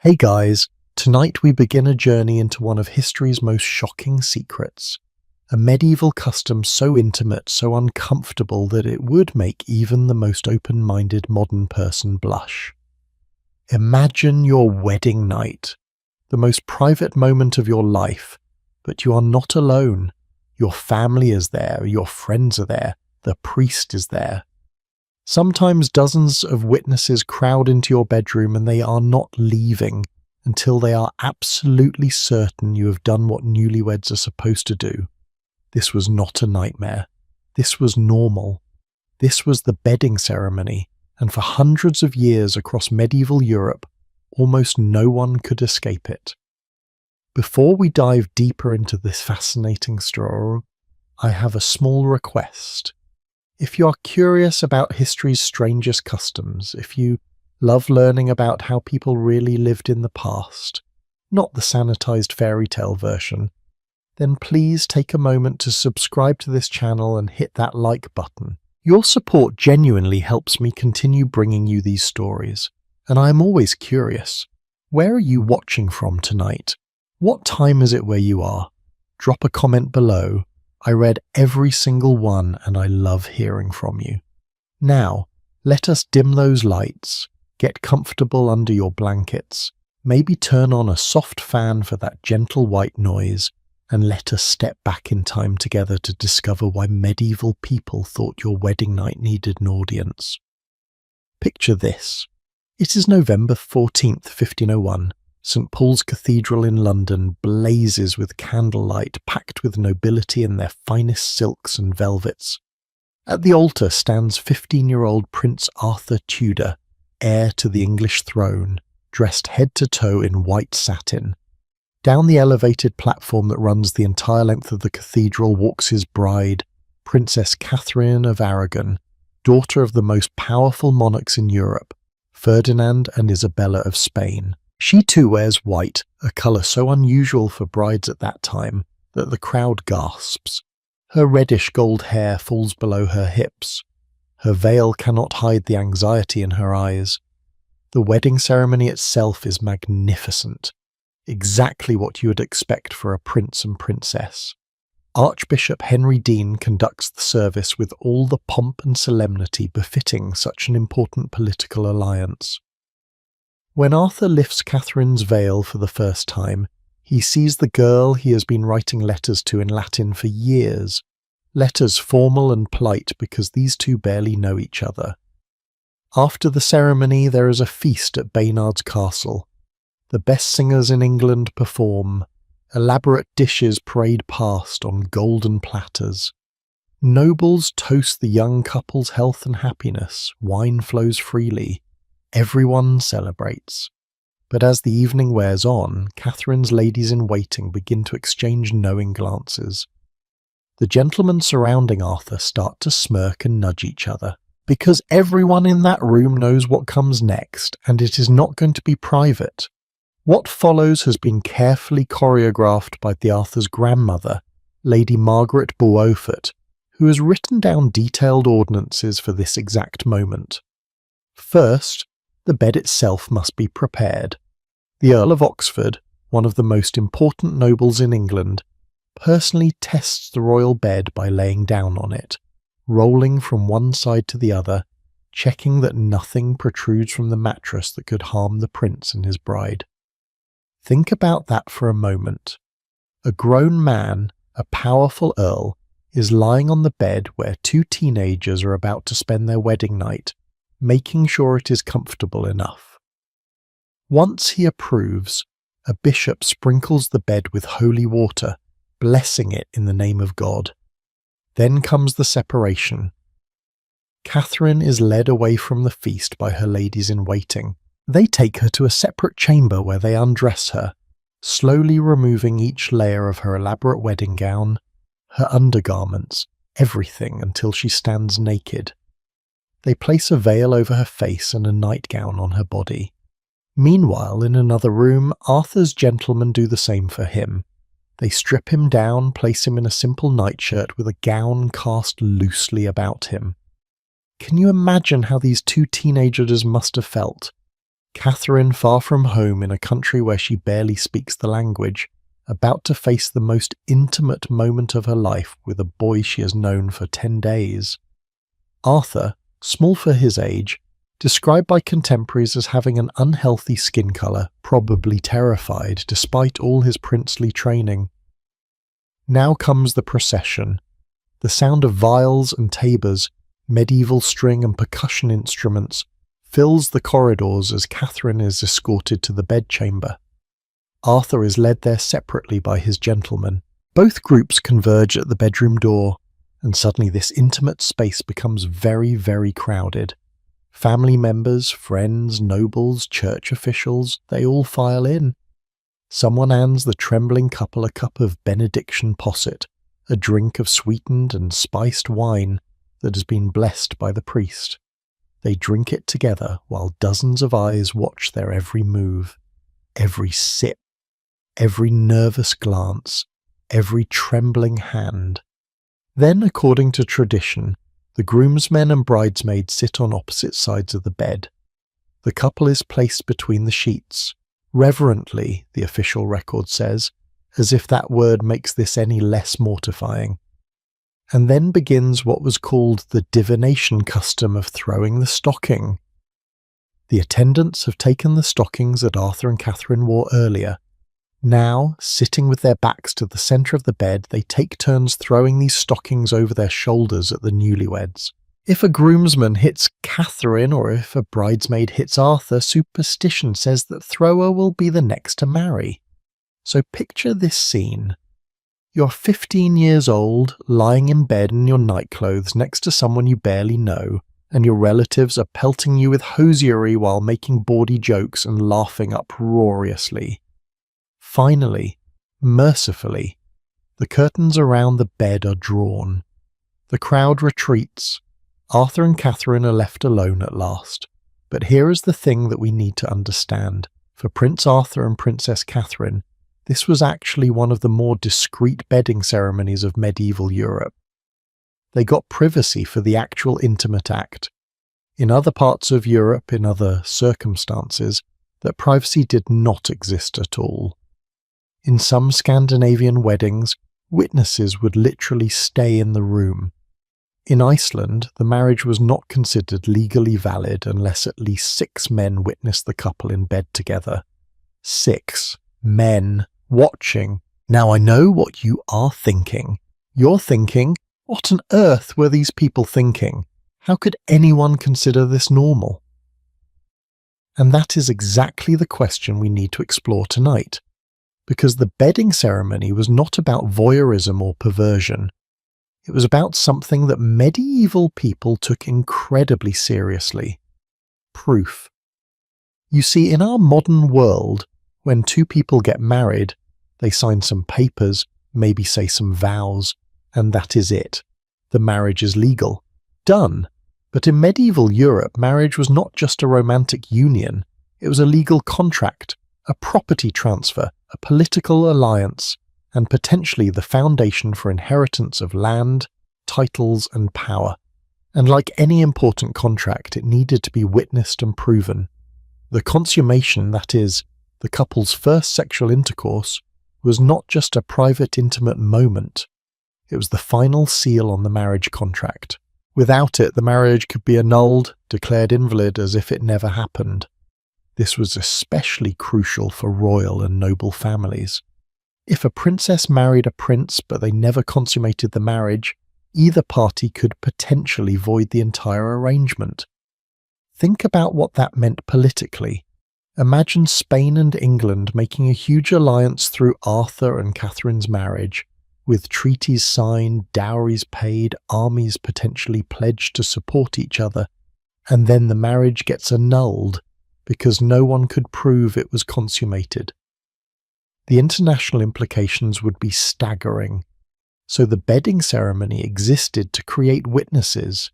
Hey guys, tonight we begin a journey into one of history's most shocking secrets. A medieval custom so intimate, so uncomfortable that it would make even the most open-minded modern person blush. Imagine your wedding night, the most private moment of your life, but you are not alone. Your family is there, your friends are there, the priest is there. Sometimes dozens of witnesses crowd into your bedroom and they are not leaving until they are absolutely certain you have done what newlyweds are supposed to do. This was not a nightmare. This was normal. This was the bedding ceremony, and for hundreds of years across medieval Europe, almost no one could escape it. Before we dive deeper into this fascinating story, I have a small request. If you are curious about history's strangest customs, if you love learning about how people really lived in the past, not the sanitized fairy tale version, then please take a moment to subscribe to this channel and hit that like button. Your support genuinely helps me continue bringing you these stories, and I am always curious. Where are you watching from tonight? What time is it where you are? Drop a comment below. I read every single one and I love hearing from you. Now, let us dim those lights, get comfortable under your blankets, maybe turn on a soft fan for that gentle white noise, and let us step back in time together to discover why medieval people thought your wedding night needed an audience. Picture this. It is November 14th, 1501. St. Paul's Cathedral in London blazes with candlelight packed with nobility in their finest silks and velvets. At the altar stands 15-year-old Prince Arthur Tudor, heir to the English throne, dressed head to toe in white satin. Down the elevated platform that runs the entire length of the cathedral walks his bride, Princess Catherine of Aragon, daughter of the most powerful monarchs in Europe, Ferdinand and Isabella of Spain. She too wears white, a colour so unusual for brides at that time that the crowd gasps. Her reddish gold hair falls below her hips. Her veil cannot hide the anxiety in her eyes. The wedding ceremony itself is magnificent, exactly what you would expect for a prince and princess. Archbishop Henry Dean conducts the service with all the pomp and solemnity befitting such an important political alliance. When Arthur lifts Catherine's veil for the first time, he sees the girl he has been writing letters to in Latin for years, letters formal and polite because these two barely know each other. After the ceremony, there is a feast at Baynard's Castle. The best singers in England perform. Elaborate dishes parade past on golden platters. Nobles toast the young couple's health and happiness. Wine flows freely. Everyone celebrates. But as the evening wears on, Catherine's ladies-in-waiting begin to exchange knowing glances. The gentlemen surrounding Arthur start to smirk and nudge each other, because everyone in that room knows what comes next, and it is not going to be private. What follows has been carefully choreographed by the Arthur's grandmother, Lady Margaret Beaufort, who has written down detailed ordinances for this exact moment. First, the bed itself must be prepared. The Earl of Oxford, one of the most important nobles in England, personally tests the royal bed by laying down on it, rolling from one side to the other, checking that nothing protrudes from the mattress that could harm the prince and his bride. Think about that for a moment. A grown man, a powerful earl, is lying on the bed where two teenagers are about to spend their wedding night, making sure it is comfortable enough. Once he approves, a bishop sprinkles the bed with holy water, blessing it in the name of God. Then comes the separation. Catherine is led away from the feast by her ladies-in-waiting. They take her to a separate chamber where they undress her, slowly removing each layer of her elaborate wedding gown, her undergarments, everything until she stands naked. They place a veil over her face and a nightgown on her body. Meanwhile, in another room, Arthur's gentlemen do the same for him. They strip him down, place him in a simple nightshirt with a gown cast loosely about him. Can you imagine how these two teenagers must have felt? Catherine, far from home in a country where she barely speaks the language, about to face the most intimate moment of her life with a boy she has known for 10 days. Arthur, small for his age, described by contemporaries as having an unhealthy skin colour, probably terrified despite all his princely training. Now comes the procession. The sound of viols and tabors, medieval string and percussion instruments, fills the corridors as Catherine is escorted to the bedchamber. Arthur is led there separately by his gentlemen. Both groups converge at the bedroom door, and suddenly this intimate space becomes very, very crowded. Family members, friends, nobles, church officials, they all file in. Someone hands the trembling couple a cup of benediction posset, a drink of sweetened and spiced wine that has been blessed by the priest. They drink it together while dozens of eyes watch their every move, every sip, every nervous glance, every trembling hand. Then, according to tradition, the groomsmen and bridesmaids sit on opposite sides of the bed. The couple is placed between the sheets, reverently, the official record says, as if that word makes this any less mortifying. And then begins what was called the divination custom of throwing the stocking. The attendants have taken the stockings that Arthur and Catherine wore earlier. Now, sitting with their backs to the centre of the bed, they take turns throwing these stockings over their shoulders at the newlyweds. If a groomsman hits Catherine or if a bridesmaid hits Arthur, superstition says that thrower will be the next to marry. So picture this scene. You're 15 years old, lying in bed in your nightclothes next to someone you barely know, and your relatives are pelting you with hosiery while making bawdy jokes and laughing uproariously. Finally, mercifully, the curtains around the bed are drawn. The crowd retreats. Arthur and Catherine are left alone at last. But here is the thing that we need to understand. For Prince Arthur and Princess Catherine, this was actually one of the more discreet bedding ceremonies of medieval Europe. They got privacy for the actual intimate act. In other parts of Europe, in other circumstances, that privacy did not exist at all. In some Scandinavian weddings, witnesses would literally stay in the room. In Iceland, the marriage was not considered legally valid unless at least 6 men witnessed the couple in bed together. 6 men watching. Now I know what you are thinking. You're thinking, what on earth were these people thinking? How could anyone consider this normal? And that is exactly the question we need to explore tonight. Because the bedding ceremony was not about voyeurism or perversion. It was about something that medieval people took incredibly seriously. Proof. You see, in our modern world, when 2 people get married, they sign some papers, maybe say some vows, and that is it. The marriage is legal. Done. But in medieval Europe, marriage was not just a romantic union. It was a legal contract, a property transfer, a political alliance, and potentially the foundation for inheritance of land, titles, and power. And like any important contract, it needed to be witnessed and proven. The consummation, that is, the couple's first sexual intercourse, was not just a private, intimate moment. It was the final seal on the marriage contract. Without it, the marriage could be annulled, declared invalid as if it never happened. This was especially crucial for royal and noble families. If a princess married a prince but they never consummated the marriage, either party could potentially void the entire arrangement. Think about what that meant politically. Imagine Spain and England making a huge alliance through Arthur and Catherine's marriage, with treaties signed, dowries paid, armies potentially pledged to support each other, and then the marriage gets annulled because no one could prove it was consummated. The international implications would be staggering. So the bedding ceremony existed to create witnesses,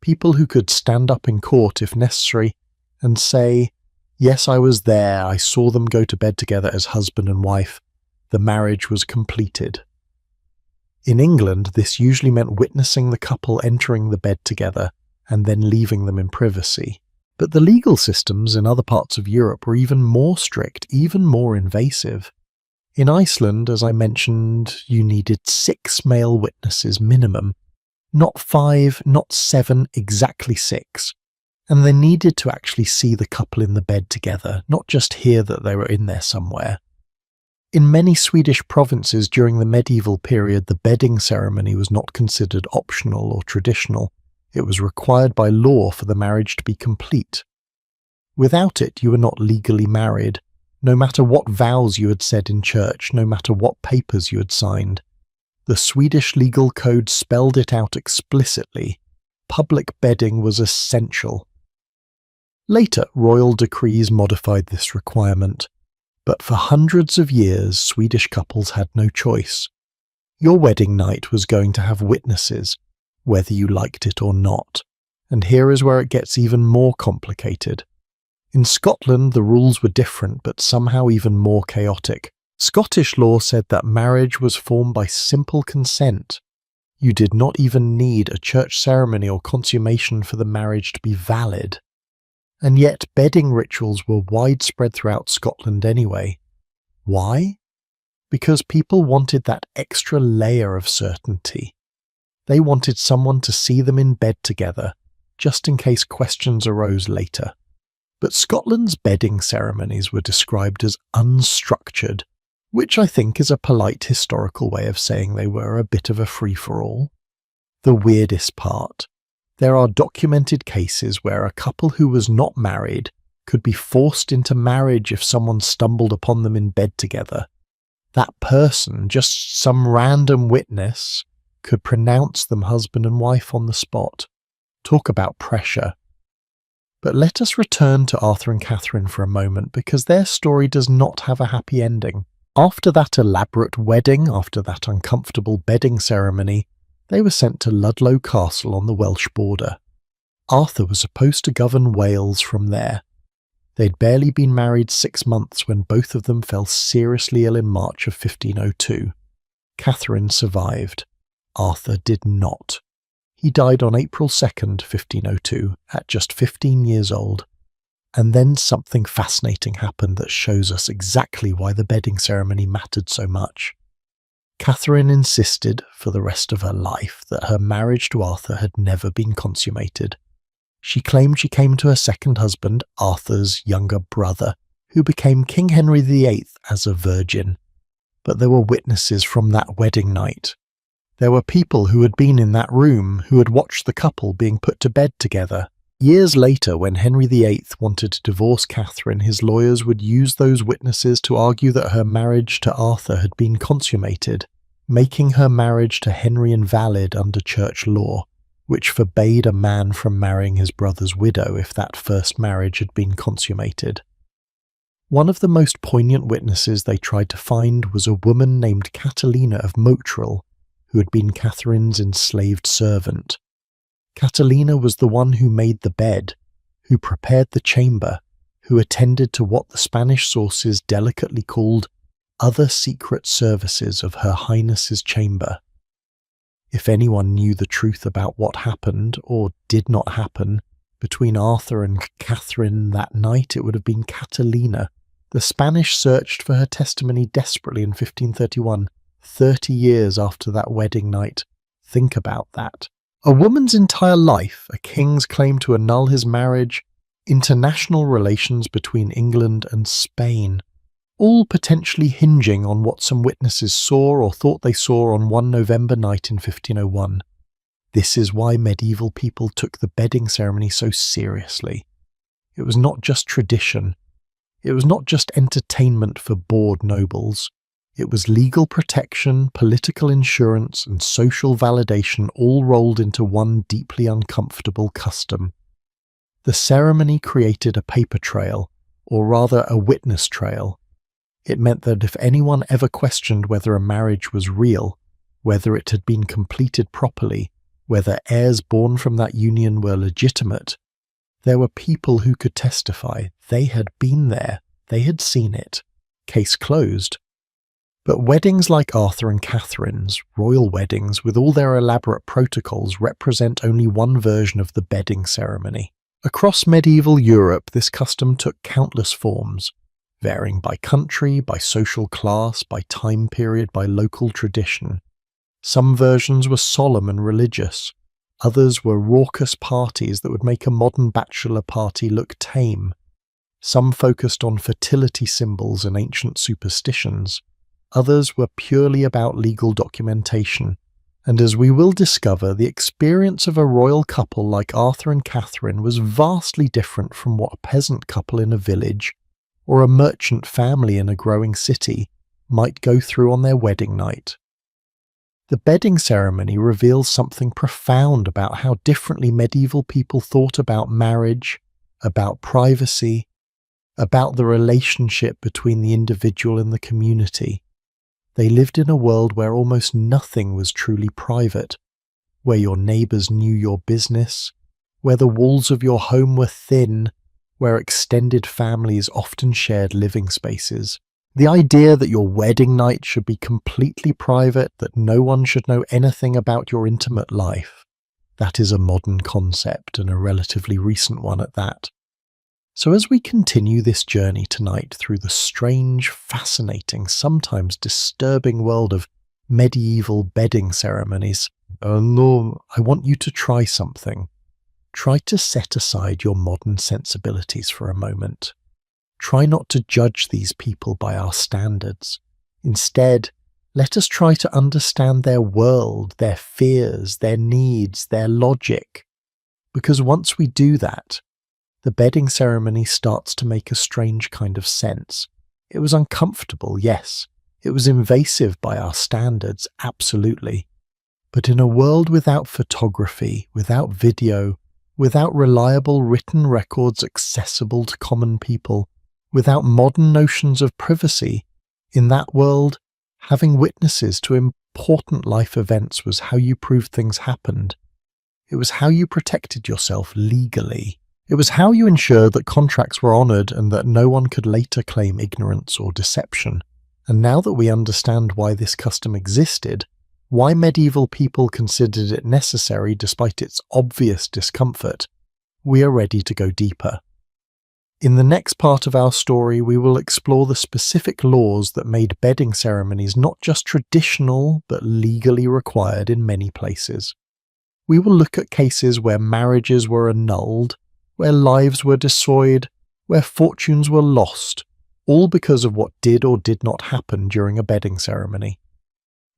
people who could stand up in court if necessary and say, yes, I was there, I saw them go to bed together as husband and wife, the marriage was completed. In England, this usually meant witnessing the couple entering the bed together and then leaving them in privacy. But the legal systems in other parts of Europe were even more strict, even more invasive. In Iceland, as I mentioned, you needed 6 male witnesses minimum. Not 5, not 7, exactly 6. And they needed to actually see the couple in the bed together, not just hear that they were in there somewhere. In many Swedish provinces during the medieval period, the bedding ceremony was not considered optional or traditional. It was required by law for the marriage to be complete. Without it, you were not legally married, no matter what vows you had said in church, no matter what papers you had signed. The Swedish legal code spelled it out explicitly. Public bedding was essential. Later, royal decrees modified this requirement, but for hundreds of years, Swedish couples had no choice. Your wedding night was going to have witnesses, whether you liked it or not. And here is where it gets even more complicated. In Scotland, the rules were different, but somehow even more chaotic. Scottish law said that marriage was formed by simple consent. You did not even need a church ceremony or consummation for the marriage to be valid. And yet, bedding rituals were widespread throughout Scotland anyway. Why? Because people wanted that extra layer of certainty. They wanted someone to see them in bed together, just in case questions arose later. But Scotland's bedding ceremonies were described as unstructured, which I think is a polite historical way of saying they were a bit of a free-for-all. The weirdest part: there are documented cases where a couple who was not married could be forced into marriage if someone stumbled upon them in bed together. That person, just some random witness, could pronounce them husband and wife on the spot. Talk about pressure. But let us return to Arthur and Catherine for a moment, because their story does not have a happy ending. After that elaborate wedding, after that uncomfortable bedding ceremony, they were sent to Ludlow Castle on the Welsh border. Arthur was supposed to govern Wales from there. They'd barely been married 6 months when both of them fell seriously ill in March of 1502. Catherine survived. Arthur did not. He died on April 2nd, 1502, at just 15 years old. And then something fascinating happened that shows us exactly why the bedding ceremony mattered so much. Catherine insisted, for the rest of her life, that her marriage to Arthur had never been consummated. She claimed she came to her second husband, Arthur's younger brother, who became King Henry VIII, as a virgin. But there were witnesses from that wedding night. There were people who had been in that room, who had watched the couple being put to bed together. Years later, when Henry VIII wanted to divorce Catherine, his lawyers would use those witnesses to argue that her marriage to Arthur had been consummated, making her marriage to Henry invalid under church law, which forbade a man from marrying his brother's widow if that first marriage had been consummated. One of the most poignant witnesses they tried to find was a woman named Catalina of Motril, who had been Catherine's enslaved servant. Catalina was the one who made the bed, who prepared the chamber, who attended to what the Spanish sources delicately called other secret services of Her Highness's chamber. If anyone knew the truth about what happened, or did not happen, between Arthur and Catherine that night, it would have been Catalina. The Spanish searched for her testimony desperately in 1531, 30 years after that wedding night. Think about that. A woman's entire life, a king's claim to annul his marriage, international relations between England and Spain, all potentially hinging on what some witnesses saw or thought they saw on one November night in 1501. This is why medieval people took the bedding ceremony so seriously. It was not just tradition. It was not just entertainment for bored nobles. It was legal protection, political insurance, and social validation all rolled into one deeply uncomfortable custom. The ceremony created a paper trail, or rather a witness trail. It meant that if anyone ever questioned whether a marriage was real, whether it had been completed properly, whether heirs born from that union were legitimate, there were people who could testify. They had been there. They had seen it. Case closed. But weddings like Arthur and Catherine's, royal weddings with all their elaborate protocols, represent only one version of the bedding ceremony. Across medieval Europe, this custom took countless forms, varying by country, by social class, by time period, by local tradition. Some versions were solemn and religious. Others were raucous parties that would make a modern bachelor party look tame. Some focused on fertility symbols and ancient superstitions. Others were purely about legal documentation. And as we will discover, the experience of a royal couple like Arthur and Catherine was vastly different from what a peasant couple in a village or a merchant family in a growing city might go through on their wedding night. The bedding ceremony reveals something profound about how differently medieval people thought about marriage, about privacy, about the relationship between the individual and the community. They lived in a world where almost nothing was truly private, where your neighbours knew your business, where the walls of your home were thin, where extended families often shared living spaces. The idea that your wedding night should be completely private, that no one should know anything about your intimate life, that is a modern concept, and a relatively recent one at that. So as we continue this journey tonight through the strange, fascinating, sometimes disturbing world of medieval bedding ceremonies, I want you to try something. Try to set aside your modern sensibilities for a moment. Try not to judge these people by our standards. Instead, let us try to understand their world, their fears, their needs, their logic. Because once we do that, the bedding ceremony starts to make a strange kind of sense. It was uncomfortable, yes. It was invasive by our standards, absolutely. But in a world without photography, without video, without reliable written records accessible to common people, without modern notions of privacy, in that world, having witnesses to important life events was how you proved things happened. It was how you protected yourself legally. It was how you ensured that contracts were honoured and that no one could later claim ignorance or deception. And now that we understand why this custom existed, why medieval people considered it necessary despite its obvious discomfort, we are ready to go deeper. In the next part of our story, we will explore the specific laws that made bedding ceremonies not just traditional, but legally required in many places. We will look at cases where marriages were annulled, where lives were destroyed, where fortunes were lost, all because of what did or did not happen during a bedding ceremony.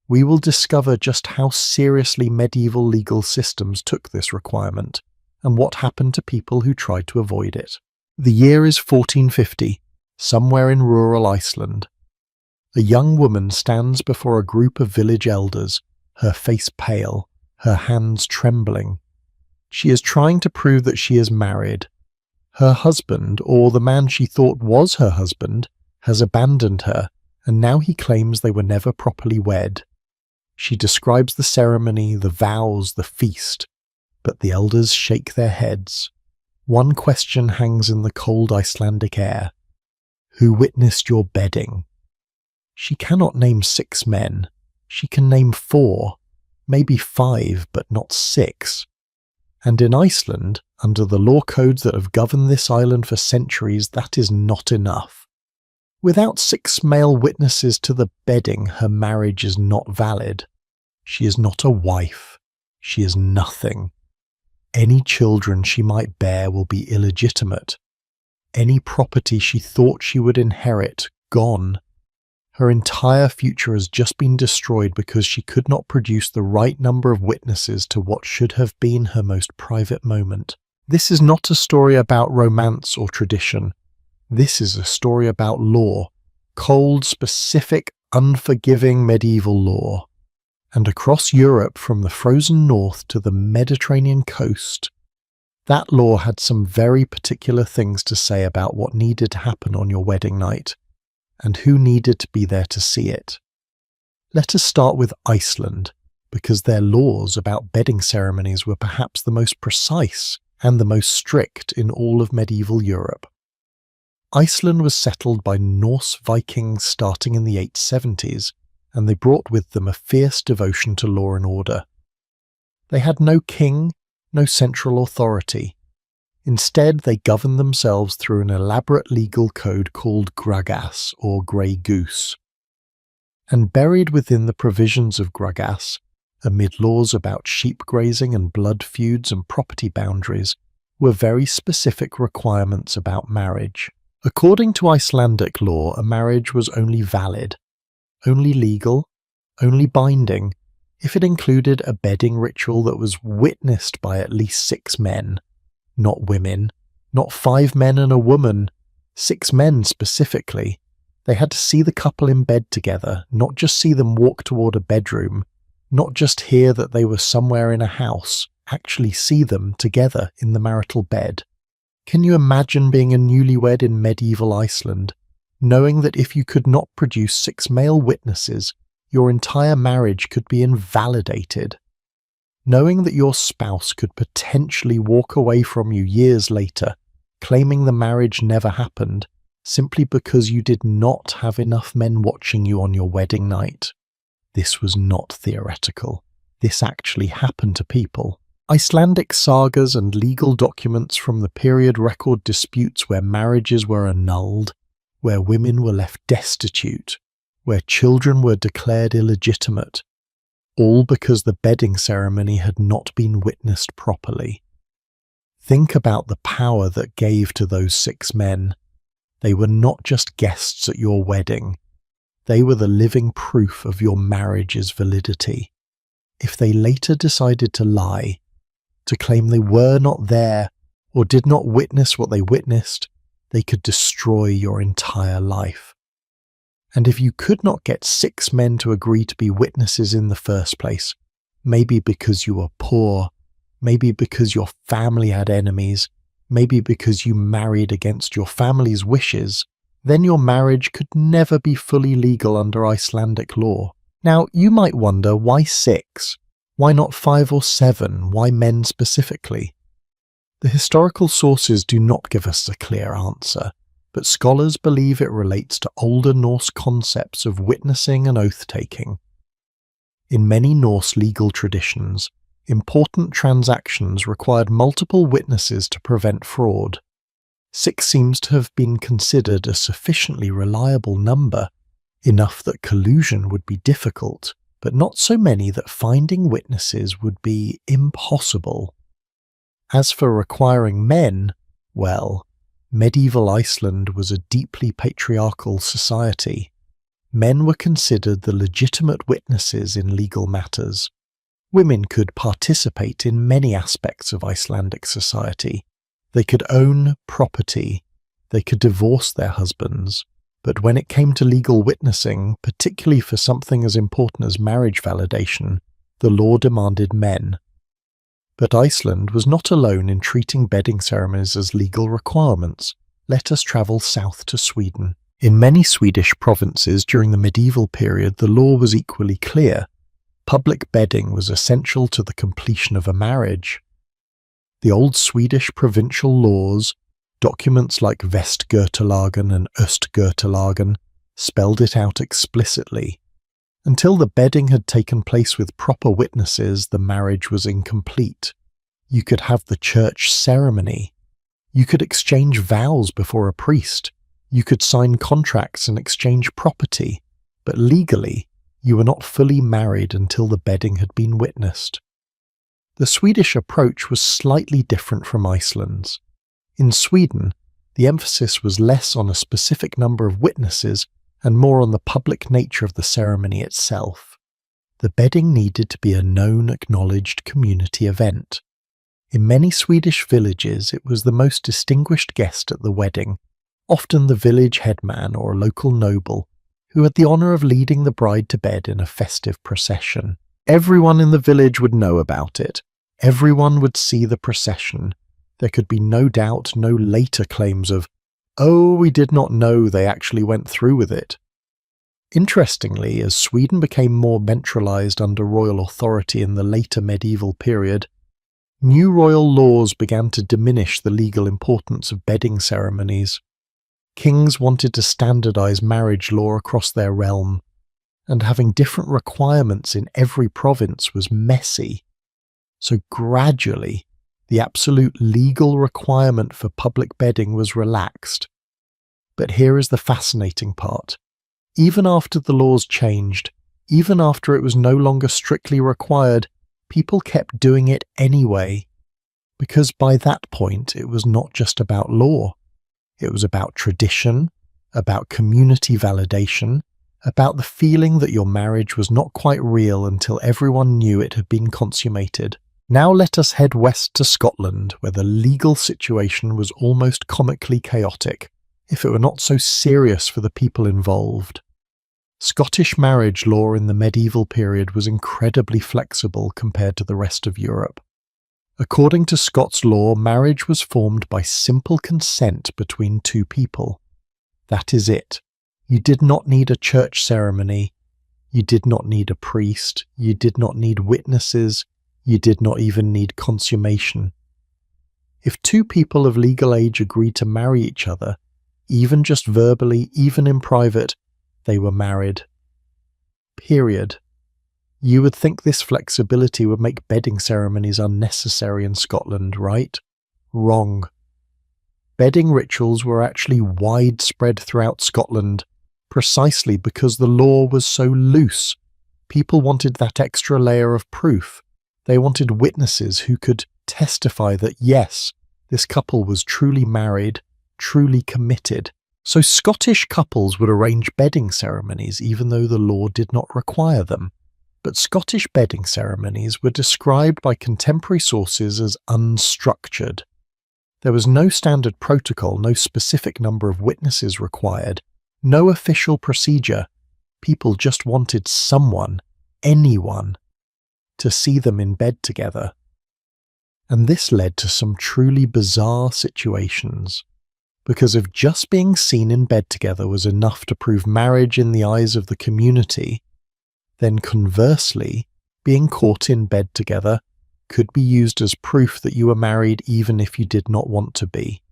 We will discover just how seriously medieval legal systems took this requirement, and what happened to people who tried to avoid it. The year is 1450, somewhere in rural Iceland. A young woman stands before a group of village elders, her face pale, her hands trembling. She is trying to prove that she is married. Her husband, or the man she thought was her husband, has abandoned her, and now he claims they were never properly wed. She describes the ceremony, the vows, the feast, but the elders shake their heads. One question hangs in the cold Icelandic air. Who witnessed your bedding? She cannot name 6 men. She can name 4, maybe 5, but not 6. And in Iceland, under the law codes that have governed this island for centuries, that is not enough. Without 6 male witnesses to the bedding, her marriage is not valid. She is not a wife. She is nothing. Any children she might bear will be illegitimate. Any property she thought she would inherit, gone. Her entire future has just been destroyed because she could not produce the right number of witnesses to what should have been her most private moment. This is not a story about romance or tradition. This is a story about law, cold, specific, unforgiving medieval law. And across Europe, from the frozen north to the Mediterranean coast, that law had some very particular things to say about what needed to happen on your wedding night, and who needed to be there to see it. Let us start with Iceland, because their laws about bedding ceremonies were perhaps the most precise and the most strict in all of medieval Europe. Iceland was settled by Norse Vikings starting in the 870s, and they brought with them a fierce devotion to law and order. They had no king, no central authority. Instead, they governed themselves through an elaborate legal code called Gragas, or Grey Goose. And buried within the provisions of Gragas, amid laws about sheep grazing and blood feuds and property boundaries, were very specific requirements about marriage. According to Icelandic law, a marriage was only valid, only legal, only binding, if it included a bedding ritual that was witnessed by at least 6 men. Not women, not 5 men and a woman, 6 men specifically. They had to see the couple in bed together, not just see them walk toward a bedroom, not just hear that they were somewhere in a house, actually see them together in the marital bed. Can you imagine being a newlywed in medieval Iceland, knowing that if you could not produce 6 male witnesses, your entire marriage could be invalidated? Knowing that your spouse could potentially walk away from you years later, claiming the marriage never happened, simply because you did not have enough men watching you on your wedding night. This was not theoretical. This actually happened to people. Icelandic sagas and legal documents from the period record disputes where marriages were annulled, where women were left destitute, where children were declared illegitimate, all because the bedding ceremony had not been witnessed properly. Think about the power that gave to those 6 men. They were not just guests at your wedding. They were the living proof of your marriage's validity. If they later decided to lie, to claim they were not there or did not witness what they witnessed, they could destroy your entire life. And if you could not get 6 men to agree to be witnesses in the first place, maybe because you were poor, maybe because your family had enemies, maybe because you married against your family's wishes, then your marriage could never be fully legal under Icelandic law. Now, you might wonder, why 6? Why not 5 or 7? Why men specifically? The historical sources do not give us a clear answer, but scholars believe it relates to older Norse concepts of witnessing and oath-taking. In many Norse legal traditions, important transactions required multiple witnesses to prevent fraud. 6 seems to have been considered a sufficiently reliable number, enough that collusion would be difficult, but not so many that finding witnesses would be impossible. As for requiring men, well, medieval Iceland was a deeply patriarchal society. Men were considered the legitimate witnesses in legal matters. Women could participate in many aspects of Icelandic society. They could own property. They could divorce their husbands. But when it came to legal witnessing, particularly for something as important as marriage validation, the law demanded men. But Iceland was not alone in treating bedding ceremonies as legal requirements. Let us travel south to Sweden. In many Swedish provinces during the medieval period, the law was equally clear. Public bedding was essential to the completion of a marriage. The old Swedish provincial laws, documents like Västgötalagen and Östgötalagen, spelled it out explicitly. Until the bedding had taken place with proper witnesses, the marriage was incomplete. You could have the church ceremony. You could exchange vows before a priest. You could sign contracts and exchange property. But legally, you were not fully married until the bedding had been witnessed. The Swedish approach was slightly different from Iceland's. In Sweden, the emphasis was less on a specific number of witnesses and more on the public nature of the ceremony itself. The bedding needed to be a known, acknowledged community event. In many Swedish villages, it was the most distinguished guest at the wedding, often the village headman or a local noble, who had the honour of leading the bride to bed in a festive procession. Everyone in the village would know about it. Everyone would see the procession. There could be no doubt, no later claims of, "Oh, we did not know they actually went through with it." Interestingly, as Sweden became more centralised under royal authority in the later medieval period, new royal laws began to diminish the legal importance of bedding ceremonies. Kings wanted to standardise marriage law across their realm, and having different requirements in every province was messy. So gradually, The absolute legal requirement for public bedding was relaxed. But here is the fascinating part. Even after the laws changed, even after it was no longer strictly required, people kept doing it anyway. Because by that point, it was not just about law. It was about tradition, about community validation, about the feeling that your marriage was not quite real until everyone knew it had been consummated. Now let us head west to Scotland, where the legal situation was almost comically chaotic, if it were not so serious for the people involved. Scottish marriage law in the medieval period was incredibly flexible compared to the rest of Europe. According to Scots law, marriage was formed by simple consent between two people. That is it. You did not need a church ceremony. You did not need a priest. You did not need witnesses. You did not even need consummation. If two people of legal age agreed to marry each other, even just verbally, even in private, they were married. Period. You would think this flexibility would make bedding ceremonies unnecessary in Scotland, right? Wrong. Bedding rituals were actually widespread throughout Scotland, precisely because the law was so loose. People wanted that extra layer of proof. They wanted witnesses who could testify that yes, this couple was truly married, truly committed. So Scottish couples would arrange bedding ceremonies even though the law did not require them. But Scottish bedding ceremonies were described by contemporary sources as unstructured. There was no standard protocol, no specific number of witnesses required, no official procedure. People just wanted someone, anyone, to see them in bed together. And this led to some truly bizarre situations. Because if just being seen in bed together was enough to prove marriage in the eyes of the community, then conversely, being caught in bed together could be used as proof that you were married even if you did not want to be.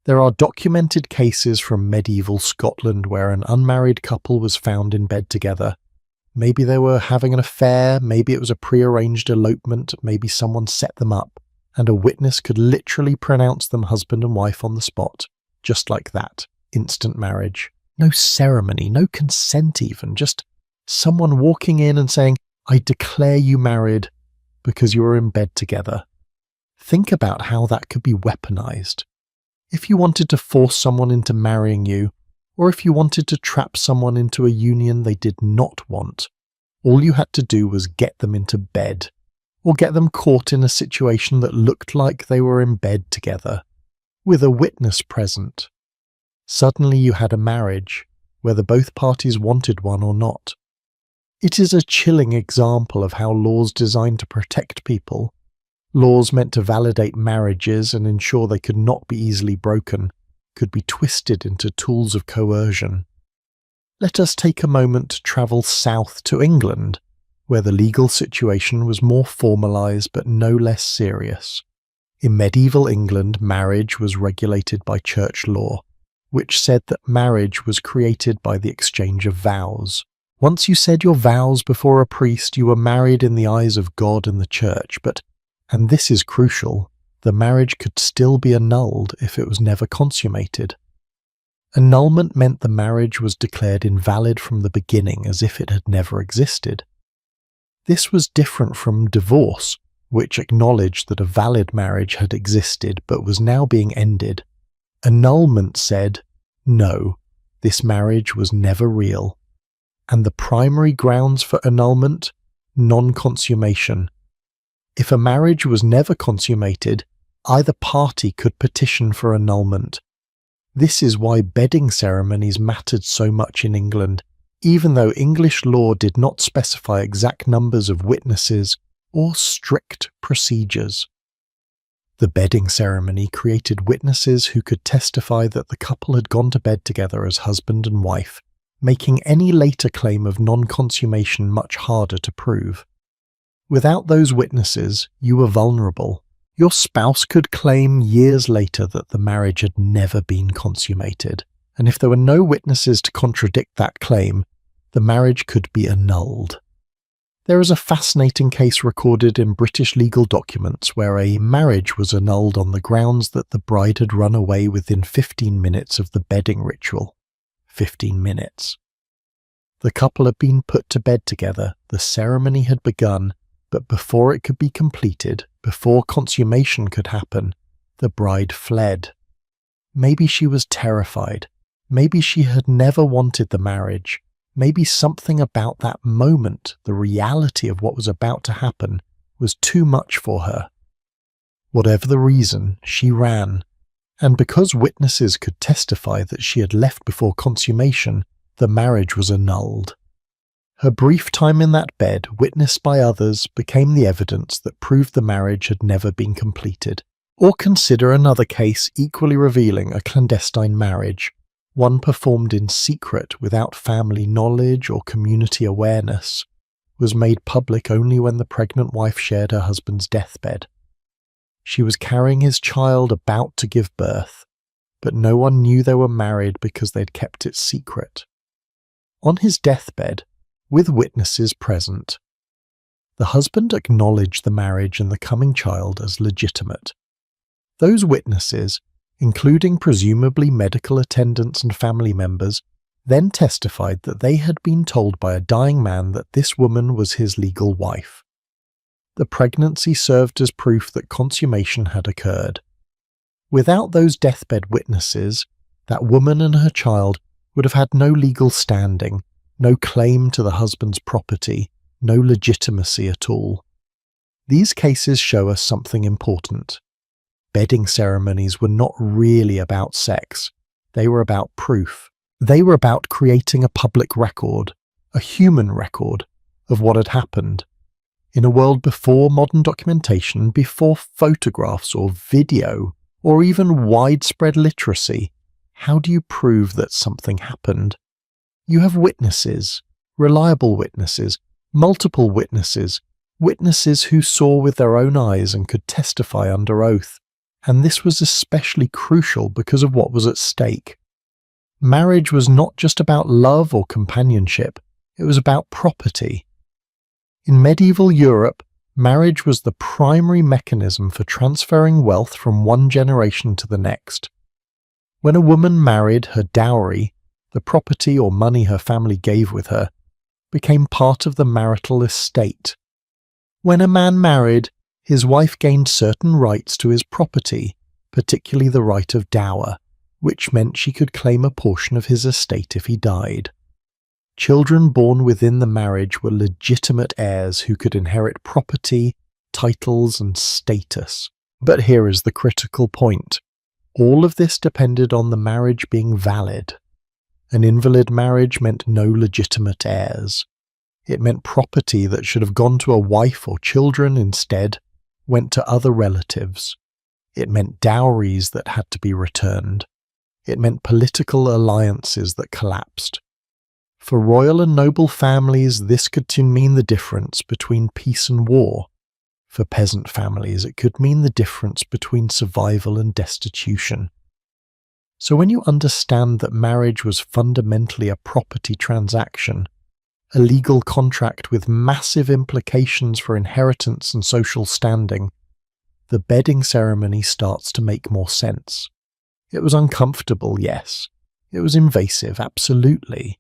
There are documented cases from medieval Scotland where an unmarried couple was found in bed together. Maybe they were having an affair, maybe it was a prearranged elopement, maybe someone set them up, and a witness could literally pronounce them husband and wife on the spot, just like that. Instant marriage. No ceremony, no consent even, just someone walking in and saying, "I declare you married," because you were in bed together. Think about how that could be weaponized. If you wanted to force someone into marrying you, or if you wanted to trap someone into a union they did not want, all you had to do was get them into bed, or get them caught in a situation that looked like they were in bed together, with a witness present. Suddenly you had a marriage, whether both parties wanted one or not. It is a chilling example of how laws designed to protect people, laws meant to validate marriages and ensure they could not be easily broken, could be twisted into tools of coercion. Let us take a moment to travel south to England, where the legal situation was more formalised but no less serious. In medieval England, marriage was regulated by church law, which said that marriage was created by the exchange of vows. Once you said your vows before a priest, you were married in the eyes of God and the church, but, and this is crucial, the marriage could still be annulled if it was never consummated. Annulment meant the marriage was declared invalid from the beginning as if it had never existed. This was different from divorce, which acknowledged that a valid marriage had existed but was now being ended. Annulment said, no, this marriage was never real. And the primary grounds for annulment? Non-consummation. If a marriage was never consummated, either party could petition for annulment. This is why bedding ceremonies mattered so much in England, even though English law did not specify exact numbers of witnesses or strict procedures. The bedding ceremony created witnesses who could testify that the couple had gone to bed together as husband and wife, making any later claim of non-consummation much harder to prove. Without those witnesses, you were vulnerable. Your spouse could claim years later that the marriage had never been consummated, and if there were no witnesses to contradict that claim, the marriage could be annulled. There is a fascinating case recorded in British legal documents where a marriage was annulled on the grounds that the bride had run away within 15 minutes of the bedding ritual. 15 minutes. The couple had been put to bed together, the ceremony had begun, but before it could be completed, before consummation could happen, the bride fled. Maybe she was terrified. Maybe she had never wanted the marriage. Maybe something about that moment, the reality of what was about to happen, was too much for her. Whatever the reason, she ran, and because witnesses could testify that she had left before consummation, the marriage was annulled. Her brief time in that bed, witnessed by others, became the evidence that proved the marriage had never been completed. Or consider another case equally revealing a clandestine marriage, one performed in secret without family knowledge or community awareness, was made public only when the pregnant wife shared her husband's deathbed. She was carrying his child about to give birth, but no one knew they were married because they'd kept it secret. On his deathbed, with witnesses present, the husband acknowledged the marriage and the coming child as legitimate. Those witnesses, including presumably medical attendants and family members, then testified that they had been told by a dying man that this woman was his legal wife. The pregnancy served as proof that consummation had occurred. Without those deathbed witnesses, that woman and her child would have had no legal standing, no claim to the husband's property, no legitimacy at all. These cases show us something important. Bedding ceremonies were not really about sex. They were about proof. They were about creating a public record, a human record, of what had happened. In a world before modern documentation, before photographs or video, or even widespread literacy, how do you prove that something happened? You have witnesses, reliable witnesses, multiple witnesses, witnesses who saw with their own eyes and could testify under oath. And this was especially crucial because of what was at stake. Marriage was not just about love or companionship, it was about property. In medieval Europe, marriage was the primary mechanism for transferring wealth from one generation to the next. When a woman married, her dowry, the property or money her family gave with her, became part of the marital estate. When a man married, his wife gained certain rights to his property, particularly the right of dower, which meant she could claim a portion of his estate if he died. Children born within the marriage were legitimate heirs who could inherit property, titles, and status. But here is the critical point. All of this depended on the marriage being valid. An invalid marriage meant no legitimate heirs. It meant property that should have gone to a wife or children instead went to other relatives. It meant dowries that had to be returned. It meant political alliances that collapsed. For royal and noble families, this could mean the difference between peace and war. For peasant families, it could mean the difference between survival and destitution. So when you understand that marriage was fundamentally a property transaction, a legal contract with massive implications for inheritance and social standing, the bedding ceremony starts to make more sense. It was uncomfortable, yes. It was invasive, absolutely.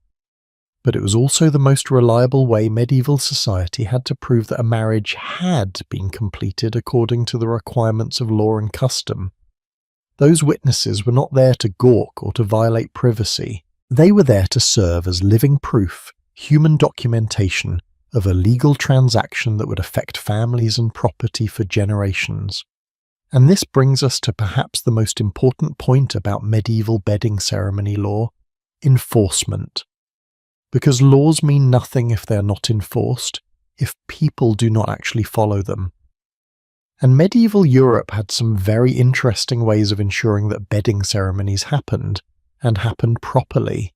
But it was also the most reliable way medieval society had to prove that a marriage had been completed according to the requirements of law and custom. Those witnesses were not there to gawk or to violate privacy. They were there to serve as living proof, human documentation of a legal transaction that would affect families and property for generations. And this brings us to perhaps the most important point about medieval bedding ceremony law: enforcement. Because laws mean nothing if they are not enforced, if people do not actually follow them. And medieval Europe had some very interesting ways of ensuring that bedding ceremonies happened, and happened properly.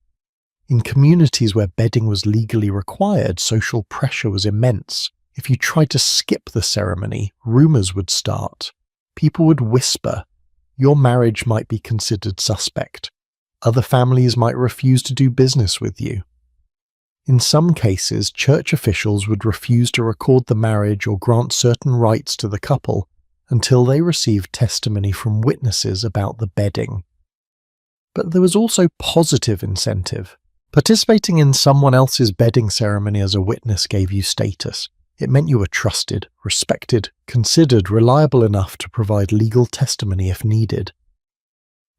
In communities where bedding was legally required, social pressure was immense. If you tried to skip the ceremony, rumours would start. People would whisper. Your marriage might be considered suspect. Other families might refuse to do business with you. In some cases, church officials would refuse to record the marriage or grant certain rights to the couple until they received testimony from witnesses about the bedding. But there was also positive incentive. Participating in someone else's bedding ceremony as a witness gave you status. It meant you were trusted, respected, considered reliable enough to provide legal testimony if needed.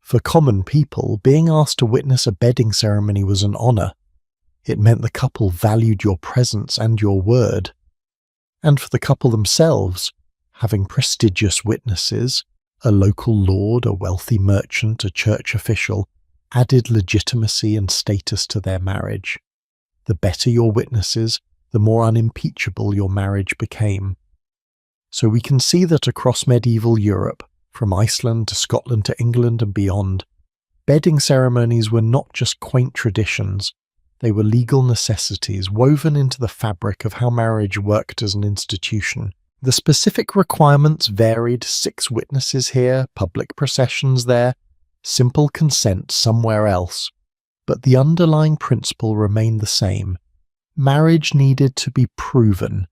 For common people, being asked to witness a bedding ceremony was an honour. It meant the couple valued your presence and your word. And for the couple themselves, having prestigious witnesses, a local lord, a wealthy merchant, a church official, added legitimacy and status to their marriage. The better your witnesses, the more unimpeachable your marriage became. So we can see that across medieval Europe, from Iceland to Scotland to England and beyond, bedding ceremonies were not just quaint traditions. They were legal necessities woven into the fabric of how marriage worked as an institution. The specific requirements varied: 6 witnesses here, public processions there, simple consent somewhere else. But the underlying principle remained the same. Marriage needed to be proven,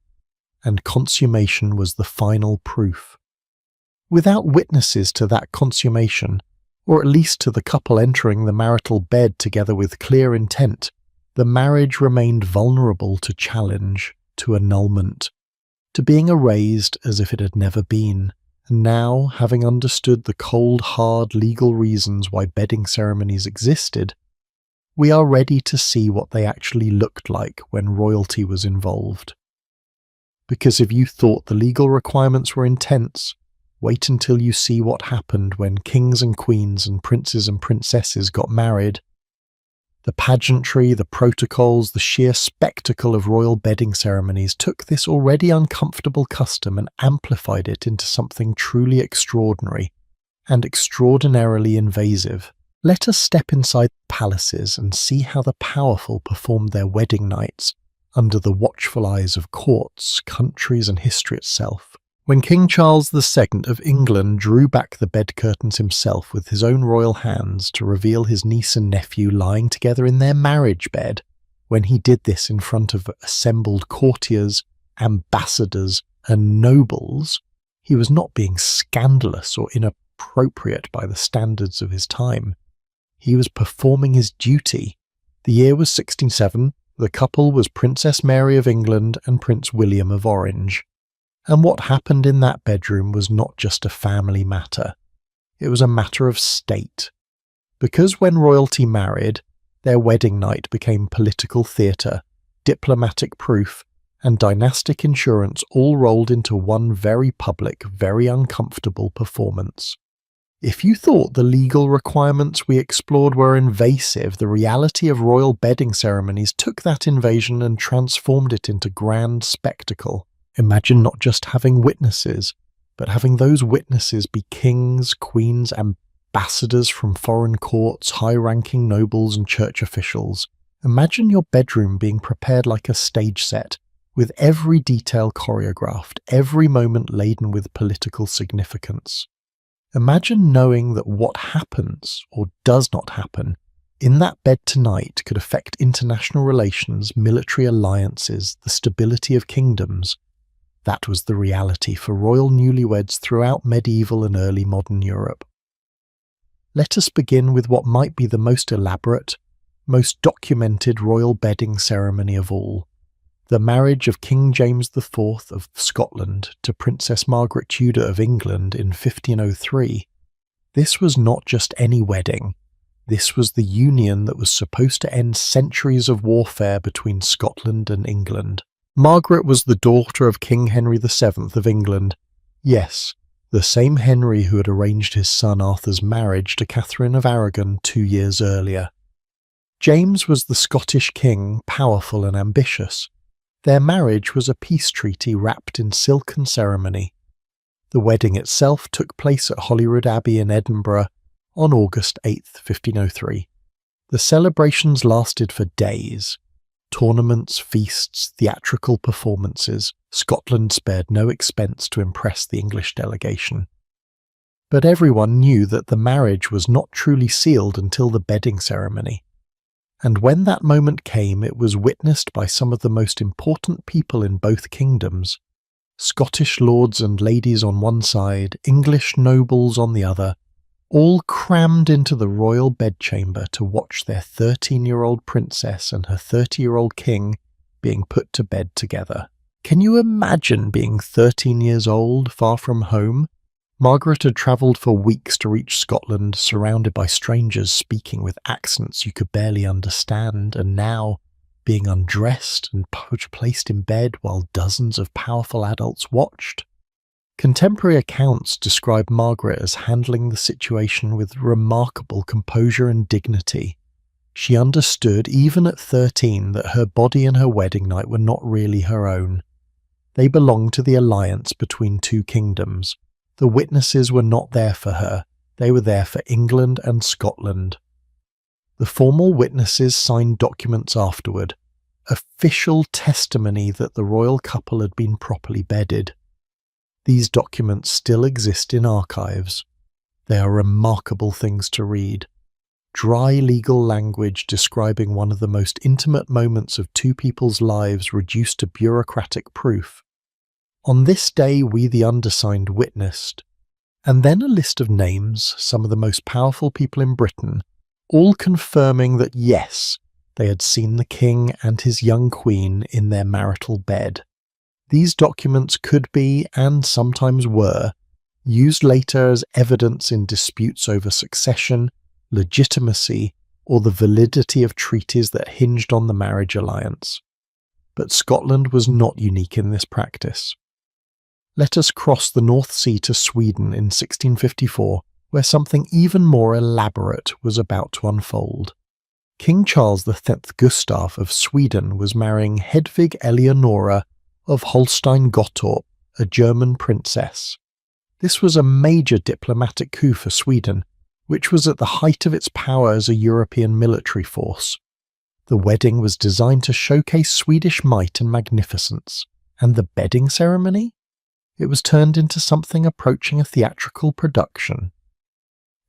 and consummation was the final proof. Without witnesses to that consummation, or at least to the couple entering the marital bed together with clear intent, the marriage remained vulnerable to challenge, to annulment, to being erased as if it had never been. And now, having understood the cold, hard legal reasons why bedding ceremonies existed, we are ready to see what they actually looked like when royalty was involved. Because if you thought the legal requirements were intense, wait until you see what happened when kings and queens and princes and princesses got married. The pageantry, the protocols, the sheer spectacle of royal bedding ceremonies took this already uncomfortable custom and amplified it into something truly extraordinary and extraordinarily invasive. Let us step inside palaces and see how the powerful performed their wedding nights under the watchful eyes of courts, countries, and history itself. When King Charles II of England drew back the bed curtains himself with his own royal hands to reveal his niece and nephew lying together in their marriage bed, when he did this in front of assembled courtiers, ambassadors, and nobles, he was not being scandalous or inappropriate by the standards of his time. He was performing his duty. The year was 1607, the couple was Princess Mary of England and Prince William of Orange. And what happened in that bedroom was not just a family matter. It was a matter of state. Because when royalty married, their wedding night became political theatre, diplomatic proof, and dynastic insurance all rolled into one very public, very uncomfortable performance. If you thought the legal requirements we explored were invasive, the reality of royal bedding ceremonies took that invasion and transformed it into grand spectacle. Imagine not just having witnesses, but having those witnesses be kings, queens, ambassadors from foreign courts, high-ranking nobles and church officials. Imagine your bedroom being prepared like a stage set, with every detail choreographed, every moment laden with political significance. Imagine knowing that what happens, or does not happen, in that bed tonight could affect international relations, military alliances, the stability of kingdoms. That was the reality for royal newlyweds throughout medieval and early modern Europe. Let us begin with what might be the most elaborate, most documented royal bedding ceremony of all, the marriage of King James IV of Scotland to Princess Margaret Tudor of England in 1503. This was not just any wedding. This was the union that was supposed to end centuries of warfare between Scotland and England. Margaret was the daughter of King Henry VII of England. Yes, the same Henry who had arranged his son Arthur's marriage to Catherine of Aragon 2 years earlier. James was the Scottish king, powerful and ambitious. Their marriage was a peace treaty wrapped in silken ceremony. The wedding itself took place at Holyrood Abbey in Edinburgh on August 8, 1503. The celebrations lasted for days. Tournaments, feasts, theatrical performances. Scotland spared no expense to impress the English delegation. But everyone knew that the marriage was not truly sealed until the bedding ceremony. And when that moment came, it was witnessed by some of the most important people in both kingdoms. Scottish lords and ladies on one side, English nobles on the other, all crammed into the royal bedchamber to watch their 13-year-old princess and her 30-year-old king being put to bed together. Can you imagine being 13 years old, far from home? Margaret had travelled for weeks to reach Scotland, surrounded by strangers speaking with accents you could barely understand, and now, being undressed and placed in bed while dozens of powerful adults watched. Contemporary accounts describe Margaret as handling the situation with remarkable composure and dignity. She understood, even at 13, that her body and her wedding night were not really her own. They belonged to the alliance between two kingdoms. The witnesses were not there for her, they were there for England and Scotland. The formal witnesses signed documents afterward, official testimony that the royal couple had been properly bedded. These documents still exist in archives. They are remarkable things to read. Dry legal language describing one of the most intimate moments of two people's lives reduced to bureaucratic proof. On this day we the undersigned witnessed, and then a list of names, some of the most powerful people in Britain, all confirming that yes, they had seen the king and his young queen in their marital bed. These documents could be, and sometimes were, used later as evidence in disputes over succession, legitimacy, or the validity of treaties that hinged on the marriage alliance. But Scotland was not unique in this practice. Let us cross the North Sea to Sweden in 1654, where something even more elaborate was about to unfold. King Charles X Gustav of Sweden was marrying Hedvig Eleonora of Holstein-Gottorp, a German princess. This was a major diplomatic coup for Sweden, which was at the height of its power as a European military force. The wedding was designed to showcase Swedish might and magnificence, and the bedding ceremony? It was turned into something approaching a theatrical production.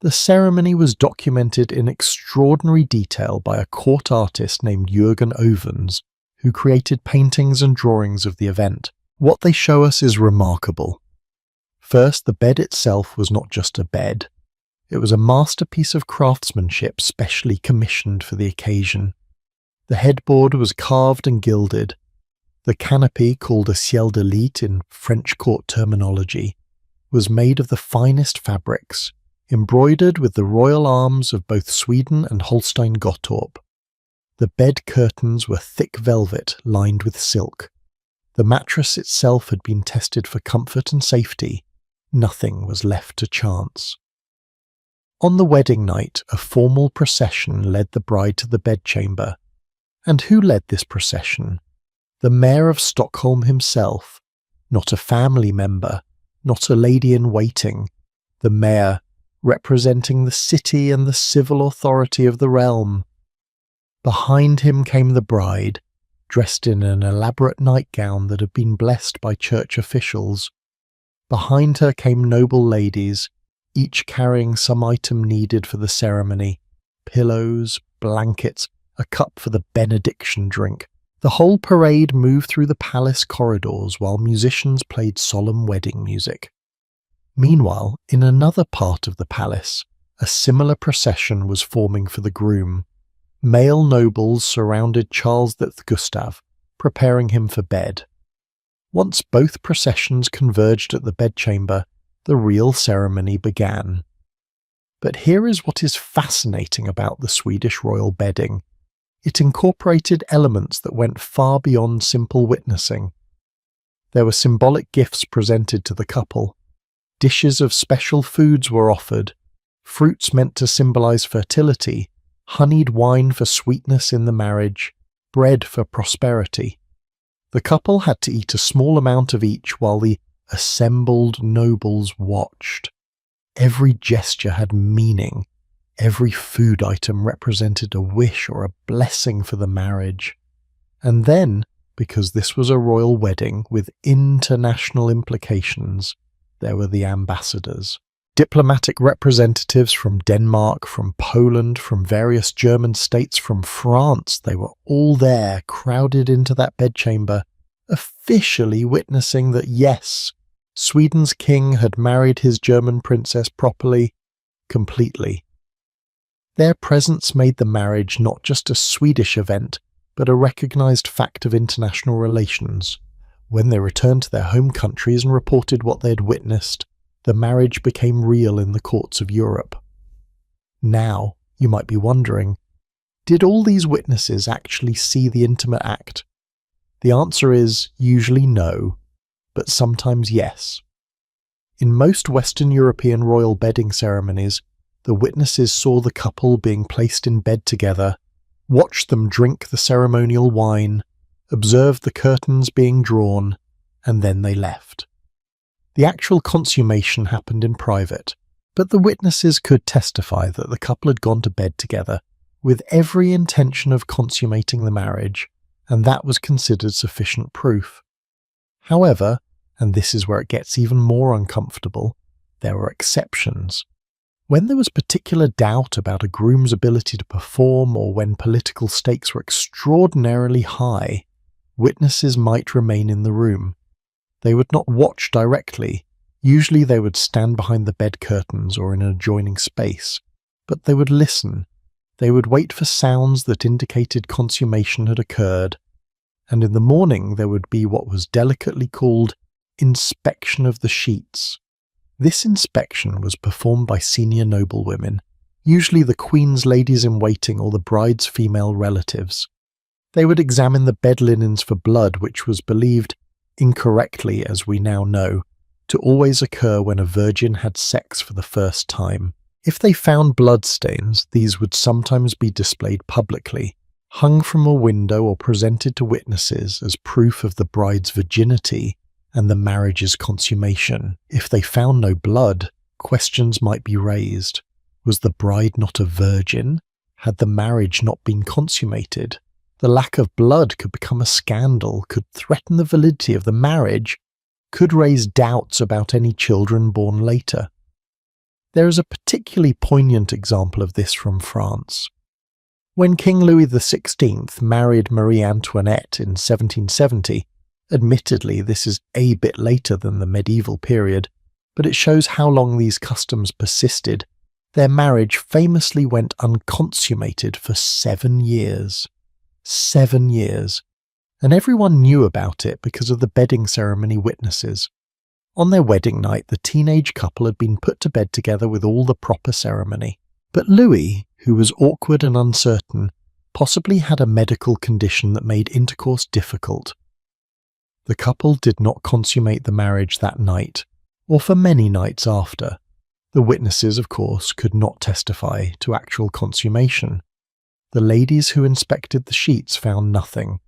The ceremony was documented in extraordinary detail by a court artist named Jürgen Ovens, who created paintings and drawings of the event. What they show us is remarkable. First, the bed itself was not just a bed. It was a masterpiece of craftsmanship specially commissioned for the occasion. The headboard was carved and gilded. The canopy, called a ciel de lit in French court terminology, was made of the finest fabrics, embroidered with the royal arms of both Sweden and Holstein-Gottorp. The bed curtains were thick velvet lined with silk. The mattress itself had been tested for comfort and safety. Nothing was left to chance. On the wedding night, a formal procession led the bride to the bedchamber. And who led this procession? The Mayor of Stockholm himself, not a family member, not a lady-in-waiting, the Mayor, representing the city and the civil authority of the realm. Behind him came the bride, dressed in an elaborate nightgown that had been blessed by church officials. Behind her came noble ladies, each carrying some item needed for the ceremony: pillows, blankets, a cup for the benediction drink. The whole parade moved through the palace corridors while musicians played solemn wedding music. Meanwhile, in another part of the palace, a similar procession was forming for the groom. Male nobles surrounded Charles X Gustav, preparing him for bed. Once both processions converged at the bedchamber, the real ceremony began. But here is what is fascinating about the Swedish royal bedding. It incorporated elements that went far beyond simple witnessing. There were symbolic gifts presented to the couple. Dishes of special foods were offered, fruits meant to symbolize fertility, honeyed wine for sweetness in the marriage, bread for prosperity. The couple had to eat a small amount of each while the assembled nobles watched. Every gesture had meaning. Every food item represented a wish or a blessing for the marriage. And then, because this was a royal wedding with international implications, there were the ambassadors. Diplomatic representatives from Denmark, from Poland, from various German states, from France, they were all there, crowded into that bedchamber, officially witnessing that yes, Sweden's king had married his German princess properly, completely. Their presence made the marriage not just a Swedish event, but a recognised fact of international relations. When they returned to their home countries and reported what they had witnessed, the marriage became real in the courts of Europe. Now, you might be wondering, did all these witnesses actually see the intimate act? The answer is usually no, but sometimes yes. In most Western European royal bedding ceremonies, the witnesses saw the couple being placed in bed together, watched them drink the ceremonial wine, observed the curtains being drawn, and then they left. The actual consummation happened in private, but the witnesses could testify that the couple had gone to bed together with every intention of consummating the marriage, and that was considered sufficient proof. However, and this is where it gets even more uncomfortable, there were exceptions. When there was particular doubt about a groom's ability to perform, or when political stakes were extraordinarily high, witnesses might remain in the room. They would not watch directly. Usually they would stand behind the bed curtains or in an adjoining space, but they would listen. They would wait for sounds that indicated consummation had occurred, and in the morning there would be what was delicately called inspection of the sheets. This inspection was performed by senior noblewomen, usually the Queen's ladies-in-waiting or the bride's female relatives. They would examine the bed linens for blood, which was believed, incorrectly as we now know, to always occur when a virgin had sex for the first time. If they found bloodstains, these would sometimes be displayed publicly, hung from a window or presented to witnesses as proof of the bride's virginity and the marriage's consummation. If they found no blood, questions might be raised. Was the bride not a virgin? Had the marriage not been consummated? The lack of blood could become a scandal, could threaten the validity of the marriage, could raise doubts about any children born later. There is a particularly poignant example of this from France. When King Louis XVI married Marie Antoinette in 1770, admittedly this is a bit later than the medieval period, but it shows how long these customs persisted. Their marriage famously went unconsummated for 7 years. 7 years. And everyone knew about it because of the bedding ceremony witnesses. On their wedding night, the teenage couple had been put to bed together with all the proper ceremony. But Louis, who was awkward and uncertain, possibly had a medical condition that made intercourse difficult. The couple did not consummate the marriage that night, or for many nights after. The witnesses, of course, could not testify to actual consummation. The ladies who inspected the sheets found nothing,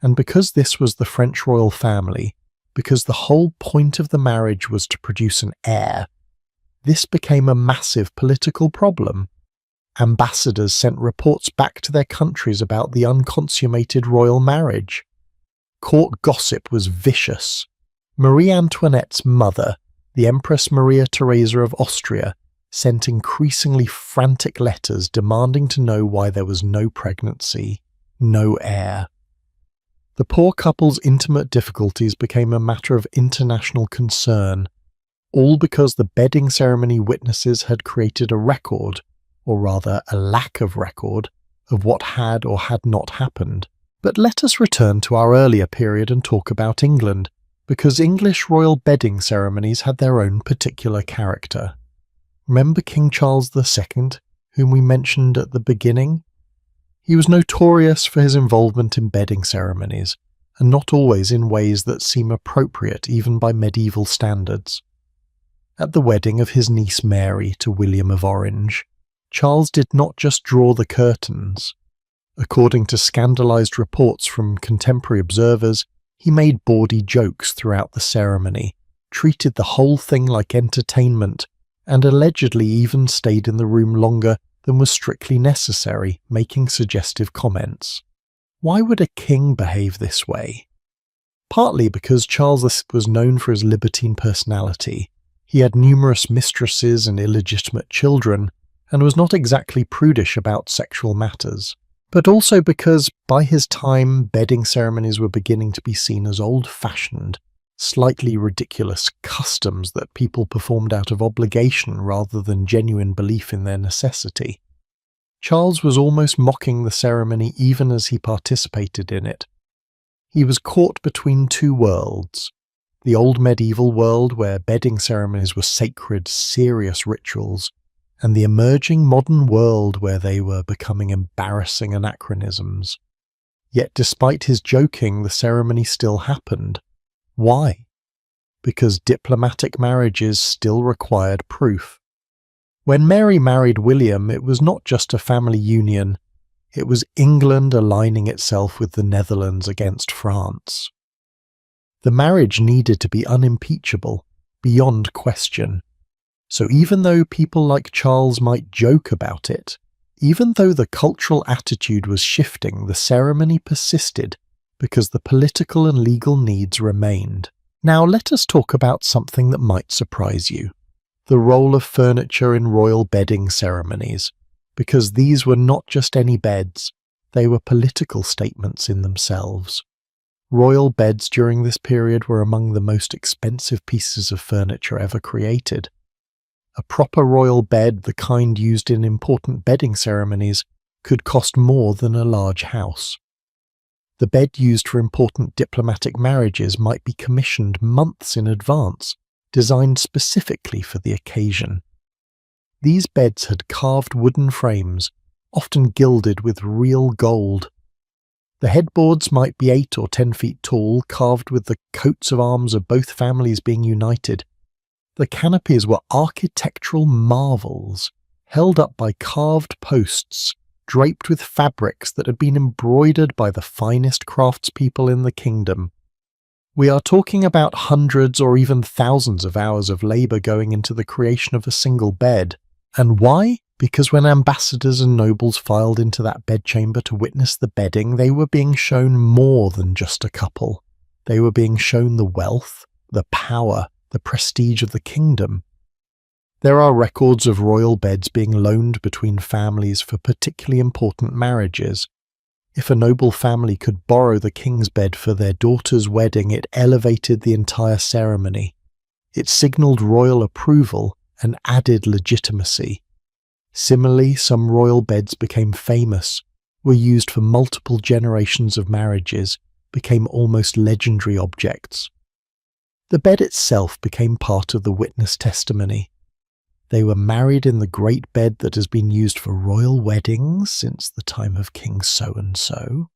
and because this was the French royal family, because the whole point of the marriage was to produce an heir, this became a massive political problem. Ambassadors sent reports back to their countries about the unconsummated royal marriage. Court gossip was vicious. Marie Antoinette's mother, the Empress Maria Theresa of Austria, sent increasingly frantic letters demanding to know why there was no pregnancy, no heir. The poor couple's intimate difficulties became a matter of international concern, all because the bedding ceremony witnesses had created a record, or rather a lack of record, of what had or had not happened. But let us return to our earlier period and talk about England, because English royal bedding ceremonies had their own particular character. Remember King Charles II, whom we mentioned at the beginning? He was notorious for his involvement in bedding ceremonies, and not always in ways that seem appropriate even by medieval standards. At the wedding of his niece Mary to William of Orange, Charles did not just draw the curtains. According to scandalized reports from contemporary observers, he made bawdy jokes throughout the ceremony, treated the whole thing like entertainment, and allegedly even stayed in the room longer than was strictly necessary, making suggestive comments. Why would a king behave this way? Partly because Charles was known for his libertine personality. He had numerous mistresses and illegitimate children, and was not exactly prudish about sexual matters. But also because, by his time, bedding ceremonies were beginning to be seen as old-fashioned, slightly ridiculous customs that people performed out of obligation rather than genuine belief in their necessity. Charles was almost mocking the ceremony even as he participated in it. He was caught between two worlds: the old medieval world where bedding ceremonies were sacred, serious rituals, and the emerging modern world where they were becoming embarrassing anachronisms. Yet despite his joking, the ceremony still happened. Why? Because diplomatic marriages still required proof. When Mary married William, it was not just a family union, it was England aligning itself with the Netherlands against France. The marriage needed to be unimpeachable, beyond question. So even though people like Charles might joke about it, even though the cultural attitude was shifting, the ceremony persisted because the political and legal needs remained. Now let us talk about something that might surprise you: the role of furniture in royal bedding ceremonies, because these were not just any beds, they were political statements in themselves. Royal beds during this period were among the most expensive pieces of furniture ever created. A proper royal bed, the kind used in important bedding ceremonies, could cost more than a large house. The bed used for important diplomatic marriages might be commissioned months in advance, designed specifically for the occasion. These beds had carved wooden frames, often gilded with real gold. The headboards might be 8 or 10 feet tall, carved with the coats of arms of both families being united. The canopies were architectural marvels, held up by carved posts, draped with fabrics that had been embroidered by the finest craftspeople in the kingdom. We are talking about hundreds or even thousands of hours of labour going into the creation of a single bed. And why? Because when ambassadors and nobles filed into that bedchamber to witness the bedding, they were being shown more than just a couple. They were being shown the wealth, the power, the prestige of the kingdom. There are records of royal beds being loaned between families for particularly important marriages. If a noble family could borrow the king's bed for their daughter's wedding, it elevated the entire ceremony. It signalled royal approval and added legitimacy. Similarly, some royal beds became famous, were used for multiple generations of marriages, became almost legendary objects. The bed itself became part of the witness testimony. They were married in the great bed that has been used for royal weddings since the time of King so-and-so.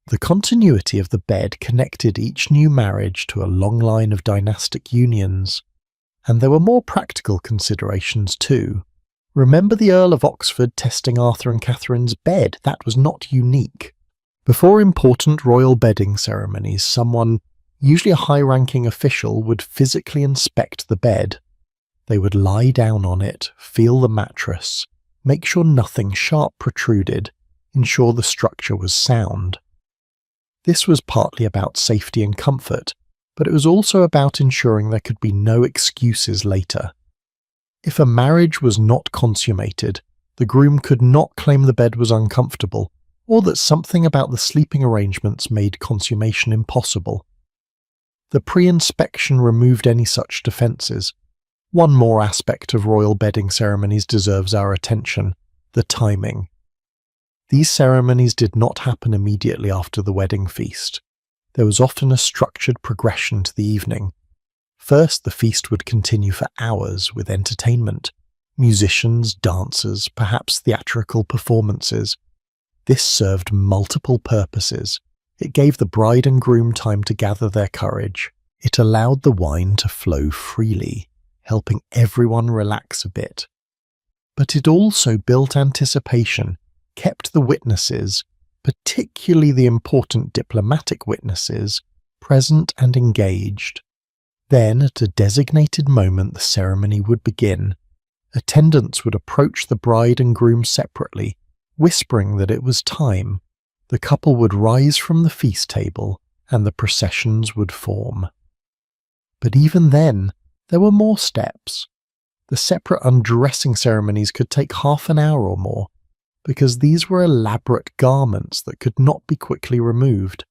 The continuity of the bed connected each new marriage to a long line of dynastic unions. And there were more practical considerations too. Remember the Earl of Oxford testing Arthur and Catherine's bed? That was not unique. Before important royal bedding ceremonies, someone, usually a high-ranking official, would physically inspect the bed. They would lie down on it, feel the mattress, make sure nothing sharp protruded, ensure the structure was sound. This was partly about safety and comfort, but it was also about ensuring there could be no excuses later. If a marriage was not consummated, the groom could not claim the bed was uncomfortable, or that something about the sleeping arrangements made consummation impossible. The pre-inspection removed any such defences. One more aspect of royal bedding ceremonies deserves our attention: the timing. These ceremonies did not happen immediately after the wedding feast. There was often a structured progression to the evening. First, the feast would continue for hours with entertainment, musicians, dancers, perhaps theatrical performances. This served multiple purposes. It gave the bride and groom time to gather their courage. It allowed the wine to flow freely, helping everyone relax a bit. But it also built anticipation, kept the witnesses, particularly the important diplomatic witnesses, present and engaged. Then, at a designated moment, the ceremony would begin. Attendants would approach the bride and groom separately, whispering that it was time. The couple would rise from the feast table, and the processions would form. But even then, There were more steps. The separate undressing ceremonies could take half an hour or more, because these were elaborate garments that could not be quickly removed.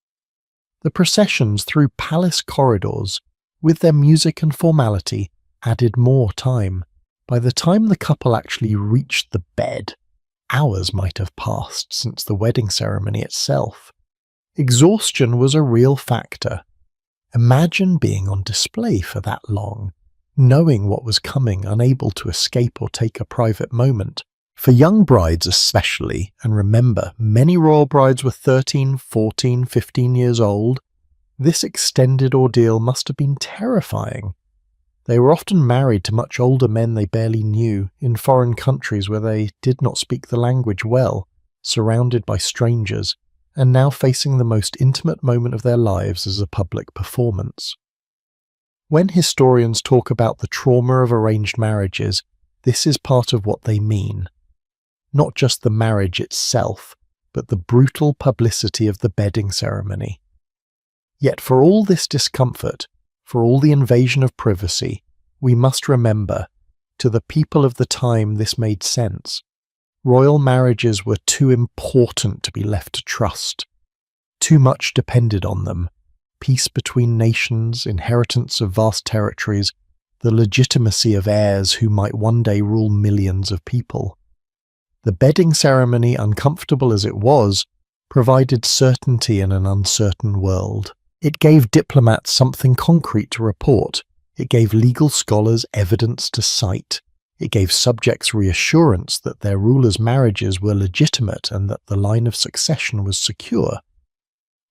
The processions through palace corridors, with their music and formality, added more time. By the time the couple actually reached the bed, hours might have passed since the wedding ceremony itself. Exhaustion was a real factor. Imagine being on display for that long, knowing what was coming, unable to escape or take a private moment. For young brides especially, and remember, many royal brides were 13, 14, 15 years old, this extended ordeal must have been terrifying. They were often married to much older men they barely knew, in foreign countries where they did not speak the language well, surrounded by strangers, and now facing the most intimate moment of their lives as a public performance. When historians talk about the trauma of arranged marriages, this is part of what they mean. Not just the marriage itself, but the brutal publicity of the bedding ceremony. Yet for all this discomfort, for all the invasion of privacy, we must remember, to the people of the time this made sense. Royal marriages were too important to be left to trust. Too much depended on them. Peace between nations, inheritance of vast territories, the legitimacy of heirs who might one day rule millions of people. The bedding ceremony, uncomfortable as it was, provided certainty in an uncertain world. It gave diplomats something concrete to report. It gave legal scholars evidence to cite. It gave subjects reassurance that their rulers' marriages were legitimate and that the line of succession was secure.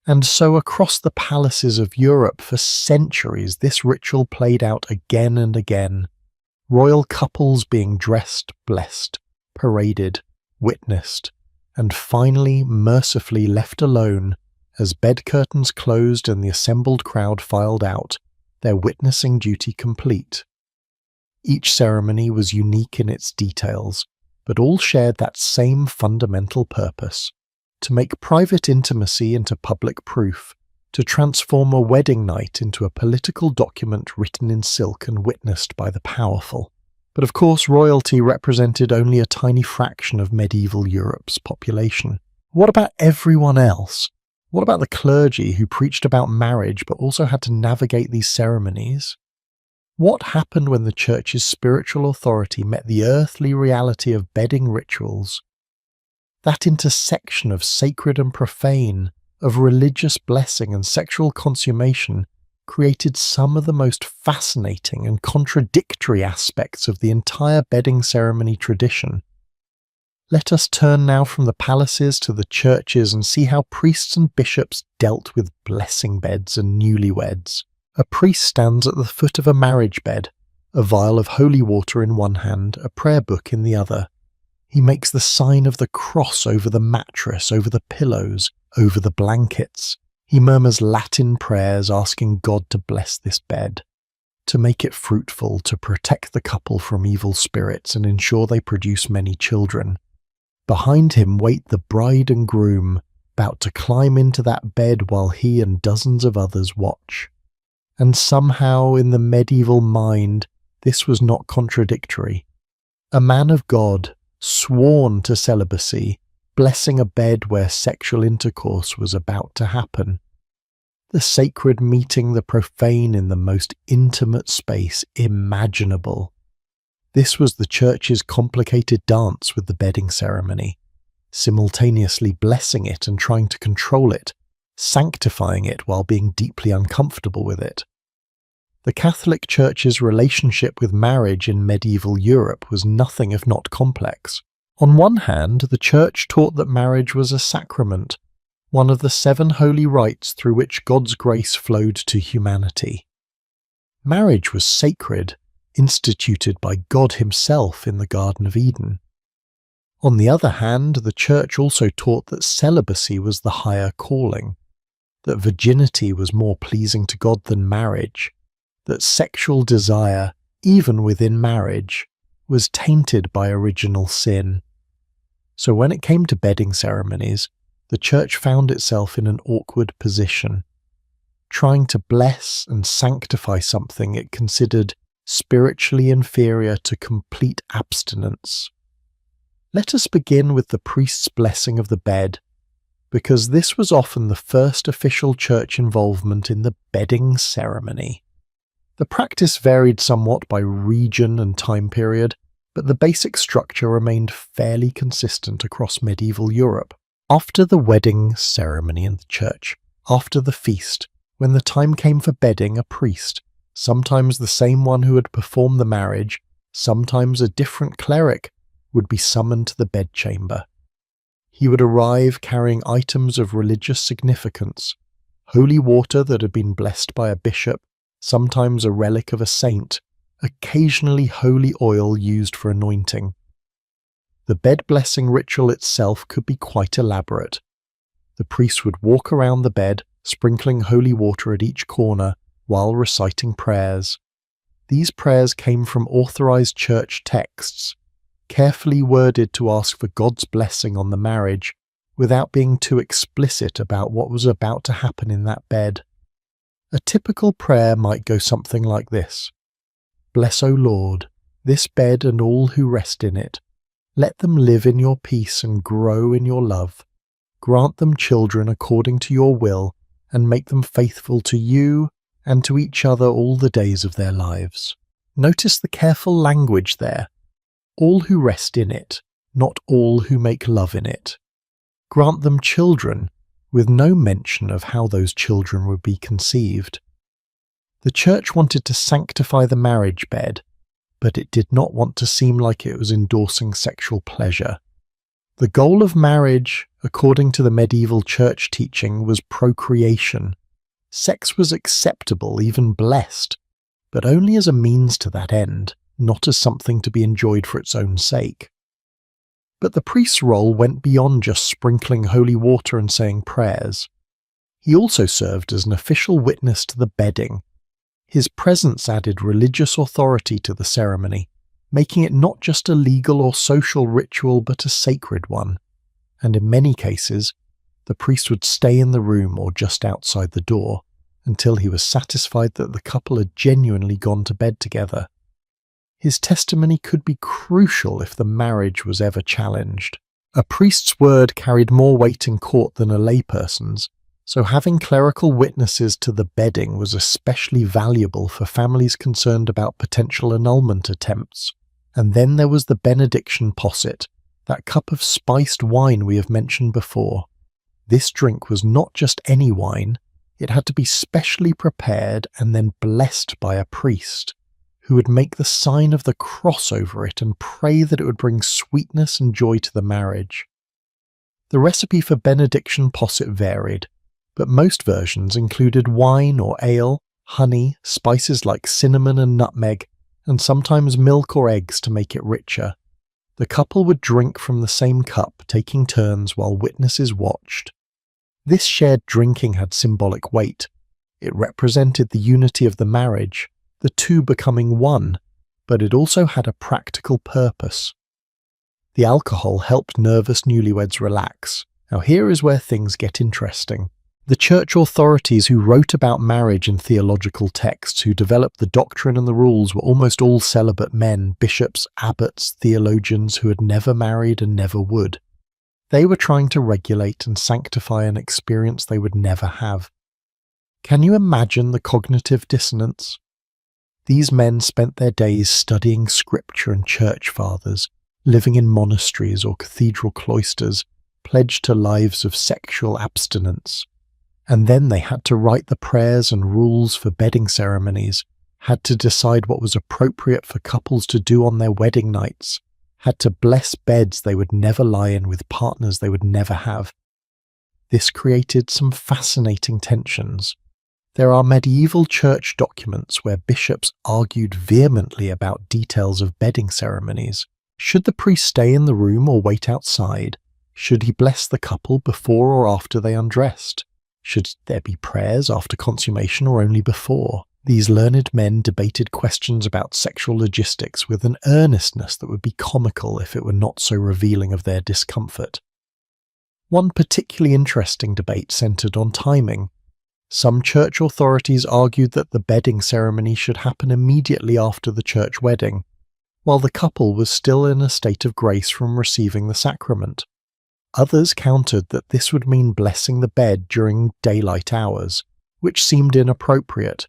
And so across the palaces of Europe for centuries this ritual played out again and again, royal couples being dressed, blessed, paraded, witnessed, and finally mercifully left alone as bed curtains closed and the assembled crowd filed out, their witnessing duty complete. Each ceremony was unique in its details, but all shared that same fundamental purpose: to make private intimacy into public proof, to transform a wedding night into a political document written in silk and witnessed by the powerful. But of course, royalty represented only a tiny fraction of medieval Europe's population. What about everyone else? What about the clergy who preached about marriage but also had to navigate these ceremonies? What happened when the Church's spiritual authority met the earthly reality of bedding rituals? That intersection of sacred and profane, of religious blessing and sexual consummation, created some of the most fascinating and contradictory aspects of the entire bedding ceremony tradition. Let us turn now from the palaces to the churches and see how priests and bishops dealt with blessing beds and newlyweds. A priest stands at the foot of a marriage bed, a vial of holy water in one hand, a prayer book in the other. He makes the sign of the cross over the mattress, over the pillows, over the blankets. He murmurs Latin prayers asking God to bless this bed, to make it fruitful, to protect the couple from evil spirits and ensure they produce many children. Behind him wait the bride and groom, about to climb into that bed while he and dozens of others watch. And somehow, in the medieval mind, this was not contradictory. A man of God, sworn to celibacy, blessing a bed where sexual intercourse was about to happen. The sacred meeting the profane in the most intimate space imaginable. This was the Church's complicated dance with the bedding ceremony, simultaneously blessing it and trying to control it, sanctifying it while being deeply uncomfortable with it. The Catholic Church's relationship with marriage in medieval Europe was nothing if not complex. On one hand, the Church taught that marriage was a sacrament, one of the 7 holy rites through which God's grace flowed to humanity. Marriage was sacred, instituted by God Himself in the Garden of Eden. On the other hand, the Church also taught that celibacy was the higher calling, that virginity was more pleasing to God than marriage, that sexual desire, even within marriage, was tainted by original sin. So when it came to bedding ceremonies, the Church found itself in an awkward position, trying to bless and sanctify something it considered spiritually inferior to complete abstinence. Let us begin with the priest's blessing of the bed, because this was often the first official church involvement in the bedding ceremony. The practice varied somewhat by region and time period, but the basic structure remained fairly consistent across medieval Europe. After the wedding ceremony in the church, after the feast, when the time came for bedding, a priest, sometimes the same one who had performed the marriage, sometimes a different cleric, would be summoned to the bedchamber. He would arrive carrying items of religious significance, holy water that had been blessed by a bishop, sometimes a relic of a saint, occasionally holy oil used for anointing. The bed blessing ritual itself could be quite elaborate. The priest would walk around the bed, sprinkling holy water at each corner while reciting prayers. These prayers came from authorized church texts, carefully worded to ask for God's blessing on the marriage, without being too explicit about what was about to happen in that bed. A typical prayer might go something like this: Bless, O Lord, this bed and all who rest in it. Let them live in your peace and grow in your love. Grant them children according to your will, and make them faithful to you and to each other all the days of their lives. Notice the careful language there. All who rest in it, not all who make love in it. Grant them children, with no mention of how those children would be conceived. The church wanted to sanctify the marriage bed, but it did not want to seem like it was endorsing sexual pleasure. The goal of marriage, according to the medieval church teaching, was procreation. Sex was acceptable, even blessed, but only as a means to that end, not as something to be enjoyed for its own sake. But the priest's role went beyond just sprinkling holy water and saying prayers. He also served as an official witness to the bedding. His presence added religious authority to the ceremony, making it not just a legal or social ritual but a sacred one. And in many cases, the priest would stay in the room or just outside the door until he was satisfied that the couple had genuinely gone to bed together. His testimony could be crucial if the marriage was ever challenged. A priest's word carried more weight in court than a layperson's, so having clerical witnesses to the bedding was especially valuable for families concerned about potential annulment attempts. And then there was the benediction posset, that cup of spiced wine we have mentioned before. This drink was not just any wine, it had to be specially prepared and then blessed by a priest, who would make the sign of the cross over it and pray that it would bring sweetness and joy to the marriage. The recipe for benediction posset varied, but most versions included wine or ale, honey, spices like cinnamon and nutmeg, and sometimes milk or eggs to make it richer. The couple would drink from the same cup, taking turns while witnesses watched. This shared drinking had symbolic weight. It represented the unity of the marriage, the two becoming one, but it also had a practical purpose. The alcohol helped nervous newlyweds relax. Now here is where things get interesting. The church authorities who wrote about marriage in theological texts, who developed the doctrine and the rules, were almost all celibate men, bishops, abbots, theologians who had never married and never would. They were trying to regulate and sanctify an experience they would never have. Can you imagine the cognitive dissonance? These men spent their days studying scripture and church fathers, living in monasteries or cathedral cloisters, pledged to lives of sexual abstinence. And then they had to write the prayers and rules for bedding ceremonies, had to decide what was appropriate for couples to do on their wedding nights, had to bless beds they would never lie in with partners they would never have. This created some fascinating tensions. There are medieval church documents where bishops argued vehemently about details of bedding ceremonies. Should the priest stay in the room or wait outside? Should he bless the couple before or after they undressed? Should there be prayers after consummation or only before? These learned men debated questions about sexual logistics with an earnestness that would be comical if it were not so revealing of their discomfort. One particularly interesting debate centered on timing. Some church authorities argued that the bedding ceremony should happen immediately after the church wedding, while the couple was still in a state of grace from receiving the sacrament. Others countered that this would mean blessing the bed during daylight hours, which seemed inappropriate.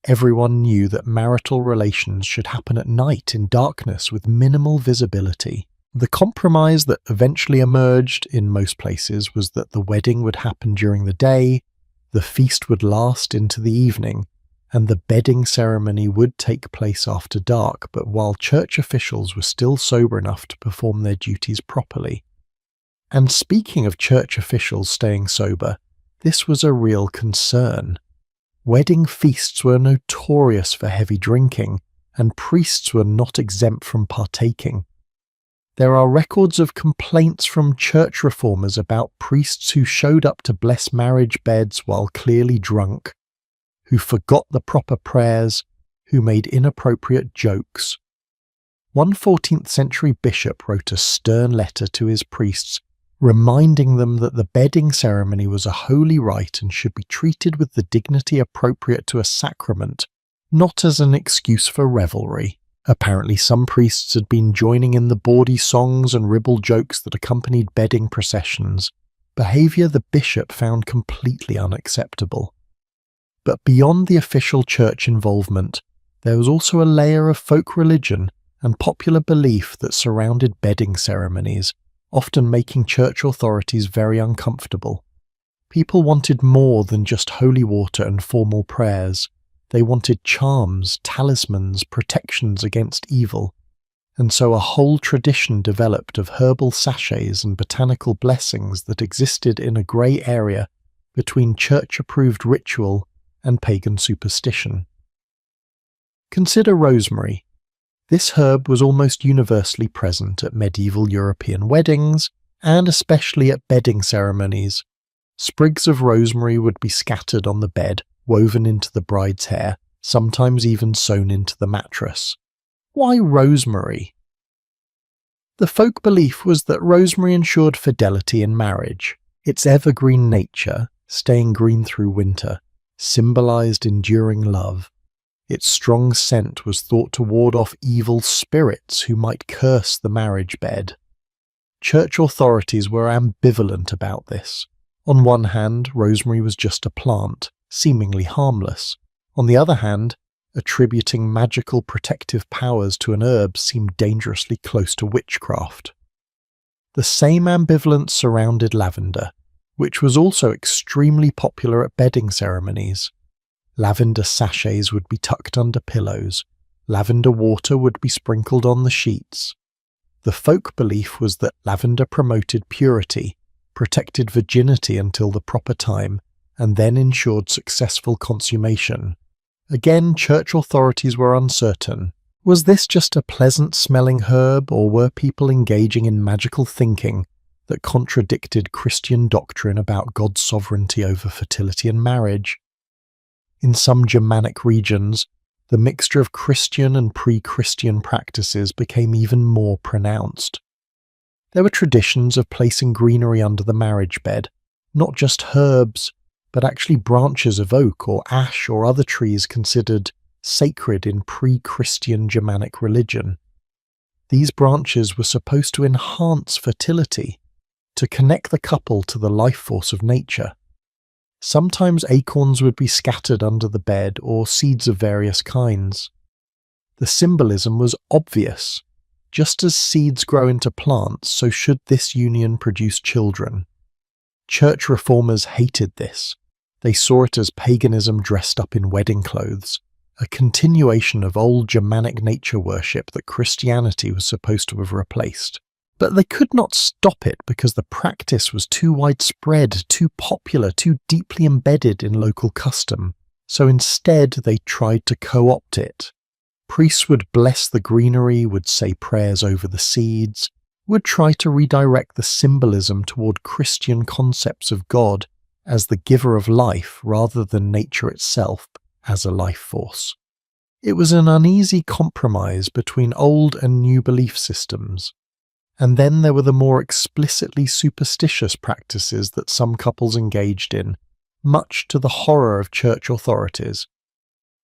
Everyone knew that marital relations should happen at night in darkness with minimal visibility. The compromise that eventually emerged in most places was that the wedding would happen during the day, the feast would last into the evening, and the bedding ceremony would take place after dark, but while church officials were still sober enough to perform their duties properly. And speaking of church officials staying sober, this was a real concern. Wedding feasts were notorious for heavy drinking, and priests were not exempt from partaking. There are records of complaints from church reformers about priests who showed up to bless marriage beds while clearly drunk, who forgot the proper prayers, who made inappropriate jokes. One 14th century bishop wrote a stern letter to his priests, reminding them that the bedding ceremony was a holy rite and should be treated with the dignity appropriate to a sacrament, not as an excuse for revelry. Apparently some priests had been joining in the bawdy songs and ribald jokes that accompanied bedding processions, behaviour the bishop found completely unacceptable. But beyond the official church involvement, there was also a layer of folk religion and popular belief that surrounded bedding ceremonies, often making church authorities very uncomfortable. People wanted more than just holy water and formal prayers. They wanted charms, talismans, protections against evil, and so a whole tradition developed of herbal sachets and botanical blessings that existed in a grey area between church-approved ritual and pagan superstition. Consider rosemary. This herb was almost universally present at medieval European weddings, and especially at bedding ceremonies. Sprigs of rosemary would be scattered on the bed, woven into the bride's hair, sometimes even sewn into the mattress. Why rosemary? The folk belief was that rosemary ensured fidelity in marriage. Its evergreen nature, staying green through winter, symbolized enduring love. Its strong scent was thought to ward off evil spirits who might curse the marriage bed. Church authorities were ambivalent about this. On one hand, rosemary was just a plant, seemingly harmless. On the other hand, attributing magical protective powers to an herb seemed dangerously close to witchcraft. The same ambivalence surrounded lavender, which was also extremely popular at bedding ceremonies. Lavender sachets would be tucked under pillows. Lavender water would be sprinkled on the sheets. The folk belief was that lavender promoted purity, protected virginity until the proper time, and then ensured successful consummation. Again, church authorities were uncertain. Was this just a pleasant-smelling herb, or were people engaging in magical thinking that contradicted Christian doctrine about God's sovereignty over fertility and marriage? In some Germanic regions, the mixture of Christian and pre-Christian practices became even more pronounced. There were traditions of placing greenery under the marriage bed, not just herbs, but actually branches of oak or ash or other trees considered sacred in pre-Christian Germanic religion. These branches were supposed to enhance fertility, to connect the couple to the life force of nature. Sometimes acorns would be scattered under the bed or seeds of various kinds. The symbolism was obvious. Just as seeds grow into plants, so should this union produce children. Church reformers hated this. They saw it as paganism dressed up in wedding clothes, a continuation of old Germanic nature worship that Christianity was supposed to have replaced. But they could not stop it because the practice was too widespread, too popular, too deeply embedded in local custom. So instead they tried to co-opt it. Priests would bless the greenery, would say prayers over the seeds, would try to redirect the symbolism toward Christian concepts of God as the giver of life rather than nature itself as a life force. It was an uneasy compromise between old and new belief systems. And then there were the more explicitly superstitious practices that some couples engaged in, much to the horror of church authorities.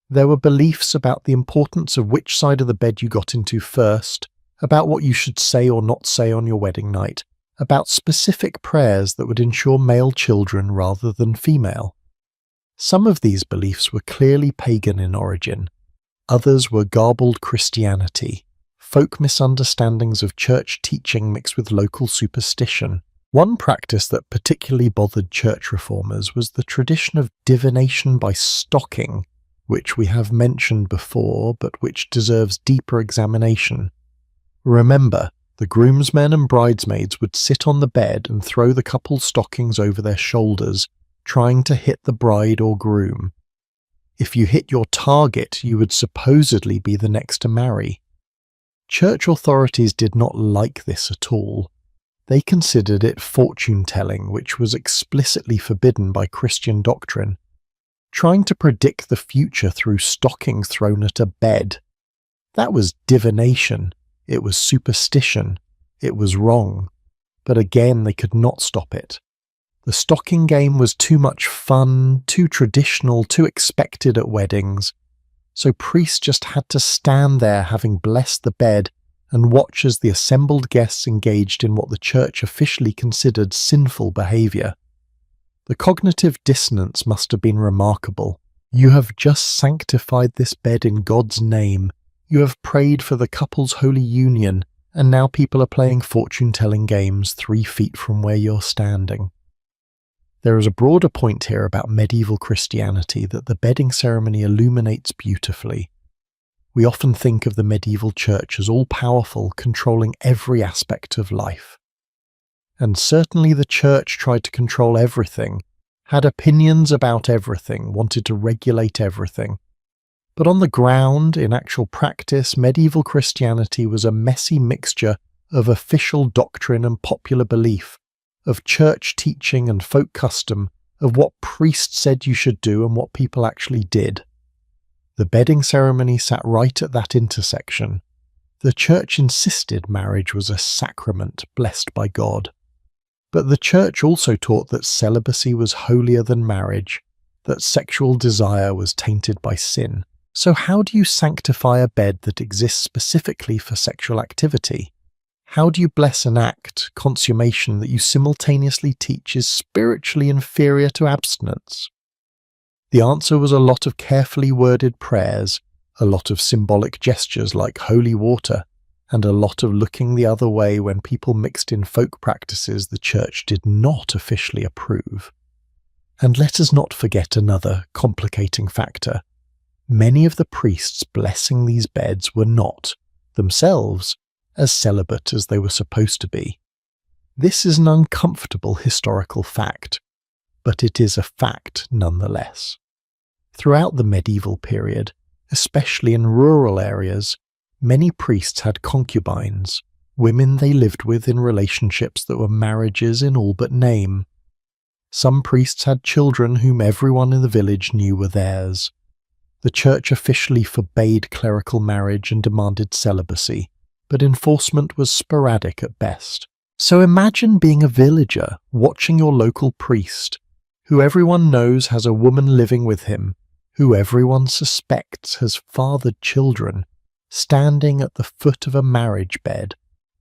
There were beliefs about the importance of which side of the bed you got into first, about what you should say or not say on your wedding night, about specific prayers that would ensure male children rather than female. Some of these beliefs were clearly pagan in origin. Others were garbled Christianity, folk misunderstandings of church teaching mixed with local superstition. One practice that particularly bothered church reformers was the tradition of divination by stocking, which we have mentioned before, but which deserves deeper examination. Remember, the groomsmen and bridesmaids would sit on the bed and throw the couple's stockings over their shoulders, trying to hit the bride or groom. If you hit your target, you would supposedly be the next to marry. Church authorities did not like this at all. They considered it fortune-telling, which was explicitly forbidden by Christian doctrine. Trying to predict the future through stockings thrown at a bed. That was divination. It was superstition. It was wrong. But again, they could not stop it. The stocking game was too much fun, too traditional, too expected at weddings. So priests just had to stand there having blessed the bed and watch as the assembled guests engaged in what the church officially considered sinful behavior. The cognitive dissonance must have been remarkable. You have just sanctified this bed in God's name. You have prayed for the couple's holy union, and now people are playing fortune-telling games 3 feet from where you're standing. There is a broader point here about medieval Christianity that the bedding ceremony illuminates beautifully. We often think of the medieval church as all-powerful, controlling every aspect of life. And certainly the church tried to control everything, had opinions about everything, wanted to regulate everything. But on the ground, in actual practice, medieval Christianity was a messy mixture of official doctrine and popular belief, of church teaching and folk custom, of what priests said you should do and what people actually did. The bedding ceremony sat right at that intersection. The church insisted marriage was a sacrament blessed by God. But the church also taught that celibacy was holier than marriage, that sexual desire was tainted by sin. So how do you sanctify a bed that exists specifically for sexual activity? How do you bless an act, consummation, that you simultaneously teach is spiritually inferior to abstinence? The answer was a lot of carefully worded prayers, a lot of symbolic gestures like holy water, and a lot of looking the other way when people mixed in folk practices the church did not officially approve. And let us not forget another complicating factor. Many of the priests blessing these beds were not, themselves, as celibate as they were supposed to be. This is an uncomfortable historical fact, but it is a fact nonetheless. Throughout the medieval period, especially in rural areas, many priests had concubines, women they lived with in relationships that were marriages in all but name. Some priests had children whom everyone in the village knew were theirs. The church officially forbade clerical marriage and demanded celibacy, but enforcement was sporadic at best. So imagine being a villager watching your local priest, who everyone knows has a woman living with him, who everyone suspects has fathered children, standing at the foot of a marriage bed,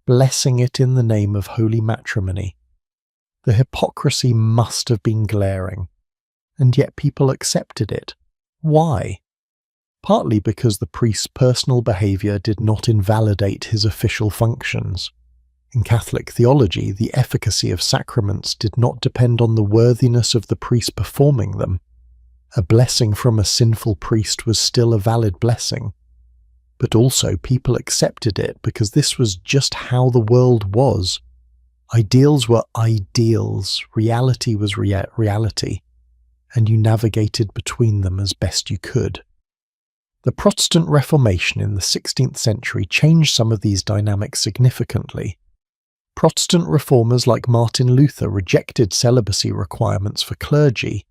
blessing it in the name of holy matrimony. The hypocrisy must have been glaring, and yet people accepted it. Why? Partly because the priest's personal behaviour did not invalidate his official functions. In Catholic theology, the efficacy of sacraments did not depend on the worthiness of the priest performing them. A blessing from a sinful priest was still a valid blessing. But also people accepted it because this was just how the world was. Ideals were ideals, reality was reality, and you navigated between them as best you could. The Protestant Reformation in the 16th century changed some of these dynamics significantly. Protestant reformers like Martin Luther rejected celibacy requirements for clergy.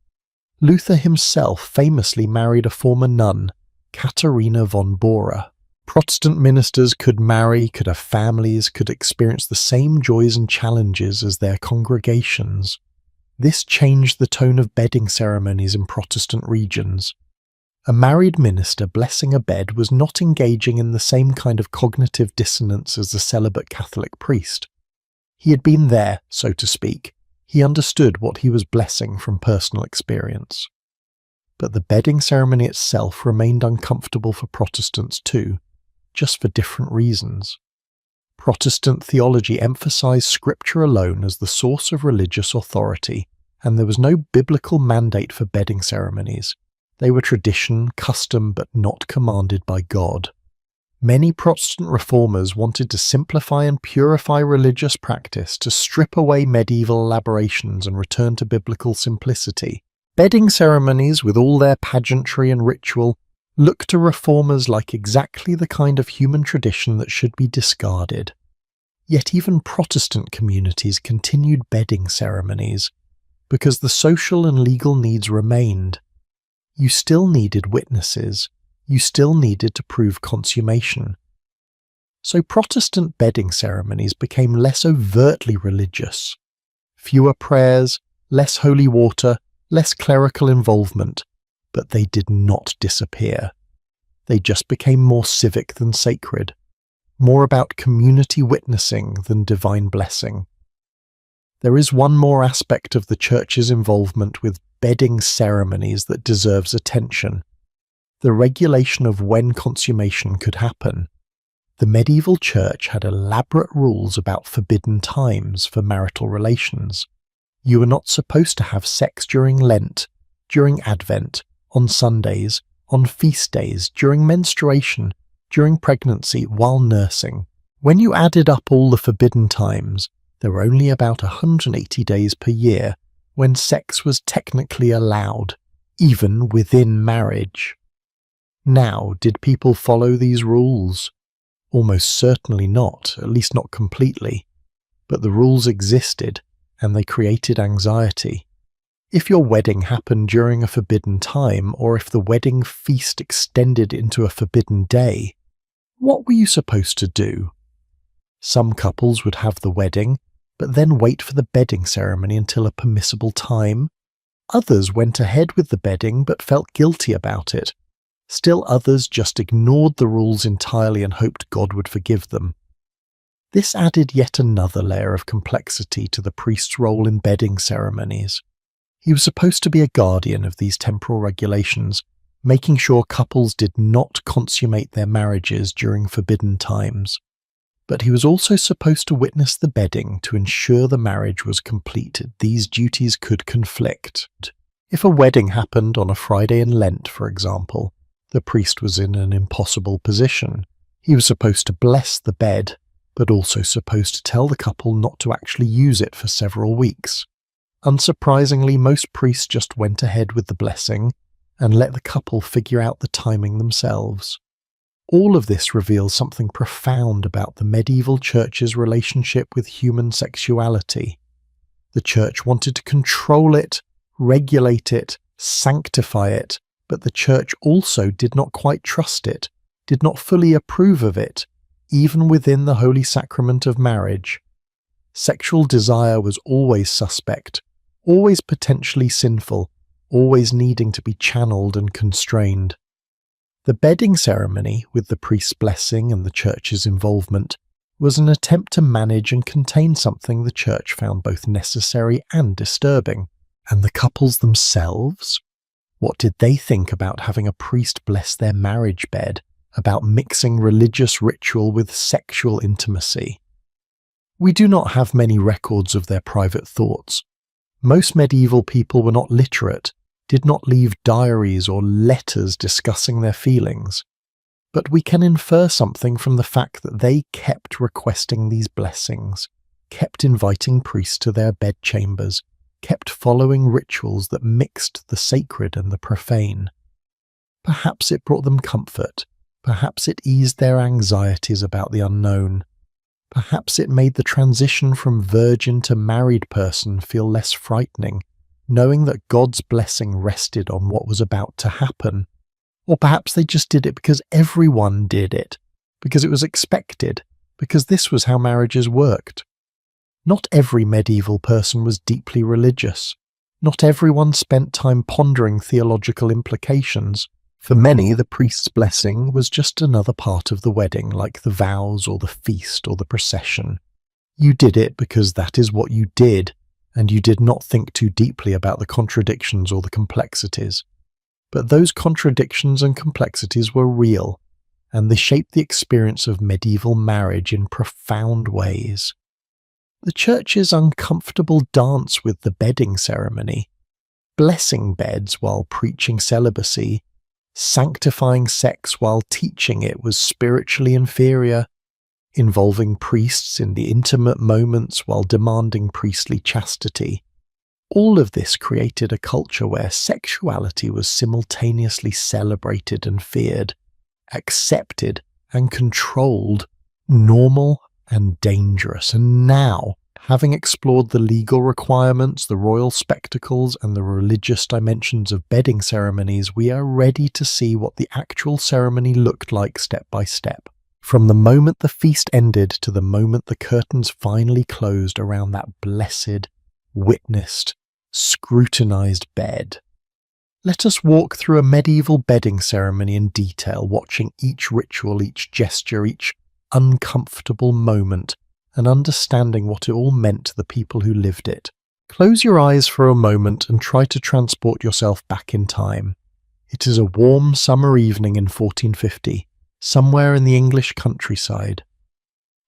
Luther himself famously married a former nun, Katharina von Bora. Protestant ministers could marry, could have families, could experience the same joys and challenges as their congregations. This changed the tone of bedding ceremonies in Protestant regions. A married minister blessing a bed was not engaging in the same kind of cognitive dissonance as the celibate Catholic priest. He had been there, so to speak. He understood what he was blessing from personal experience. But the bedding ceremony itself remained uncomfortable for Protestants too, just for different reasons. Protestant theology emphasized Scripture alone as the source of religious authority, and there was no biblical mandate for bedding ceremonies. They were tradition, custom, but not commanded by God. Many Protestant reformers wanted to simplify and purify religious practice, to strip away medieval elaborations and return to biblical simplicity. Bedding ceremonies, with all their pageantry and ritual, looked to reformers like exactly the kind of human tradition that should be discarded. Yet even Protestant communities continued bedding ceremonies, because the social and legal needs remained. You still needed witnesses. You still needed to prove consummation. So Protestant bedding ceremonies became less overtly religious. Fewer prayers, less holy water, less clerical involvement, but they did not disappear. They just became more civic than sacred, more about community witnessing than divine blessing. There is one more aspect of the Church's involvement with bedding ceremonies that deserves attention: the regulation of when consummation could happen. The medieval Church had elaborate rules about forbidden times for marital relations. You were not supposed to have sex during Lent, during Advent, on Sundays, on feast days, during menstruation, during pregnancy, while nursing. When you added up all the forbidden times, there were only about 180 days per year when sex was technically allowed, even within marriage. Now, did people follow these rules? Almost certainly not, at least not completely. But the rules existed, and they created anxiety. If your wedding happened during a forbidden time, or if the wedding feast extended into a forbidden day, what were you supposed to do? Some couples would have the wedding, but then wait for the bedding ceremony until a permissible time. Others went ahead with the bedding but felt guilty about it. Still others just ignored the rules entirely and hoped God would forgive them. This added yet another layer of complexity to the priest's role in bedding ceremonies. He was supposed to be a guardian of these temporal regulations, making sure couples did not consummate their marriages during forbidden times. But he was also supposed to witness the bedding to ensure the marriage was completed. These duties could conflict. If a wedding happened on a Friday in Lent, for example, the priest was in an impossible position. He was supposed to bless the bed, but also supposed to tell the couple not to actually use it for several weeks. Unsurprisingly, most priests just went ahead with the blessing and let the couple figure out the timing themselves. All of this reveals something profound about the medieval Church's relationship with human sexuality. The Church wanted to control it, regulate it, sanctify it, but the Church also did not quite trust it, did not fully approve of it, even within the holy sacrament of marriage. Sexual desire was always suspect, always potentially sinful, always needing to be channeled and constrained. The bedding ceremony, with the priest's blessing and the Church's involvement, was an attempt to manage and contain something the Church found both necessary and disturbing. And the couples themselves? What did they think about having a priest bless their marriage bed, about mixing religious ritual with sexual intimacy? We do not have many records of their private thoughts. Most medieval people were not literate, did not leave diaries or letters discussing their feelings. But we can infer something from the fact that they kept requesting these blessings, kept inviting priests to their bedchambers, kept following rituals that mixed the sacred and the profane. Perhaps it brought them comfort, perhaps it eased their anxieties about the unknown. Perhaps it made the transition from virgin to married person feel less frightening, knowing that God's blessing rested on what was about to happen. Or perhaps they just did it because everyone did it, because it was expected, because this was how marriages worked. Not every medieval person was deeply religious. Not everyone spent time pondering theological implications. For many, the priest's blessing was just another part of the wedding, like the vows or the feast or the procession. You did it because that is what you did, and you did not think too deeply about the contradictions or the complexities. But those contradictions and complexities were real, and they shaped the experience of medieval marriage in profound ways. The Church's uncomfortable dance with the bedding ceremony, blessing beds while preaching celibacy, sanctifying sex while teaching it was spiritually inferior, involving priests in the intimate moments while demanding priestly chastity. All of this created a culture where sexuality was simultaneously celebrated and feared, accepted and controlled, normal and dangerous. And now, having explored the legal requirements, the royal spectacles, and the religious dimensions of bedding ceremonies, we are ready to see what the actual ceremony looked like step by step. From the moment the feast ended to the moment the curtains finally closed around that blessed, witnessed, scrutinized bed. Let us walk through a medieval bedding ceremony in detail, watching each ritual, each gesture, each uncomfortable moment, and understanding what it all meant to the people who lived it. Close your eyes for a moment and try to transport yourself back in time. It is a warm summer evening in 1450, somewhere in the English countryside.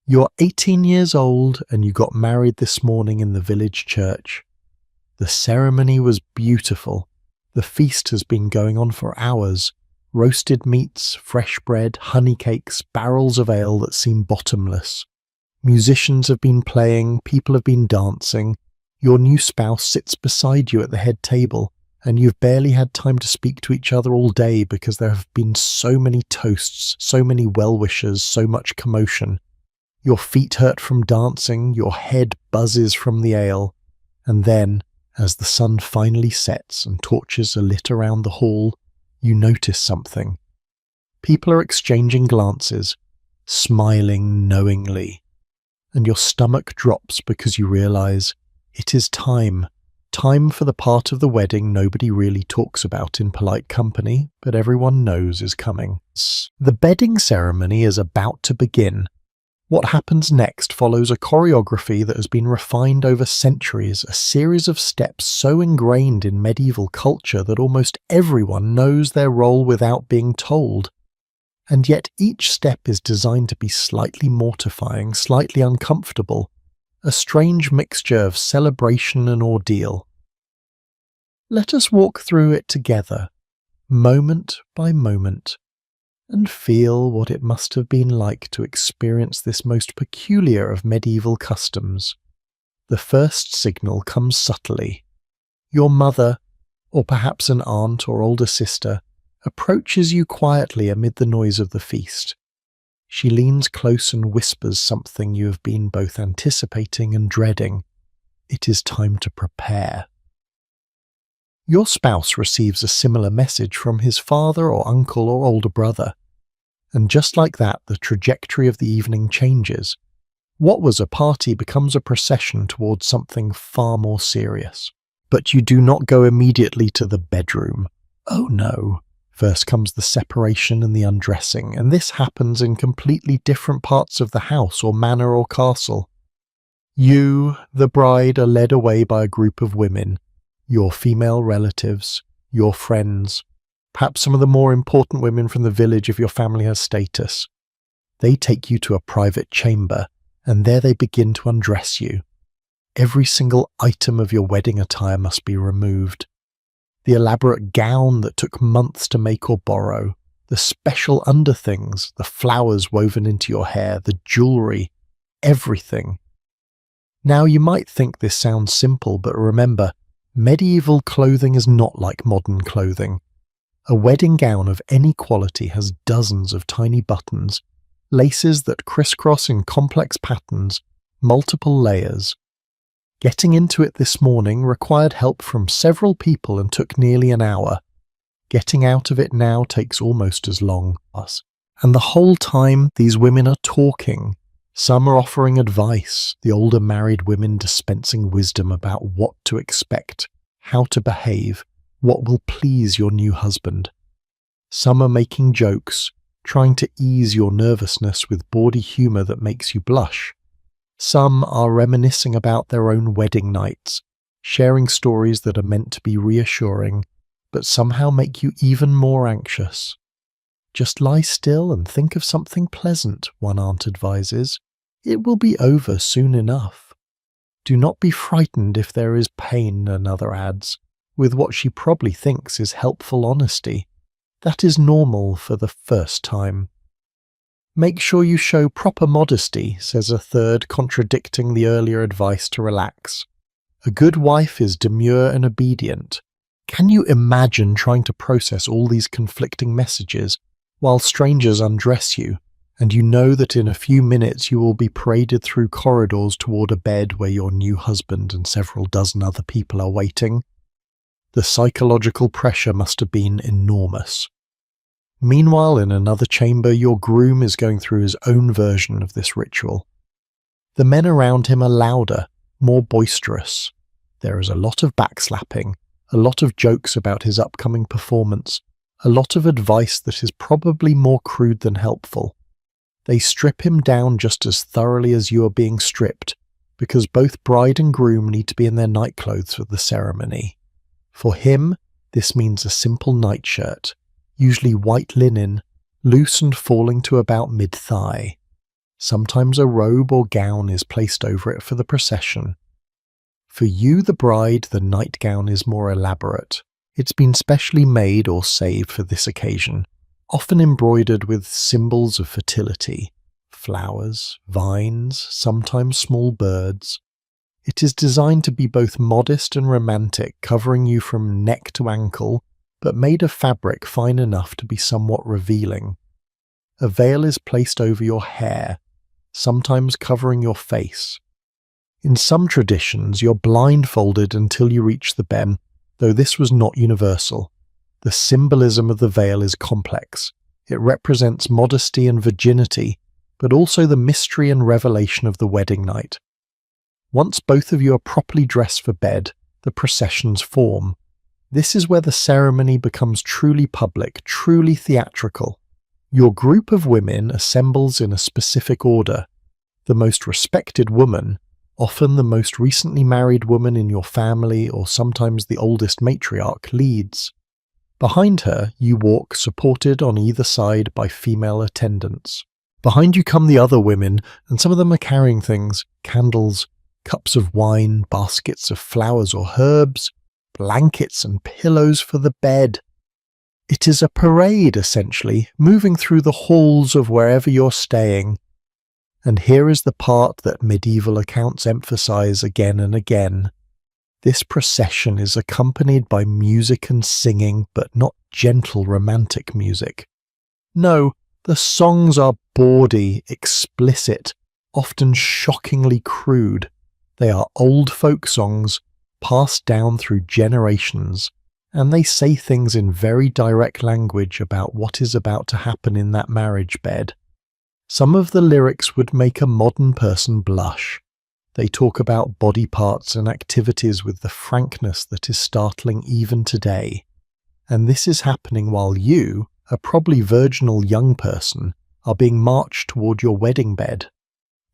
You're 18 years old and you got married this morning in the village church. The ceremony was beautiful. The feast has been going on for hours. Roasted meats, fresh bread, honey cakes, barrels of ale that seem bottomless. Musicians have been playing, people have been dancing. Your new spouse sits beside you at the head table, and you've barely had time to speak to each other all day because there have been so many toasts, so many well-wishers, so much commotion. Your feet hurt from dancing, your head buzzes from the ale, and then, as the sun finally sets and torches are lit around the hall, you notice something. People are exchanging glances, smiling knowingly, and your stomach drops because you realize it is time for the part of the wedding nobody really talks about in polite company, but everyone knows is coming. The bedding ceremony is about to begin. What happens next follows a choreography that has been refined over centuries, a series of steps so ingrained in medieval culture that almost everyone knows their role without being told. And yet each step is designed to be slightly mortifying, slightly uncomfortable, a strange mixture of celebration and ordeal. Let us walk through it together, moment by moment, and feel what it must have been like to experience this most peculiar of medieval customs. The first signal comes subtly. Your mother, or perhaps an aunt or older sister, approaches you quietly amid the noise of the feast. She leans close and whispers something you have been both anticipating and dreading. It is time to prepare. Your spouse receives a similar message from his father or uncle or older brother. And just like that, the trajectory of the evening changes. What was a party becomes a procession towards something far more serious. But you do not go immediately to the bedroom. Oh no. First comes the separation and the undressing, and this happens in completely different parts of the house or manor or castle. You, the bride, are led away by a group of women, your female relatives, your friends, perhaps some of the more important women from the village if your family has status. They take you to a private chamber, and there they begin to undress you. Every single item of your wedding attire must be removed. The elaborate gown that took months to make or borrow, the special underthings, the flowers woven into your hair, the jewelry, everything. Now you might think this sounds simple, but remember, medieval clothing is not like modern clothing. A wedding gown of any quality has dozens of tiny buttons, laces that crisscross in complex patterns, multiple layers. Getting into it this morning required help from several people and took nearly an hour. Getting out of it now takes almost as long. And the whole time, these women are talking. Some are offering advice, the older married women dispensing wisdom about what to expect, how to behave, what will please your new husband. Some are making jokes, trying to ease your nervousness with bawdy humour that makes you blush. Some are reminiscing about their own wedding nights, sharing stories that are meant to be reassuring, but somehow make you even more anxious. Just lie still and think of something pleasant, one aunt advises. It will be over soon enough. Do not be frightened if there is pain, another adds, with what she probably thinks is helpful honesty. That is normal for the first time. Make sure you show proper modesty, says a third, contradicting the earlier advice to relax. A good wife is demure and obedient. Can you imagine trying to process all these conflicting messages while strangers undress you, and you know that in a few minutes you will be paraded through corridors toward a bed where your new husband and several dozen other people are waiting? The psychological pressure must have been enormous. Meanwhile, in another chamber, your groom is going through his own version of this ritual. The men around him are louder, more boisterous. There is a lot of backslapping, a lot of jokes about his upcoming performance, a lot of advice that is probably more crude than helpful. They strip him down just as thoroughly as you are being stripped, because both bride and groom need to be in their nightclothes for the ceremony. For him, this means a simple nightshirt, usually white linen, loose and falling to about mid-thigh. Sometimes a robe or gown is placed over it for the procession. For you, the bride, the nightgown is more elaborate. It's been specially made or saved for this occasion, often embroidered with symbols of fertility, flowers, vines, sometimes small birds. It is designed to be both modest and romantic, covering you from neck to ankle, but made of fabric fine enough to be somewhat revealing. A veil is placed over your hair, sometimes covering your face. In some traditions, you're blindfolded until you reach the ben, though this was not universal. The symbolism of the veil is complex. It represents modesty and virginity, but also the mystery and revelation of the wedding night. Once both of you are properly dressed for bed, the processions form. This is where the ceremony becomes truly public, truly theatrical. Your group of women assembles in a specific order. The most respected woman, often the most recently married woman in your family or sometimes the oldest matriarch, leads. Behind her, you walk supported on either side by female attendants. Behind you come the other women, and some of them are carrying things: candles, cups of wine, baskets of flowers or herbs, blankets and pillows for the bed. It is a parade, essentially, moving through the halls of wherever you're staying. And here is the part that medieval accounts emphasize again and again. This procession is accompanied by music and singing, but not gentle romantic music. No, the songs are bawdy, explicit, often shockingly crude. They are old folk songs, passed down through generations, and they say things in very direct language about what is about to happen in that marriage bed. Some of the lyrics would make a modern person blush. They talk about body parts and activities with the frankness that is startling even today. And this is happening while you, a probably virginal young person, are being marched toward your wedding bed.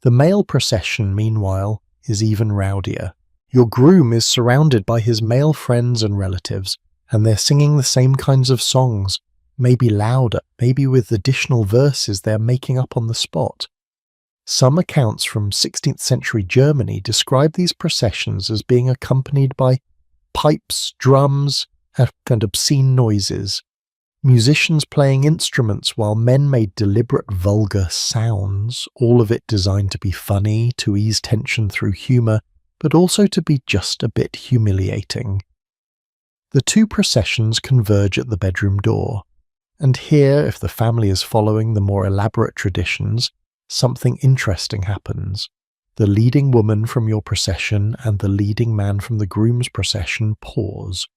The male procession, meanwhile, is even rowdier. Your groom is surrounded by his male friends and relatives, and they're singing the same kinds of songs, maybe louder, maybe with additional verses they're making up on the spot. Some accounts from 16th century Germany describe these processions as being accompanied by pipes, drums, and obscene noises, musicians playing instruments while men made deliberate vulgar sounds, all of it designed to be funny, to ease tension through humour, but also to be just a bit humiliating. The two processions converge at the bedroom door. And here, if the family is following the more elaborate traditions, something interesting happens. The leading woman from your procession and the leading man from the groom's procession pause.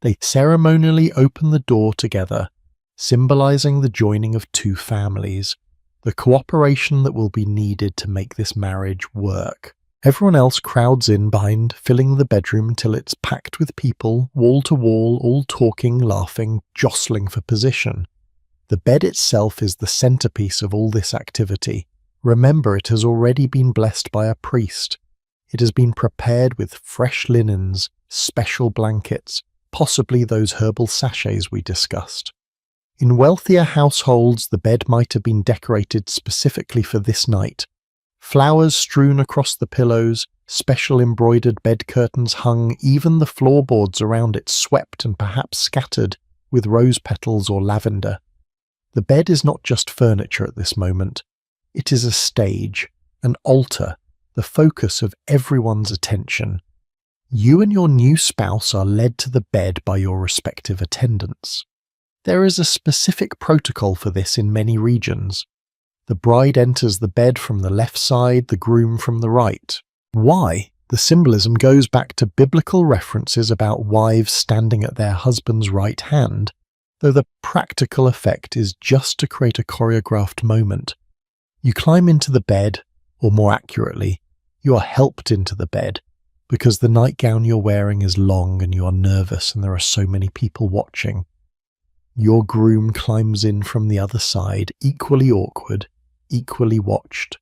They ceremonially open the door together, symbolizing the joining of two families, the cooperation that will be needed to make this marriage work. Everyone else crowds in behind, filling the bedroom till it's packed with people, wall to wall, all talking, laughing, jostling for position. The bed itself is the centerpiece of all this activity. Remember, it has already been blessed by a priest. It has been prepared with fresh linens, special blankets, possibly those herbal sachets we discussed. In wealthier households, the bed might have been decorated specifically for this night. Flowers strewn across the pillows, special embroidered bed curtains hung, even the floorboards around it swept and perhaps scattered with rose petals or lavender. The bed is not just furniture at this moment. It is a stage, an altar, the focus of everyone's attention. You and your new spouse are led to the bed by your respective attendants. There is a specific protocol for this in many regions. The bride enters the bed from the left side, the groom from the right. Why? The symbolism goes back to biblical references about wives standing at their husband's right hand, though the practical effect is just to create a choreographed moment. You climb into the bed, or more accurately, you are helped into the bed, because the nightgown you're wearing is long and you are nervous and there are so many people watching. Your groom climbs in from the other side, equally awkward, equally watched.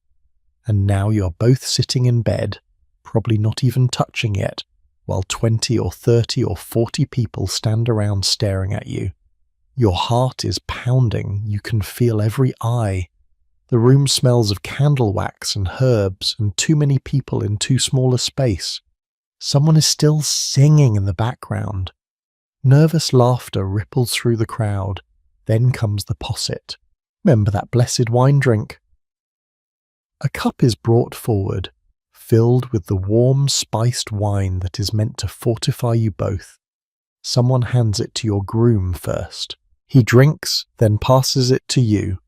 And now you're both sitting in bed, probably not even touching yet, while 20 or 30 or 40 people stand around staring at you. Your heart is pounding, you can feel every eye. The room smells of candle wax and herbs and too many people in too small a space. Someone is still singing in the background. Nervous laughter ripples through the crowd. Then comes the posset. Remember that blessed wine drink. A cup is brought forward, filled with the warm, spiced wine that is meant to fortify you both. Someone hands it to your groom first. He drinks, then passes it to you.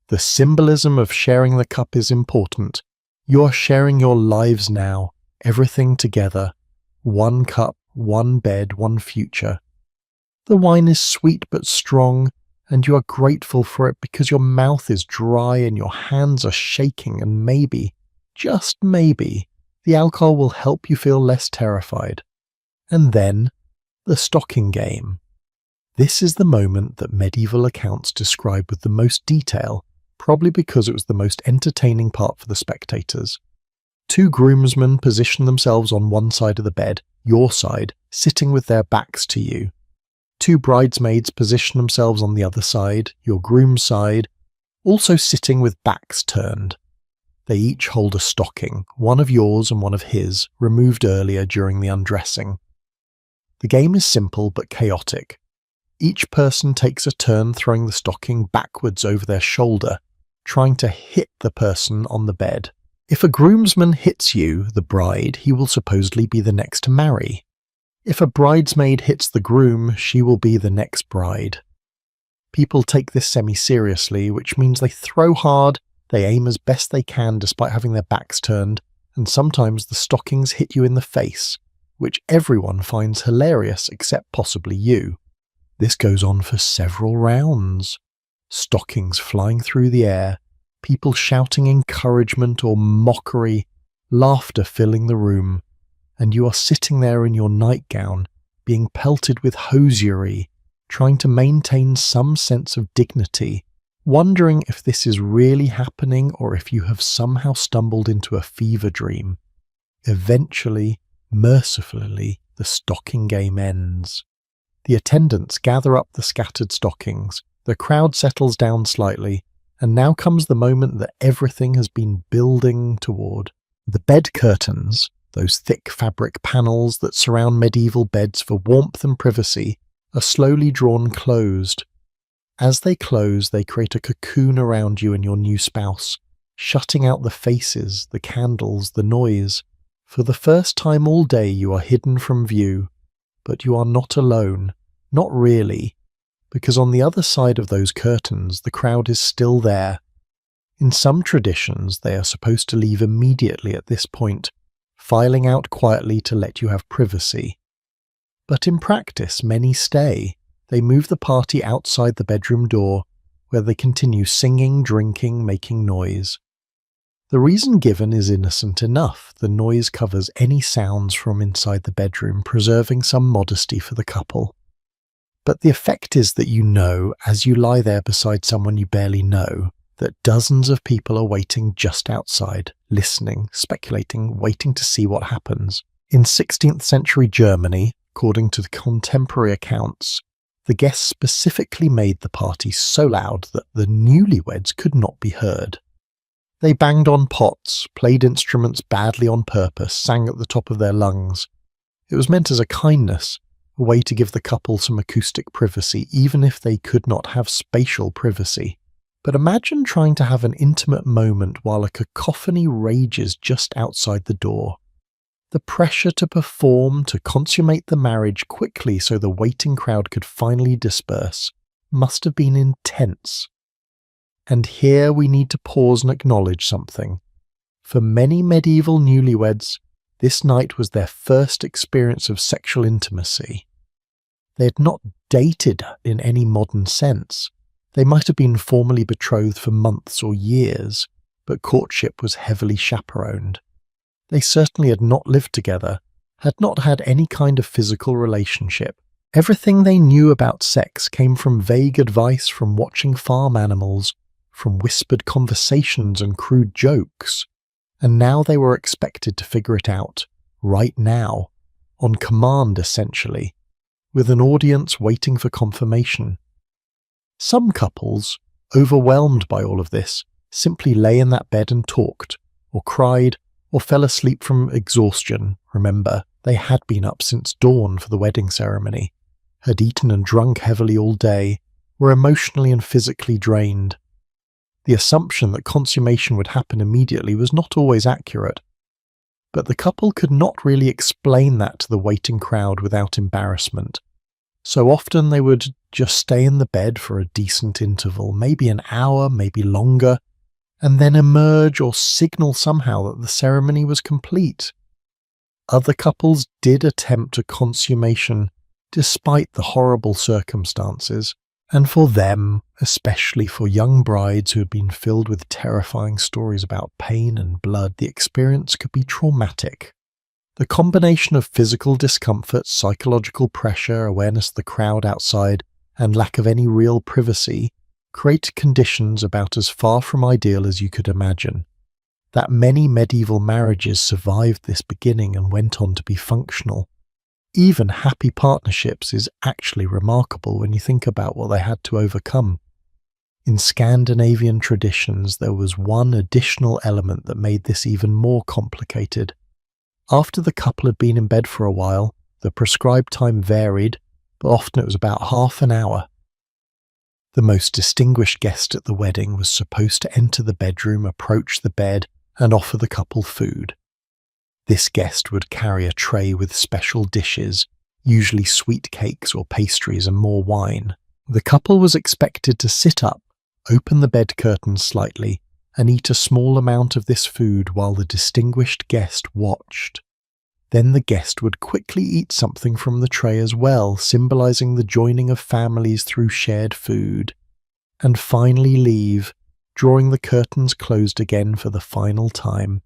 The symbolism of sharing the cup is important. You are sharing your lives now, everything together. One cup, one bed, one future. The wine is sweet but strong, and you are grateful for it because your mouth is dry and your hands are shaking, and maybe, just maybe, the alcohol will help you feel less terrified. And then, the stocking game. This is the moment that medieval accounts describe with the most detail, probably because it was the most entertaining part for the spectators. Two groomsmen position themselves on one side of the bed, your side, sitting with their backs to you. Two bridesmaids position themselves on the other side, your groom's side, also sitting with backs turned. They each hold a stocking, one of yours and one of his, removed earlier during the undressing. The game is simple but chaotic. Each person takes a turn throwing the stocking backwards over their shoulder, trying to hit the person on the bed. If a groomsman hits you, the bride, he will supposedly be the next to marry. If a bridesmaid hits the groom, she will be the next bride. People take this semi-seriously, which means they throw hard, they aim as best they can despite having their backs turned, and sometimes the stockings hit you in the face, which everyone finds hilarious except possibly you. This goes on for several rounds. Stockings flying through the air, people shouting encouragement or mockery, laughter filling the room, and you are sitting there in your nightgown, being pelted with hosiery, trying to maintain some sense of dignity, wondering if this is really happening or if you have somehow stumbled into a fever dream. Eventually, mercifully, the stocking game ends. The attendants gather up the scattered stockings, the crowd settles down slightly, and now comes the moment that everything has been building toward. The bed curtains, those thick fabric panels that surround medieval beds for warmth and privacy, are slowly drawn closed. As they close, they create a cocoon around you and your new spouse, shutting out the faces, the candles, the noise. For the first time all day you are hidden from view, but you are not alone, not really, because on the other side of those curtains the crowd is still there. In some traditions they are supposed to leave immediately at this point, filing out quietly to let you have privacy. But in practice many stay. They move the party outside the bedroom door, where they continue singing, drinking, making noise. The reason given is innocent enough. The noise covers any sounds from inside the bedroom, preserving some modesty for the couple. But the effect is that you know, as you lie there beside someone you barely know, that dozens of people are waiting just outside, listening, speculating, waiting to see what happens. In 16th century Germany, according to the contemporary accounts, the guests specifically made the party so loud that the newlyweds could not be heard. They banged on pots, played instruments badly on purpose, sang at the top of their lungs. It was meant as a kindness, a way to give the couple some acoustic privacy, even if they could not have spatial privacy. But imagine trying to have an intimate moment while a cacophony rages just outside the door. The pressure to perform, to consummate the marriage quickly so the waiting crowd could finally disperse, must have been intense. And here we need to pause and acknowledge something. For many medieval newlyweds, this night was their first experience of sexual intimacy. They had not dated in any modern sense. They might have been formally betrothed for months or years, but courtship was heavily chaperoned. They certainly had not lived together, had not had any kind of physical relationship. Everything they knew about sex came from vague advice from watching farm animals, from whispered conversations and crude jokes. And now they were expected to figure it out, right now, on command essentially, with an audience waiting for confirmation. Some couples, overwhelmed by all of this, simply lay in that bed and talked, or cried, or fell asleep from exhaustion. Remember, they had been up since dawn for the wedding ceremony, had eaten and drunk heavily all day, were emotionally and physically drained. The assumption that consummation would happen immediately was not always accurate, but the couple could not really explain that to the waiting crowd without embarrassment. So often they would just stay in the bed for a decent interval, maybe an hour, maybe longer, and then emerge or signal somehow that the ceremony was complete. Other couples did attempt a consummation despite the horrible circumstances, and for them, especially for young brides who had been filled with terrifying stories about pain and blood, the experience could be traumatic. The combination of physical discomfort, psychological pressure, awareness of the crowd outside, and lack of any real privacy created conditions about as far from ideal as you could imagine. That many medieval marriages survived this beginning and went on to be functional. Even happy partnerships is actually remarkable when you think about what they had to overcome. In Scandinavian traditions, there was one additional element that made this even more complicated. After the couple had been in bed for a while, the prescribed time varied, but often it was about half an hour. The most distinguished guest at the wedding was supposed to enter the bedroom, approach the bed, and offer the couple food. This guest would carry a tray with special dishes, usually sweet cakes or pastries and more wine. The couple was expected to sit up, open the bed curtains slightly, and eat a small amount of this food while the distinguished guest watched. Then the guest would quickly eat something from the tray as well, symbolizing the joining of families through shared food, and finally leave, drawing the curtains closed again for the final time.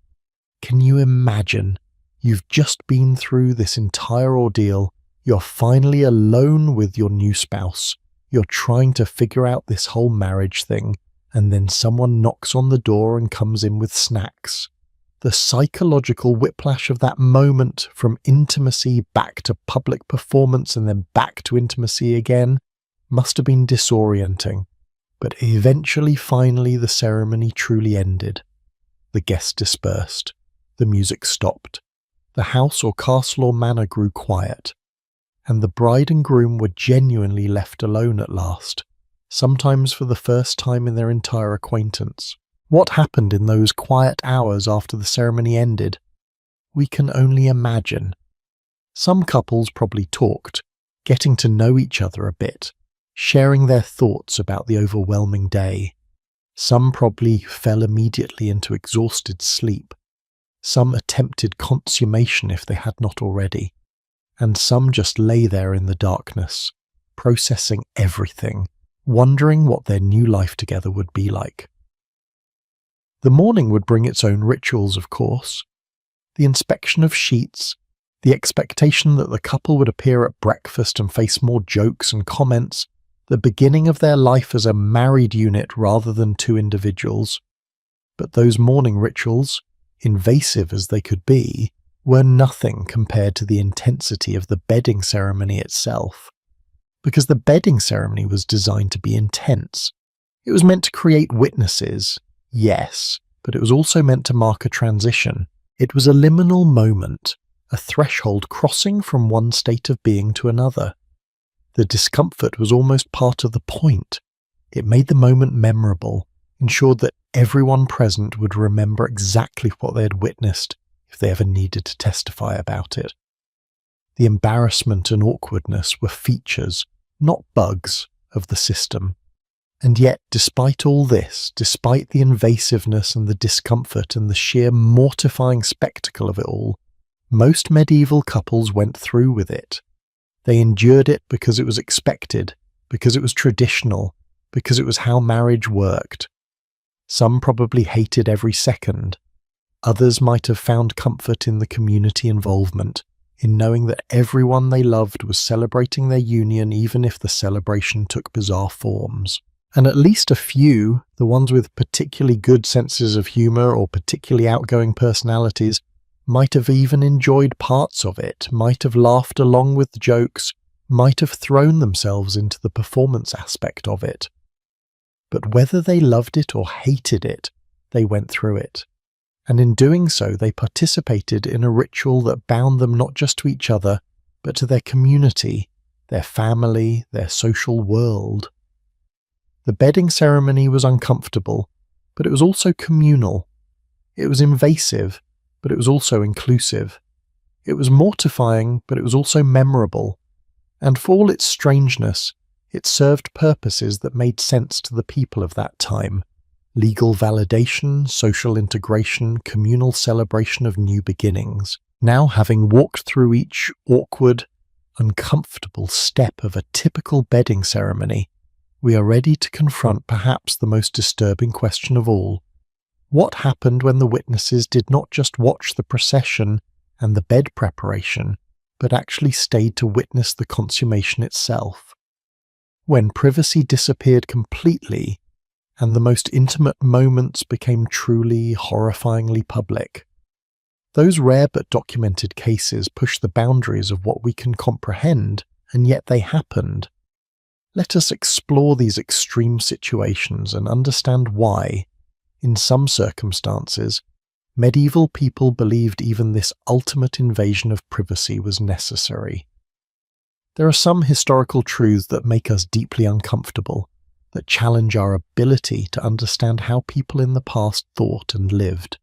Can you imagine? You've just been through this entire ordeal. You're finally alone with your new spouse. You're trying to figure out this whole marriage thing, and then someone knocks on the door and comes in with snacks. The psychological whiplash of that moment, from intimacy back to public performance and then back to intimacy again, must have been disorienting. But eventually, finally, the ceremony truly ended. The guests dispersed. The music stopped. The house or castle or manor grew quiet. And the bride and groom were genuinely left alone at last, sometimes for the first time in their entire acquaintance. What happened in those quiet hours after the ceremony ended? We can only imagine. Some couples probably talked, getting to know each other a bit, sharing their thoughts about the overwhelming day. Some probably fell immediately into exhausted sleep. Some attempted consummation if they had not already. And some just lay there in the darkness, processing everything, wondering what their new life together would be like. The morning would bring its own rituals, of course. The inspection of sheets, the expectation that the couple would appear at breakfast and face more jokes and comments, the beginning of their life as a married unit rather than two individuals. But those morning rituals, invasive as they could be, were nothing compared to the intensity of the bedding ceremony itself. Because the bedding ceremony was designed to be intense. It was meant to create witnesses, yes, but it was also meant to mark a transition. It was a liminal moment, a threshold crossing from one state of being to another. The discomfort was almost part of the point. It made the moment memorable, ensured that everyone present would remember exactly what they had witnessed if they ever needed to testify about it. The embarrassment and awkwardness were features, not bugs, of the system. And yet, despite all this, despite the invasiveness and the discomfort and the sheer mortifying spectacle of it all, most medieval couples went through with it. They endured it because it was expected, because it was traditional, because it was how marriage worked. Some probably hated every second. Others might have found comfort in the community involvement, in knowing that everyone they loved was celebrating their union even if the celebration took bizarre forms. And at least a few, the ones with particularly good senses of humour or particularly outgoing personalities, might have even enjoyed parts of it, might have laughed along with the jokes, might have thrown themselves into the performance aspect of it. But whether they loved it or hated it, they went through it. And in doing so, they participated in a ritual that bound them not just to each other, but to their community, their family, their social world. The bedding ceremony was uncomfortable, but it was also communal. It was invasive, but it was also inclusive. It was mortifying, but it was also memorable. And for all its strangeness, it served purposes that made sense to the people of that time. Legal validation, social integration, communal celebration of new beginnings. Now, having walked through each awkward, uncomfortable step of a typical bedding ceremony, we are ready to confront perhaps the most disturbing question of all. What happened when the witnesses did not just watch the procession and the bed preparation, but actually stayed to witness the consummation itself? When privacy disappeared completely, and the most intimate moments became truly, horrifyingly public. Those rare but documented cases push the boundaries of what we can comprehend, and yet they happened. Let us explore these extreme situations and understand why, in some circumstances, medieval people believed even this ultimate invasion of privacy was necessary. There are some historical truths that make us deeply uncomfortable, that challenge our ability to understand how people in the past thought and lived.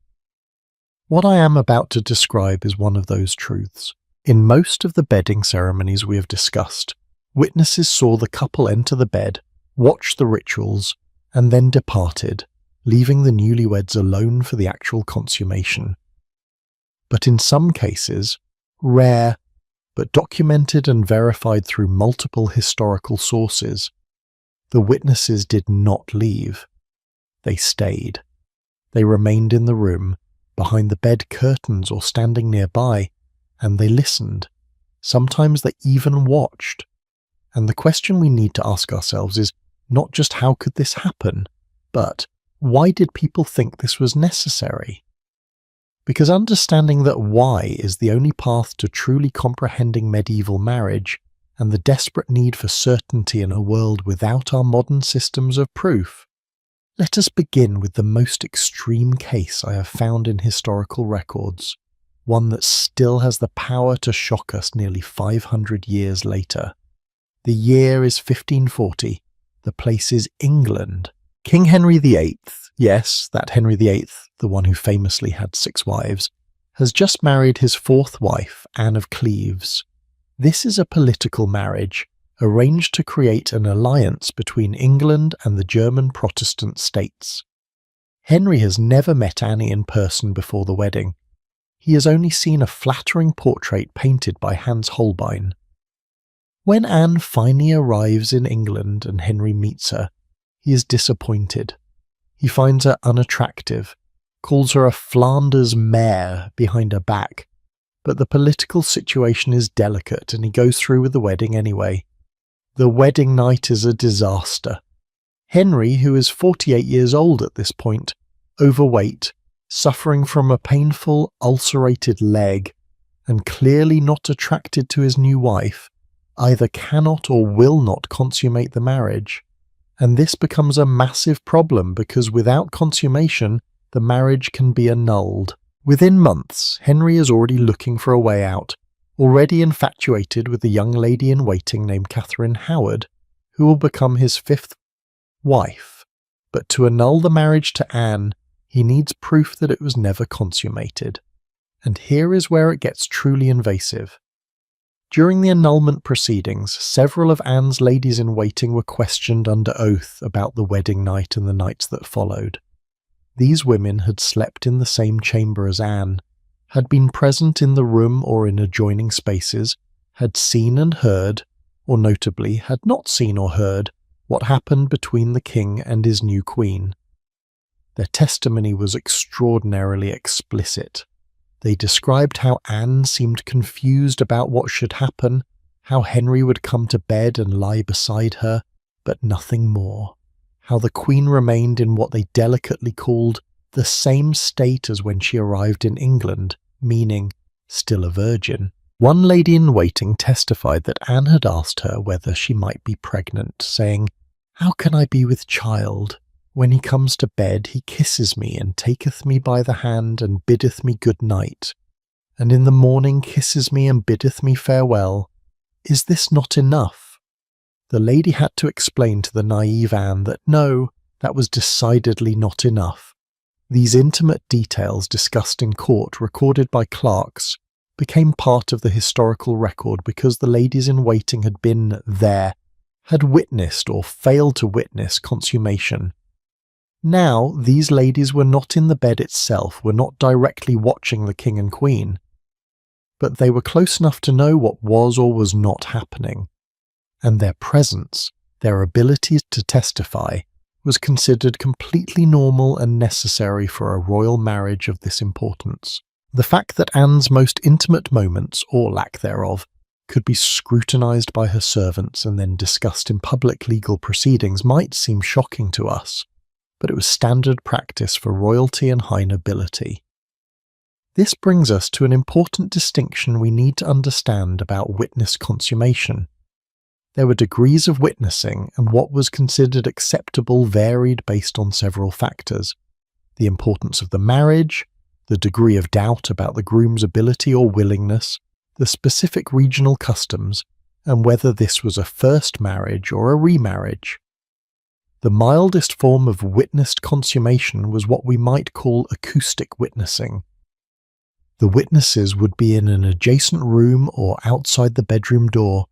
What I am about to describe is one of those truths. In most of the bedding ceremonies we have discussed, witnesses saw the couple enter the bed, watch the rituals, and then departed, leaving the newlyweds alone for the actual consummation. But in some cases, rare, but documented and verified through multiple historical sources, the witnesses did not leave. They stayed. They remained in the room, behind the bed curtains or standing nearby, and they listened. Sometimes they even watched. And the question we need to ask ourselves is not just how could this happen, but why did people think this was necessary? Because understanding that why is the only path to truly comprehending medieval marriage and the desperate need for certainty in a world without our modern systems of proof. Let us begin with the most extreme case I have found in historical records, one that still has the power to shock us nearly 500 years later. The year is 1540. The place is England. King Henry VIII, yes, that Henry VIII, the one who famously had 6 wives, has just married his 4th wife, Anne of Cleves. This is a political marriage, arranged to create an alliance between England and the German Protestant states. Henry has never met Annie in person before the wedding. He has only seen a flattering portrait painted by Hans Holbein. When Anne finally arrives in England and Henry meets her, he is disappointed. He finds her unattractive, calls her a Flanders mare behind her back, but the political situation is delicate and he goes through with the wedding anyway. The wedding night is a disaster. Henry, who is 48 years old at this point, overweight, suffering from a painful ulcerated leg, and clearly not attracted to his new wife, either cannot or will not consummate the marriage. And this becomes a massive problem because without consummation, the marriage can be annulled. Within months, Henry is already looking for a way out, already infatuated with a young lady in waiting named Catherine Howard, who will become his fifth wife. But to annul the marriage to Anne, he needs proof that it was never consummated. And here is where it gets truly invasive. During the annulment proceedings, several of Anne's ladies in waiting were questioned under oath about the wedding night and the nights that followed. These women had slept in the same chamber as Anne, had been present in the room or in adjoining spaces, had seen and heard, or notably had not seen or heard, what happened between the king and his new queen. Their testimony was extraordinarily explicit. They described how Anne seemed confused about what should happen, how Henry would come to bed and lie beside her, but nothing more. How the Queen remained in what they delicately called the same state as when she arrived in England, meaning still a virgin. One lady in waiting testified that Anne had asked her whether she might be pregnant, saying, "How can I be with child? When he comes to bed, he kisses me and taketh me by the hand and biddeth me good night, and in the morning kisses me and biddeth me farewell. Is this not enough?" The lady had to explain to the naive Anne that no, that was decidedly not enough. These intimate details discussed in court, recorded by clerks, became part of the historical record because the ladies in waiting had been there, had witnessed or failed to witness consummation. Now, these ladies were not in the bed itself, were not directly watching the king and queen, but they were close enough to know what was or was not happening, and their presence, their ability to testify, was considered completely normal and necessary for a royal marriage of this importance. The fact that Anne's most intimate moments, or lack thereof, could be scrutinized by her servants and then discussed in public legal proceedings might seem shocking to us, but it was standard practice for royalty and high nobility. This brings us to an important distinction we need to understand about witness consummation. There were degrees of witnessing, and what was considered acceptable varied based on several factors: the importance of the marriage, the degree of doubt about the groom's ability or willingness, the specific regional customs, and whether this was a first marriage or a remarriage. The mildest form of witnessed consummation was what we might call acoustic witnessing. The witnesses would be in an adjacent room or outside the bedroom door,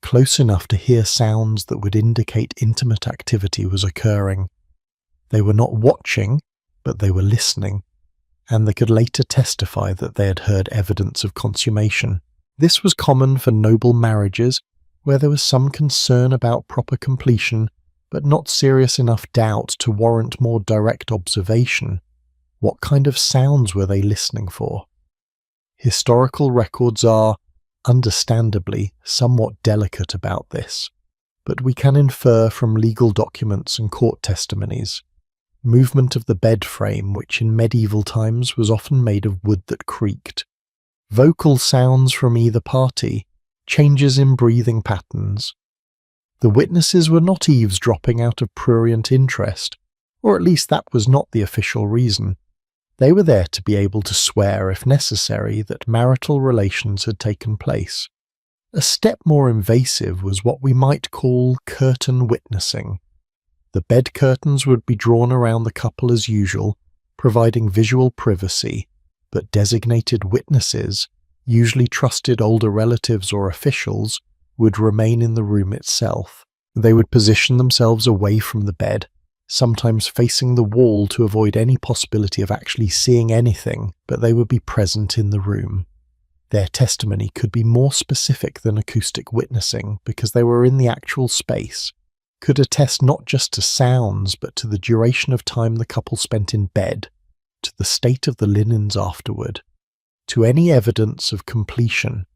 close enough to hear sounds that would indicate intimate activity was occurring. They were not watching, but they were listening, and they could later testify that they had heard evidence of consummation. This was common for noble marriages, where there was some concern about proper completion, but not serious enough doubt to warrant more direct observation. What kind of sounds were they listening for? Historical records are, understandably, somewhat delicate about this, but we can infer from legal documents and court testimonies. Movement of the bed frame, which in medieval times was often made of wood that creaked. Vocal sounds from either party, changes in breathing patterns. The witnesses were not eavesdropping out of prurient interest, or at least that was not the official reason. They were there to be able to swear, if necessary, that marital relations had taken place. A step more invasive was what we might call curtain witnessing. The bed curtains would be drawn around the couple as usual, providing visual privacy, but designated witnesses, usually trusted older relatives or officials, would remain in the room itself. They would position themselves away from the bed, sometimes facing the wall to avoid any possibility of actually seeing anything, but they would be present in the room. Their testimony could be more specific than acoustic witnessing because they were in the actual space, could attest not just to sounds but to the duration of time the couple spent in bed, to the state of the linens afterward, to any evidence of completion.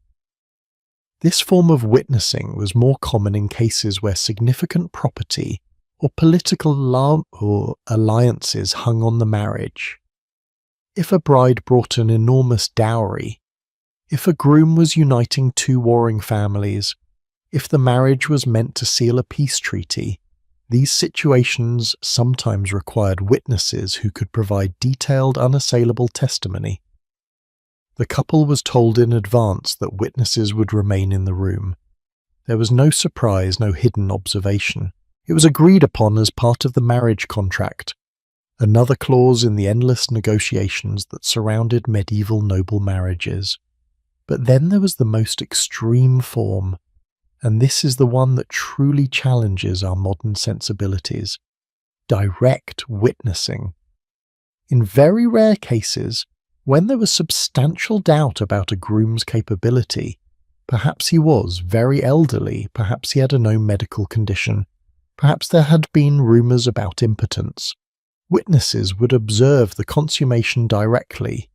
This form of witnessing was more common in cases where significant property or political alliances hung on the marriage. If a bride brought an enormous dowry, if a groom was uniting two warring families, if the marriage was meant to seal a peace treaty, these situations sometimes required witnesses who could provide detailed, unassailable testimony. The couple was told in advance that witnesses would remain in the room. There was no surprise, no hidden observation. It was agreed upon as part of the marriage contract, another clause in the endless negotiations that surrounded medieval noble marriages. But then there was the most extreme form, and this is the one that truly challenges our modern sensibilities: direct witnessing. In very rare cases, when there was substantial doubt about a groom's capability, perhaps he was very elderly, perhaps he had a known medical condition, perhaps there had been rumours about impotence, witnesses would observe the consummation directly,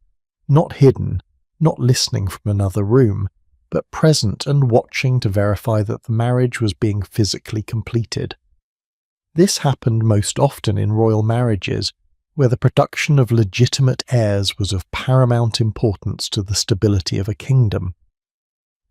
not hidden, not listening from another room, but present and watching to verify that the marriage was being physically completed. This happened most often in royal marriages, where the production of legitimate heirs was of paramount importance to the stability of a kingdom.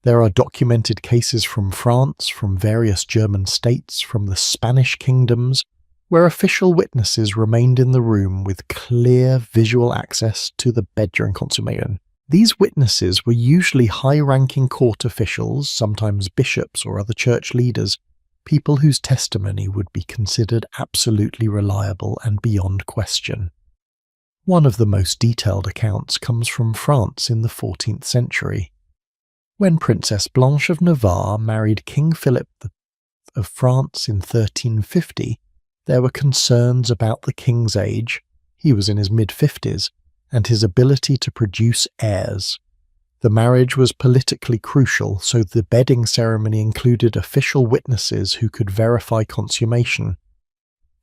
There are documented cases from France, from various German states, from the Spanish kingdoms, where official witnesses remained in the room with clear visual access to the bed during consummation. These witnesses were usually high-ranking court officials, sometimes bishops or other church leaders, people whose testimony would be considered absolutely reliable and beyond question. One of the most detailed accounts comes from France in the 14th century. When Princess Blanche of Navarre married King Philip of France in 1350, there were concerns about the king's age, he was in his mid-50s, and his ability to produce heirs. The marriage was politically crucial, so the bedding ceremony included official witnesses who could verify consummation.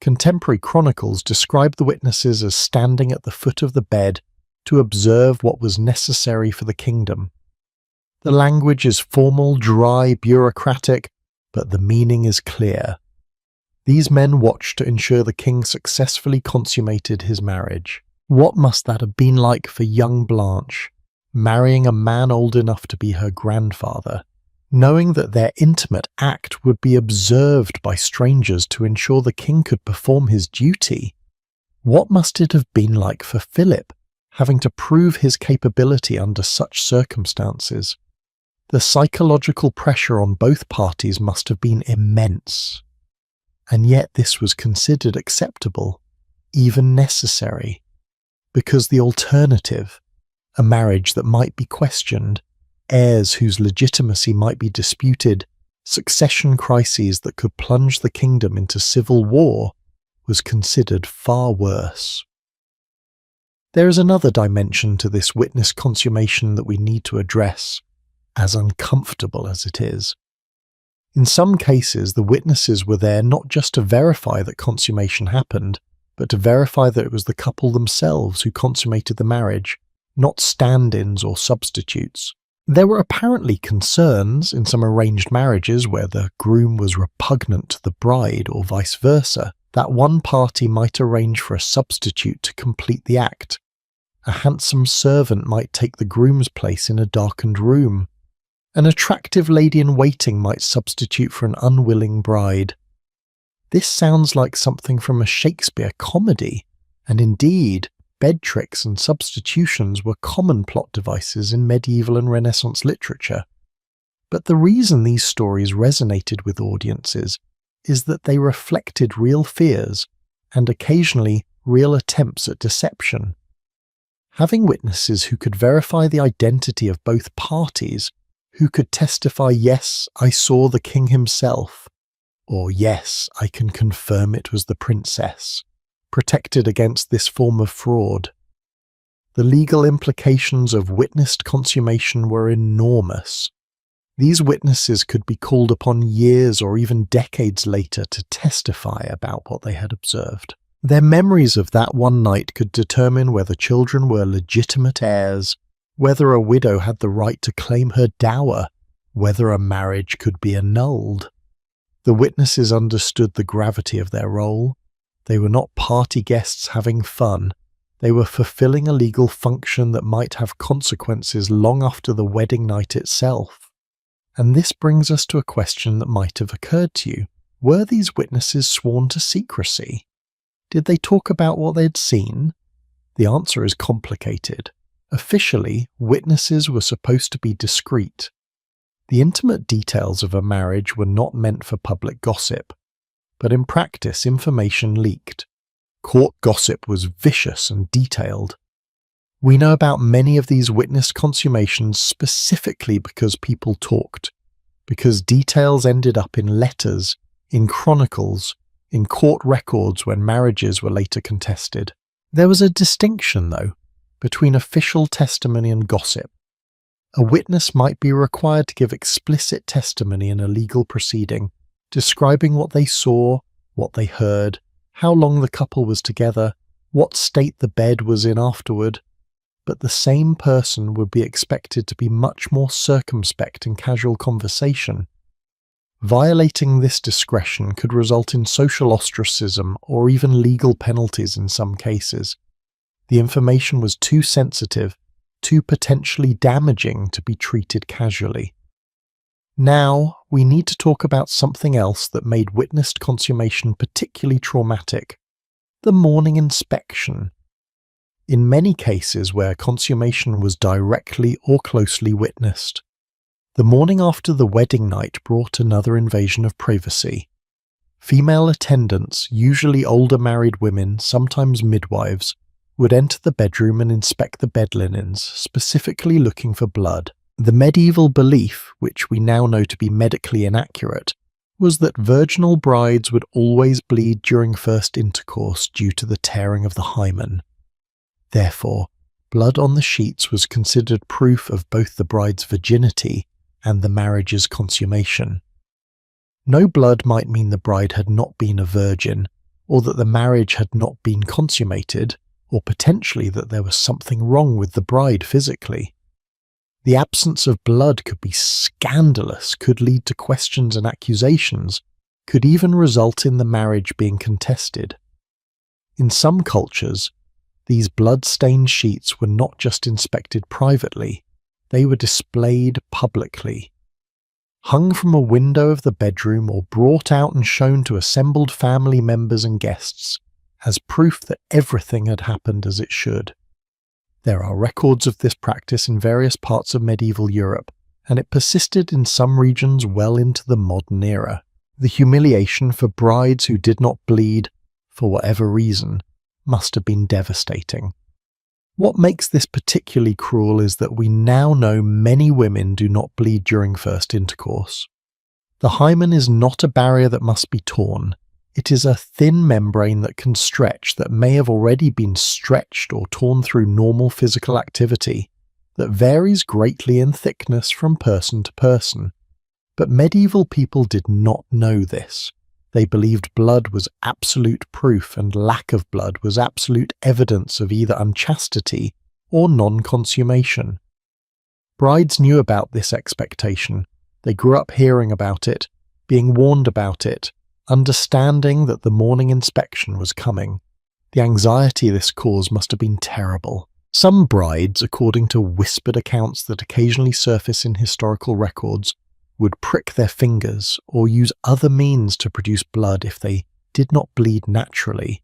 Contemporary chronicles describe the witnesses as standing at the foot of the bed to observe what was necessary for the kingdom. The language is formal, dry, bureaucratic, but the meaning is clear. These men watched to ensure the king successfully consummated his marriage. What must that have been like for young Blanche, marrying a man old enough to be her grandfather, knowing that their intimate act would be observed by strangers to ensure the king could perform his duty? What must it have been like for Philip, having to prove his capability under such circumstances? The psychological pressure on both parties must have been immense. And yet this was considered acceptable, even necessary, because the alternative, a marriage that might be questioned, heirs whose legitimacy might be disputed, succession crises that could plunge the kingdom into civil war, was considered far worse. There is another dimension to this witness consummation that we need to address, as uncomfortable as it is. In some cases, the witnesses were there not just to verify that consummation happened, but to verify that it was the couple themselves who consummated the marriage, not stand-ins or substitutes. There were apparently concerns in some arranged marriages where the groom was repugnant to the bride or vice versa, that one party might arrange for a substitute to complete the act. A handsome servant might take the groom's place in a darkened room. An attractive lady-in-waiting might substitute for an unwilling bride. This sounds like something from a Shakespeare comedy, and indeed, bed tricks and substitutions were common plot devices in medieval and Renaissance literature. But the reason these stories resonated with audiences is that they reflected real fears and occasionally real attempts at deception. Having witnesses who could verify the identity of both parties, who could testify, "Yes, I saw the king himself," or "Yes, I can confirm it was the princess," protected against this form of fraud. The legal implications of witnessed consummation were enormous. These witnesses could be called upon years or even decades later to testify about what they had observed. Their memories of that one night could determine whether children were legitimate heirs, whether a widow had the right to claim her dower, whether a marriage could be annulled. The witnesses understood the gravity of their role. They were not party guests having fun. They were fulfilling a legal function that might have consequences long after the wedding night itself. And this brings us to a question that might have occurred to you. Were these witnesses sworn to secrecy? Did they talk about what they'd seen? The answer is complicated. Officially, witnesses were supposed to be discreet. The intimate details of a marriage were not meant for public gossip, but in practice information leaked. Court gossip was vicious and detailed. We know about many of these witnessed consummations specifically because people talked, because details ended up in letters, in chronicles, in court records when marriages were later contested. There was a distinction, though, between official testimony and gossip. A witness might be required to give explicit testimony in a legal proceeding, describing what they saw, what they heard, how long the couple was together, what state the bed was in afterward, but the same person would be expected to be much more circumspect in casual conversation. Violating this discretion could result in social ostracism or even legal penalties in some cases. The information was too sensitive, too potentially damaging to be treated casually. Now, we need to talk about something else that made witnessed consummation particularly traumatic: the morning inspection. In many cases where consummation was directly or closely witnessed, the morning after the wedding night brought another invasion of privacy. Female attendants, usually older married women, sometimes midwives, would enter the bedroom and inspect the bed linens, specifically looking for blood. The medieval belief, which we now know to be medically inaccurate, was that virginal brides would always bleed during first intercourse due to the tearing of the hymen. Therefore, blood on the sheets was considered proof of both the bride's virginity and the marriage's consummation. No blood might mean the bride had not been a virgin, or that the marriage had not been consummated, or potentially that there was something wrong with the bride physically. The absence of blood could be scandalous, could lead to questions and accusations, could even result in the marriage being contested. In some cultures, these blood-stained sheets were not just inspected privately, they were displayed publicly. Hung from a window of the bedroom or brought out and shown to assembled family members and guests, as proof that everything had happened as it should. There are records of this practice in various parts of medieval Europe, and it persisted in some regions well into the modern era. The humiliation for brides who did not bleed, for whatever reason, must have been devastating. What makes this particularly cruel is that we now know many women do not bleed during first intercourse. The hymen is not a barrier that must be torn. It is a thin membrane that can stretch, that may have already been stretched or torn through normal physical activity, that varies greatly in thickness from person to person. But medieval people did not know this. They believed blood was absolute proof and lack of blood was absolute evidence of either unchastity or non-consummation. Brides knew about this expectation. They grew up hearing about it, being warned about it, understanding that the morning inspection was coming. The anxiety this caused must have been terrible. Some brides, according to whispered accounts that occasionally surface in historical records, would prick their fingers or use other means to produce blood if they did not bleed naturally,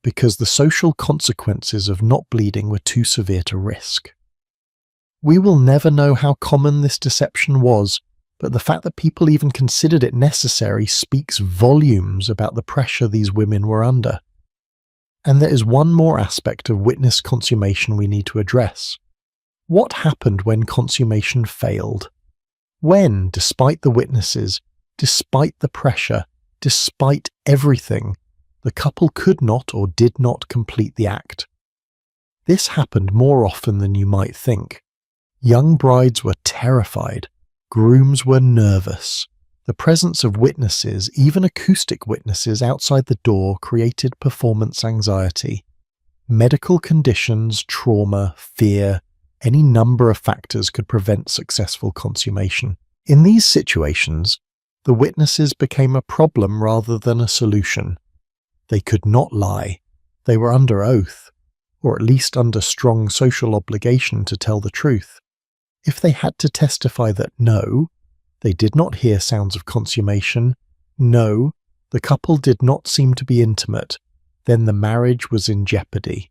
because the social consequences of not bleeding were too severe to risk. We will never know how common this deception was, but the fact that people even considered it necessary speaks volumes about the pressure these women were under. And there is one more aspect of witness consummation we need to address. What happened when consummation failed? When, despite the witnesses, despite the pressure, despite everything, the couple could not or did not complete the act? This happened more often than you might think. Young brides were terrified. Grooms were nervous. The presence of witnesses, even acoustic witnesses outside the door, created performance anxiety. Medical conditions, trauma, fear, any number of factors could prevent successful consummation. In these situations, the witnesses became a problem rather than a solution. They could not lie. They were under oath, or at least under strong social obligation to tell the truth. If they had to testify that no, they did not hear sounds of consummation, no, the couple did not seem to be intimate, then the marriage was in jeopardy.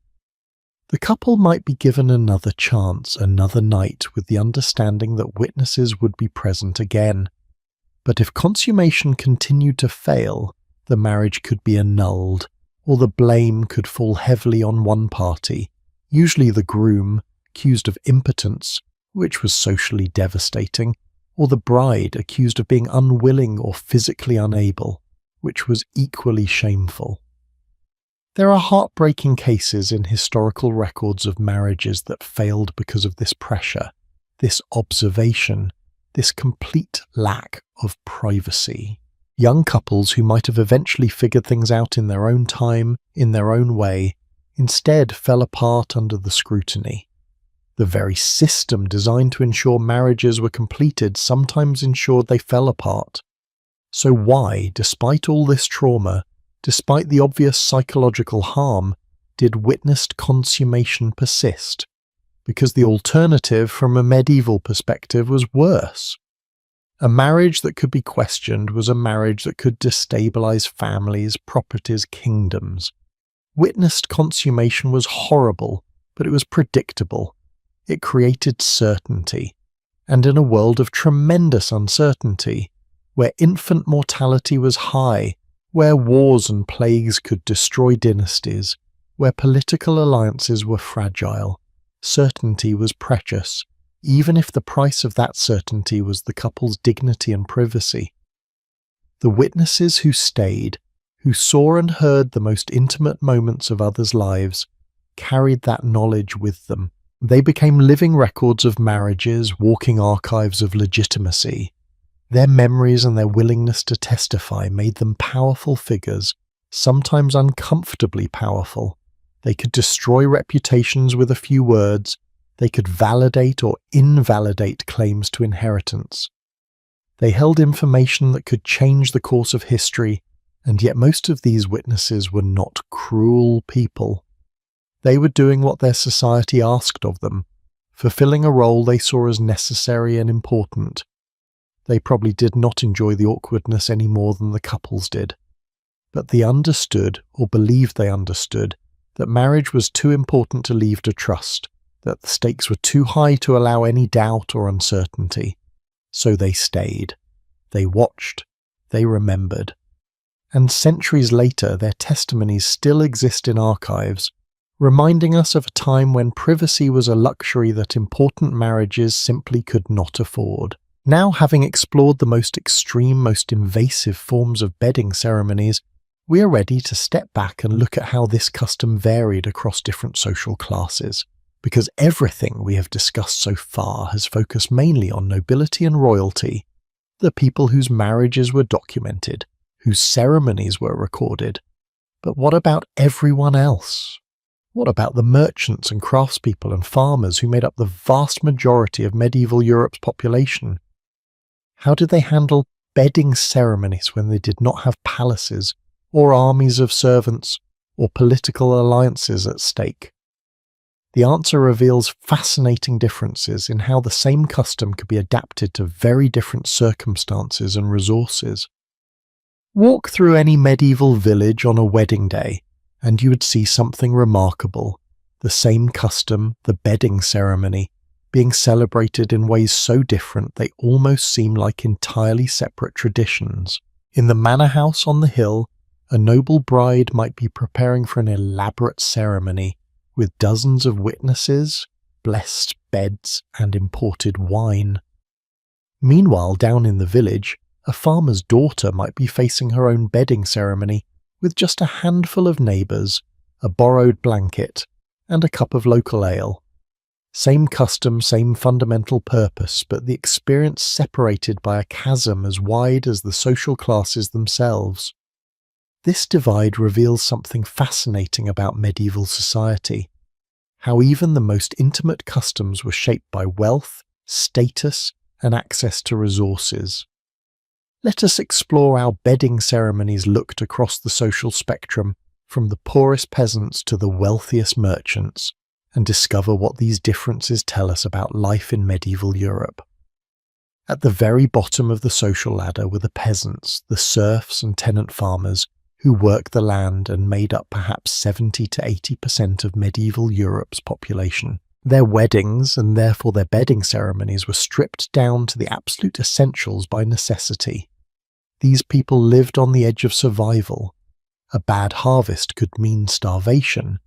The couple might be given another chance, another night, with the understanding that witnesses would be present again. But if consummation continued to fail, the marriage could be annulled, or the blame could fall heavily on one party, usually the groom, accused of impotence, which was socially devastating, or the bride accused of being unwilling or physically unable, which was equally shameful. There are heartbreaking cases in historical records of marriages that failed because of this pressure, this observation, this complete lack of privacy. Young couples who might have eventually figured things out in their own time, in their own way, instead fell apart under the scrutiny. The very system designed to ensure marriages were completed sometimes ensured they fell apart. So why, despite all this trauma, despite the obvious psychological harm, did witnessed consummation persist? Because the alternative from a medieval perspective was worse. A marriage that could be questioned was a marriage that could destabilize families, properties, kingdoms. Witnessed consummation was horrible, but it was predictable. It created certainty. And in a world of tremendous uncertainty, where infant mortality was high, where wars and plagues could destroy dynasties, where political alliances were fragile, certainty was precious, even if the price of that certainty was the couple's dignity and privacy. The witnesses who stayed, who saw and heard the most intimate moments of others' lives, carried that knowledge with them. They became living records of marriages, walking archives of legitimacy. Their memories and their willingness to testify made them powerful figures, sometimes uncomfortably powerful. They could destroy reputations with a few words. They could validate or invalidate claims to inheritance. They held information that could change the course of history, and yet most of these witnesses were not cruel people. They were doing what their society asked of them, fulfilling a role they saw as necessary and important. They probably did not enjoy the awkwardness any more than the couples did. But they understood, or believed they understood, that marriage was too important to leave to trust, that the stakes were too high to allow any doubt or uncertainty. So they stayed. They watched. They remembered. And centuries later, their testimonies still exist in archives, reminding us of a time when privacy was a luxury that important marriages simply could not afford. Now, having explored the most extreme, most invasive forms of bedding ceremonies, we are ready to step back and look at how this custom varied across different social classes. Because everything we have discussed so far has focused mainly on nobility and royalty, the people whose marriages were documented, whose ceremonies were recorded. But what about everyone else? What about the merchants and craftspeople and farmers who made up the vast majority of medieval Europe's population? How did they handle bedding ceremonies when they did not have palaces, or armies of servants, or political alliances at stake? The answer reveals fascinating differences in how the same custom could be adapted to very different circumstances and resources. Walk through any medieval village on a wedding day, and you would see something remarkable. The same custom, the bedding ceremony, being celebrated in ways so different they almost seem like entirely separate traditions. In the manor house on the hill, a noble bride might be preparing for an elaborate ceremony with dozens of witnesses, blessed beds, and imported wine. Meanwhile, down in the village, a farmer's daughter might be facing her own bedding ceremony with just a handful of neighbours, a borrowed blanket, and a cup of local ale. Same custom, same fundamental purpose, but the experience separated by a chasm as wide as the social classes themselves. This divide reveals something fascinating about medieval society, how even the most intimate customs were shaped by wealth, status, and access to resources. Let us explore how bedding ceremonies looked across the social spectrum, from the poorest peasants to the wealthiest merchants, and discover what these differences tell us about life in medieval Europe. At the very bottom of the social ladder were the peasants, the serfs and tenant farmers, who worked the land and made up perhaps 70 to 80% of medieval Europe's population. Their weddings, and therefore their bedding ceremonies, were stripped down to the absolute essentials by necessity. These people lived on the edge of survival. A bad harvest could mean starvation.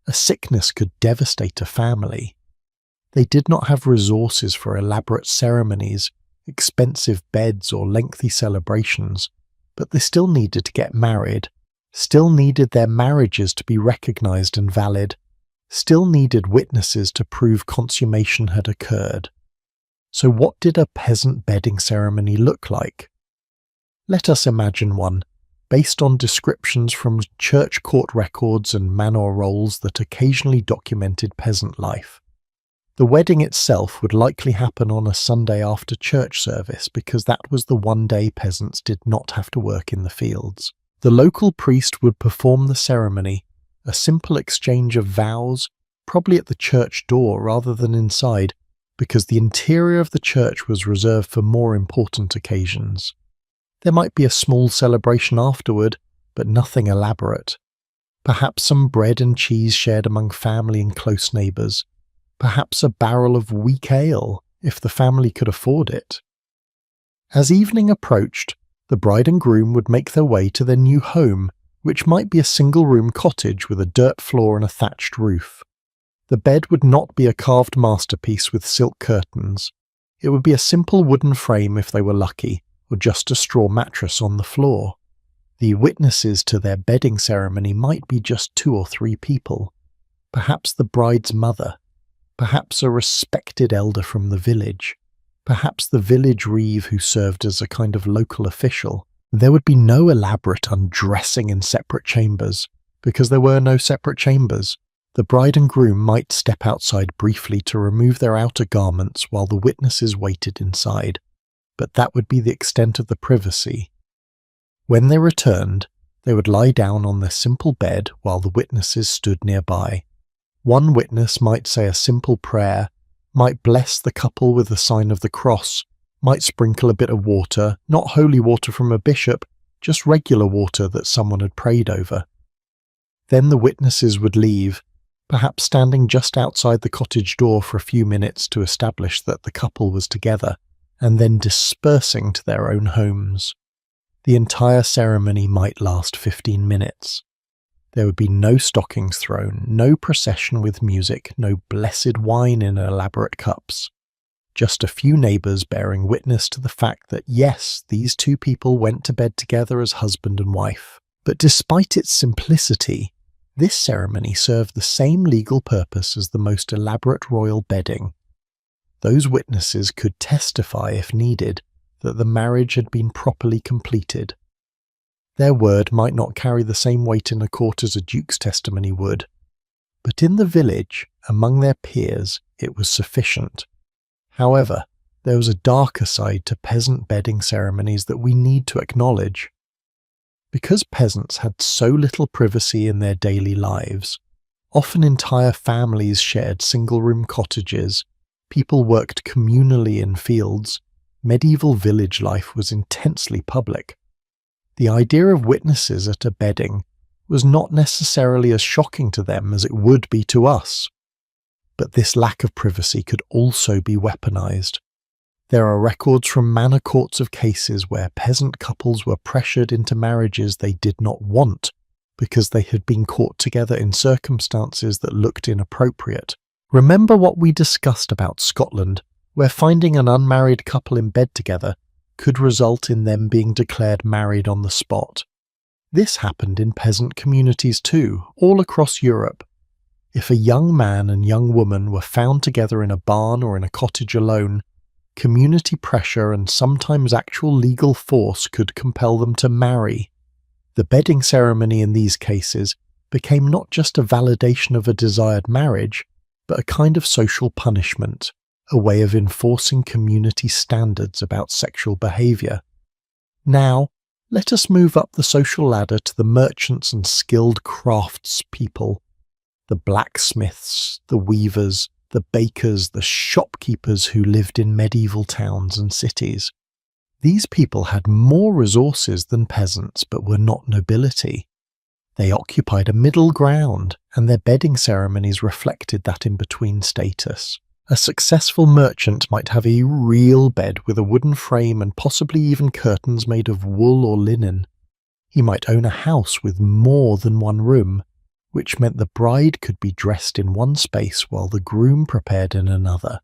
A sickness could devastate a family. They did not have resources for elaborate ceremonies, expensive beds, or lengthy celebrations, but they still needed to get married, still needed their marriages to be recognized and valid, still needed witnesses to prove consummation had occurred. So what did a peasant bedding ceremony look like? Let us imagine one, based on descriptions from church court records and manor rolls that occasionally documented peasant life. The wedding itself would likely happen on a Sunday after church service because that was the one day peasants did not have to work in the fields. The local priest would perform the ceremony, a simple exchange of vows, probably at the church door rather than inside, because the interior of the church was reserved for more important occasions. There might be a small celebration afterward, but nothing elaborate. Perhaps some bread and cheese shared among family and close neighbours. Perhaps a barrel of weak ale, if the family could afford it. As evening approached, the bride and groom would make their way to their new home, which might be a single-room cottage with a dirt floor and a thatched roof. The bed would not be a carved masterpiece with silk curtains. It would be a simple wooden frame if they were lucky, or just a straw mattress on the floor. The witnesses to their bedding ceremony might be just 2 or 3 people. Perhaps the bride's mother. Perhaps a respected elder from the village. Perhaps the village reeve who served as a kind of local official. There would be no elaborate undressing in separate chambers, because there were no separate chambers. The bride and groom might step outside briefly to remove their outer garments while the witnesses waited inside, but that would be the extent of the privacy. When they returned, they would lie down on their simple bed while the witnesses stood nearby. One witness might say a simple prayer, might bless the couple with the sign of the cross, might sprinkle a bit of water, not holy water from a bishop, just regular water that someone had prayed over. Then the witnesses would leave, perhaps standing just outside the cottage door for a few minutes to establish that the couple was together, and then dispersing to their own homes. The entire ceremony might last 15 minutes. There would be no stockings thrown, no procession with music, no blessed wine in elaborate cups. Just a few neighbours bearing witness to the fact that yes, these 2 people went to bed together as husband and wife. But despite its simplicity, this ceremony served the same legal purpose as the most elaborate royal bedding. Those witnesses could testify, if needed, that the marriage had been properly completed. Their word might not carry the same weight in a court as a duke's testimony would, but in the village, among their peers, it was sufficient. However, there was a darker side to peasant bedding ceremonies that we need to acknowledge. Because peasants had so little privacy in their daily lives, often entire families shared single-room cottages, people worked communally in fields, medieval village life was intensely public. The idea of witnesses at a bedding was not necessarily as shocking to them as it would be to us. But this lack of privacy could also be weaponized. There are records from manor courts of cases where peasant couples were pressured into marriages they did not want because they had been caught together in circumstances that looked inappropriate. Remember what we discussed about Scotland, where finding an unmarried couple in bed together could result in them being declared married on the spot. This happened in peasant communities too, all across Europe. If a young man and young woman were found together in a barn or in a cottage alone, community pressure and sometimes actual legal force could compel them to marry. The bedding ceremony in these cases became not just a validation of a desired marriage, but a kind of social punishment, a way of enforcing community standards about sexual behaviour. Now, let us move up the social ladder to the merchants and skilled craftspeople, the blacksmiths, the weavers, the bakers, the shopkeepers who lived in medieval towns and cities. These people had more resources than peasants, but were not nobility. They occupied a middle ground, and their bedding ceremonies reflected that in-between status. A successful merchant might have a real bed with a wooden frame and possibly even curtains made of wool or linen. He might own a house with more than one room, which meant the bride could be dressed in one space while the groom prepared in another.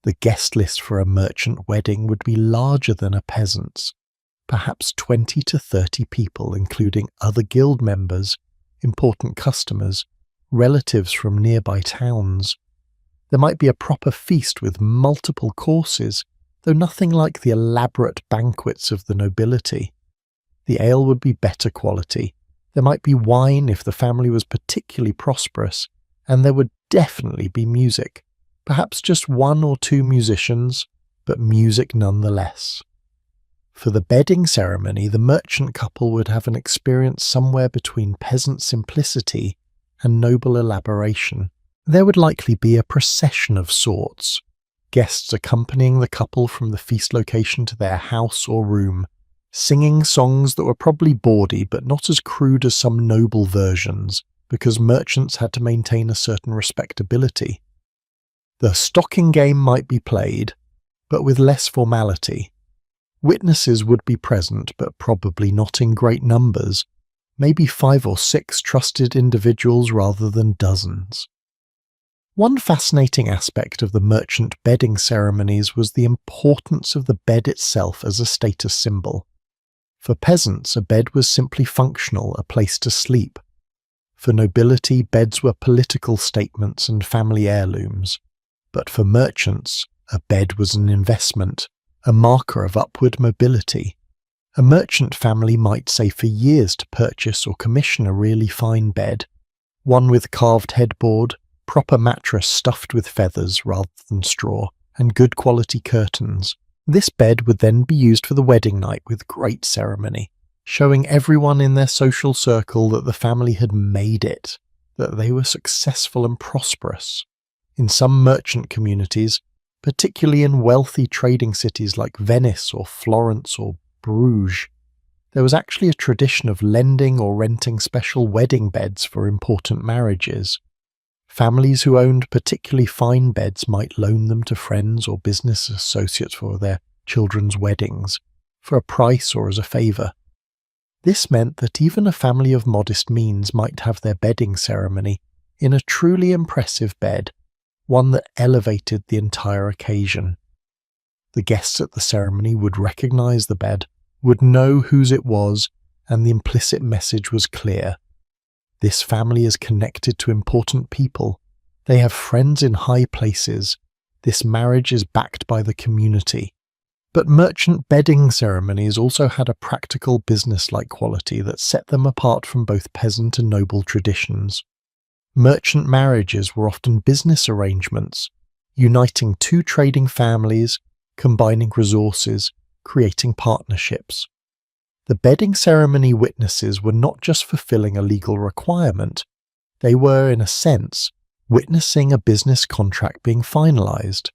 The guest list for a merchant wedding would be larger than a peasant's, perhaps 20 to 30 people, including other guild members, important customers, relatives from nearby towns. There might be a proper feast with multiple courses, though nothing like the elaborate banquets of the nobility. The ale would be better quality. There might be wine if the family was particularly prosperous, and there would definitely be music. Perhaps just one or two musicians, but music nonetheless. For the bedding ceremony, the merchant couple would have an experience somewhere between peasant simplicity and noble elaboration. There would likely be a procession of sorts, guests accompanying the couple from the feast location to their house or room, singing songs that were probably bawdy but not as crude as some noble versions, because merchants had to maintain a certain respectability. The stocking game might be played, but with less formality. Witnesses would be present, but probably not in great numbers, maybe 5 or 6 trusted individuals rather than dozens. One fascinating aspect of the merchant bedding ceremonies was the importance of the bed itself as a status symbol. For peasants, a bed was simply functional, a place to sleep. For nobility, beds were political statements and family heirlooms. But for merchants, a bed was an investment, a marker of upward mobility. A merchant family might save for years to purchase or commission a really fine bed, one with carved headboard, proper mattress stuffed with feathers rather than straw, and good quality curtains. This bed would then be used for the wedding night with great ceremony, showing everyone in their social circle that the family had made it, that they were successful and prosperous. In some merchant communities, particularly in wealthy trading cities like Venice or Florence or Bruges, there was actually a tradition of lending or renting special wedding beds for important marriages. Families who owned particularly fine beds might loan them to friends or business associates for their children's weddings, for a price or as a favour. This meant that even a family of modest means might have their bedding ceremony in a truly impressive bed, one that elevated the entire occasion. The guests at the ceremony would recognise the bed, would know whose it was, and the implicit message was clear. This family is connected to important people. They have friends in high places. This marriage is backed by the community. But merchant bedding ceremonies also had a practical business-like quality that set them apart from both peasant and noble traditions. Merchant marriages were often business arrangements, uniting 2 trading families, combining resources, creating partnerships. The bedding ceremony witnesses were not just fulfilling a legal requirement, they were, in a sense, witnessing a business contract being finalized.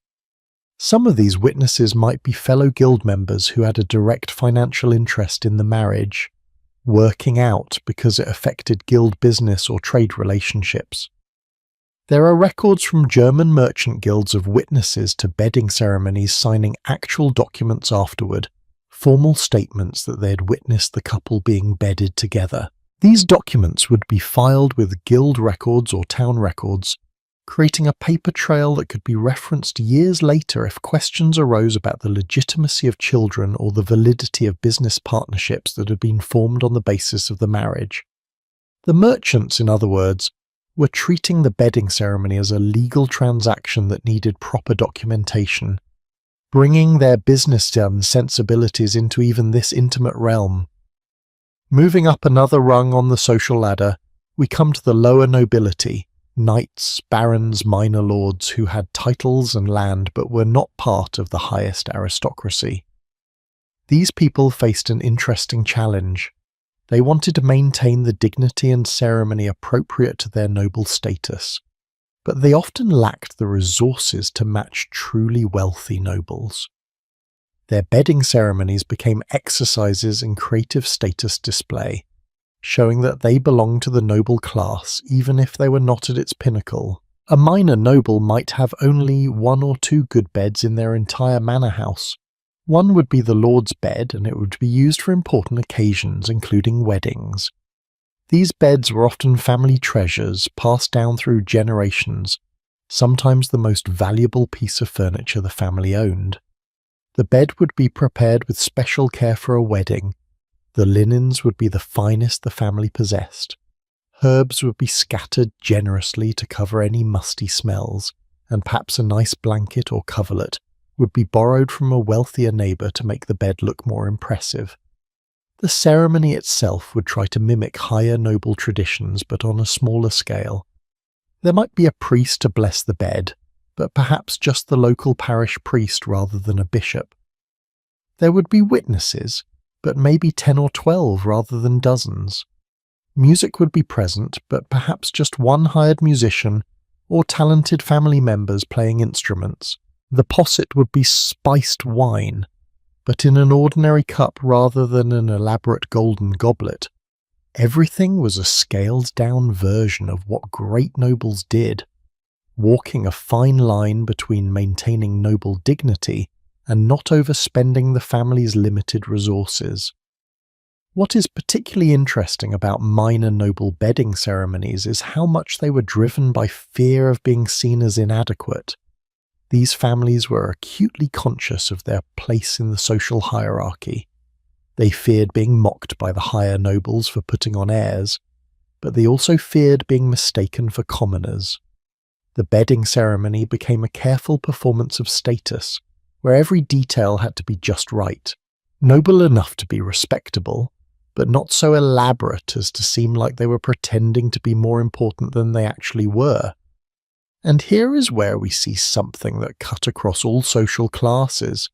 Some of these witnesses might be fellow guild members who had a direct financial interest in the marriage, working out because it affected guild business or trade relationships. There are records from German merchant guilds of witnesses to bedding ceremonies signing actual documents afterward, formal statements that they had witnessed the couple being bedded together. These documents would be filed with guild records or town records, creating a paper trail that could be referenced years later if questions arose about the legitimacy of children or the validity of business partnerships that had been formed on the basis of the marriage. The merchants, in other words, were treating the bedding ceremony as a legal transaction that needed proper documentation, bringing their business sensibilities into even this intimate realm. Moving up another rung on the social ladder, we come to the lower nobility, knights, barons, minor lords who had titles and land but were not part of the highest aristocracy. These people faced an interesting challenge. They wanted to maintain the dignity and ceremony appropriate to their noble status, but they often lacked the resources to match truly wealthy nobles. Their bedding ceremonies became exercises in creative status display, showing that they belonged to the noble class even if they were not at its pinnacle. A minor noble might have only 1 or 2 good beds in their entire manor house. One would be the lord's bed, and it would be used for important occasions, including weddings. These beds were often family treasures passed down through generations, sometimes the most valuable piece of furniture the family owned. The bed would be prepared with special care for a wedding. The linens would be the finest the family possessed. Herbs would be scattered generously to cover any musty smells, and perhaps a nice blanket or coverlet would be borrowed from a wealthier neighbour to make the bed look more impressive. The ceremony itself would try to mimic higher noble traditions, but on a smaller scale. There might be a priest to bless the bed, but perhaps just the local parish priest rather than a bishop. There would be witnesses, but maybe 10 or 12 rather than dozens. Music would be present, but perhaps just one hired musician or talented family members playing instruments. The posset would be spiced wine, but in an ordinary cup rather than an elaborate golden goblet. Everything was a scaled-down version of what great nobles did, walking a fine line between maintaining noble dignity and not overspending the family's limited resources. What is particularly interesting about minor noble bedding ceremonies is how much they were driven by fear of being seen as inadequate. These families were acutely conscious of their place in the social hierarchy. They feared being mocked by the higher nobles for putting on airs, but they also feared being mistaken for commoners. The bedding ceremony became a careful performance of status, where every detail had to be just right, noble enough to be respectable, but not so elaborate as to seem like they were pretending to be more important than they actually were. And here is where we see something that cut across all social classes: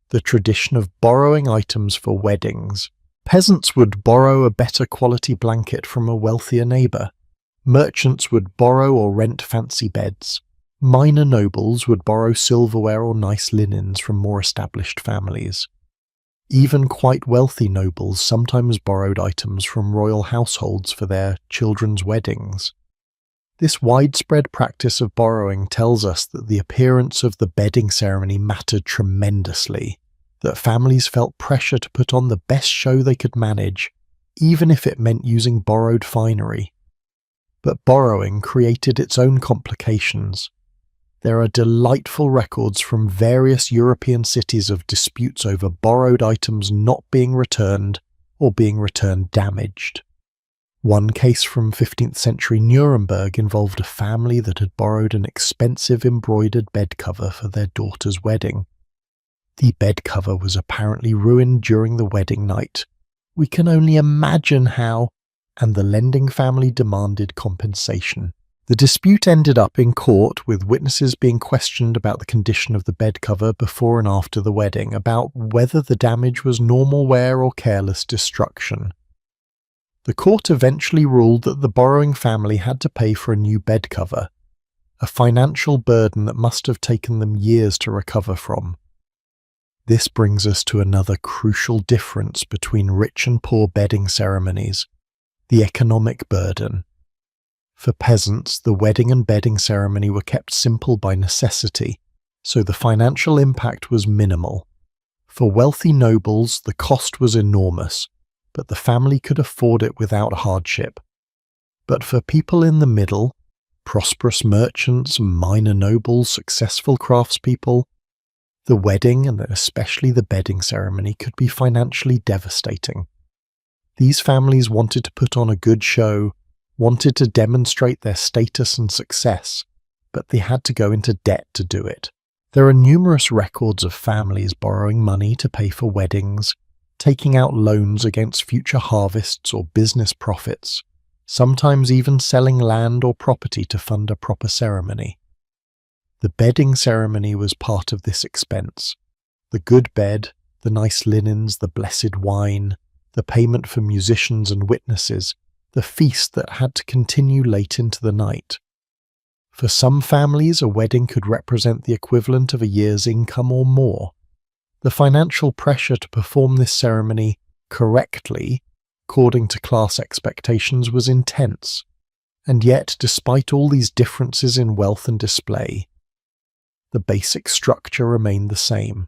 the tradition of borrowing items for weddings. Peasants would borrow a better quality blanket from a wealthier neighbour. Merchants would borrow or rent fancy beds. Minor nobles would borrow silverware or nice linens from more established families. Even quite wealthy nobles sometimes borrowed items from royal households for their children's weddings. This widespread practice of borrowing tells us that the appearance of the bedding ceremony mattered tremendously, that families felt pressure to put on the best show they could manage, even if it meant using borrowed finery. But borrowing created its own complications. There are delightful records from various European cities of disputes over borrowed items not being returned or being returned damaged. One case from 15th century Nuremberg involved a family that had borrowed an expensive embroidered bed cover for their daughter's wedding. The bed cover was apparently ruined during the wedding night. We can only imagine how, and the lending family demanded compensation. The dispute ended up in court, with witnesses being questioned about the condition of the bed cover before and after the wedding, about whether the damage was normal wear or careless destruction. The court eventually ruled that the borrowing family had to pay for a new bed cover, a financial burden that must have taken them years to recover from. This brings us to another crucial difference between rich and poor bedding ceremonies: the economic burden. For peasants, the wedding and bedding ceremony were kept simple by necessity, so the financial impact was minimal. For wealthy nobles, the cost was enormous, but the family could afford it without hardship. But for people in the middle, prosperous merchants, minor nobles, successful craftspeople, the wedding and especially the bedding ceremony could be financially devastating. These families wanted to put on a good show, wanted to demonstrate their status and success, but they had to go into debt to do it. There are numerous records of families borrowing money to pay for weddings, taking out loans against future harvests or business profits, sometimes even selling land or property to fund a proper ceremony. The bedding ceremony was part of this expense. The good bed, the nice linens, the blessed wine, the payment for musicians and witnesses, the feast that had to continue late into the night. For some families, a wedding could represent the equivalent of a year's income or more. The financial pressure to perform this ceremony correctly, according to class expectations, was intense. And yet, despite all these differences in wealth and display, the basic structure remained the same.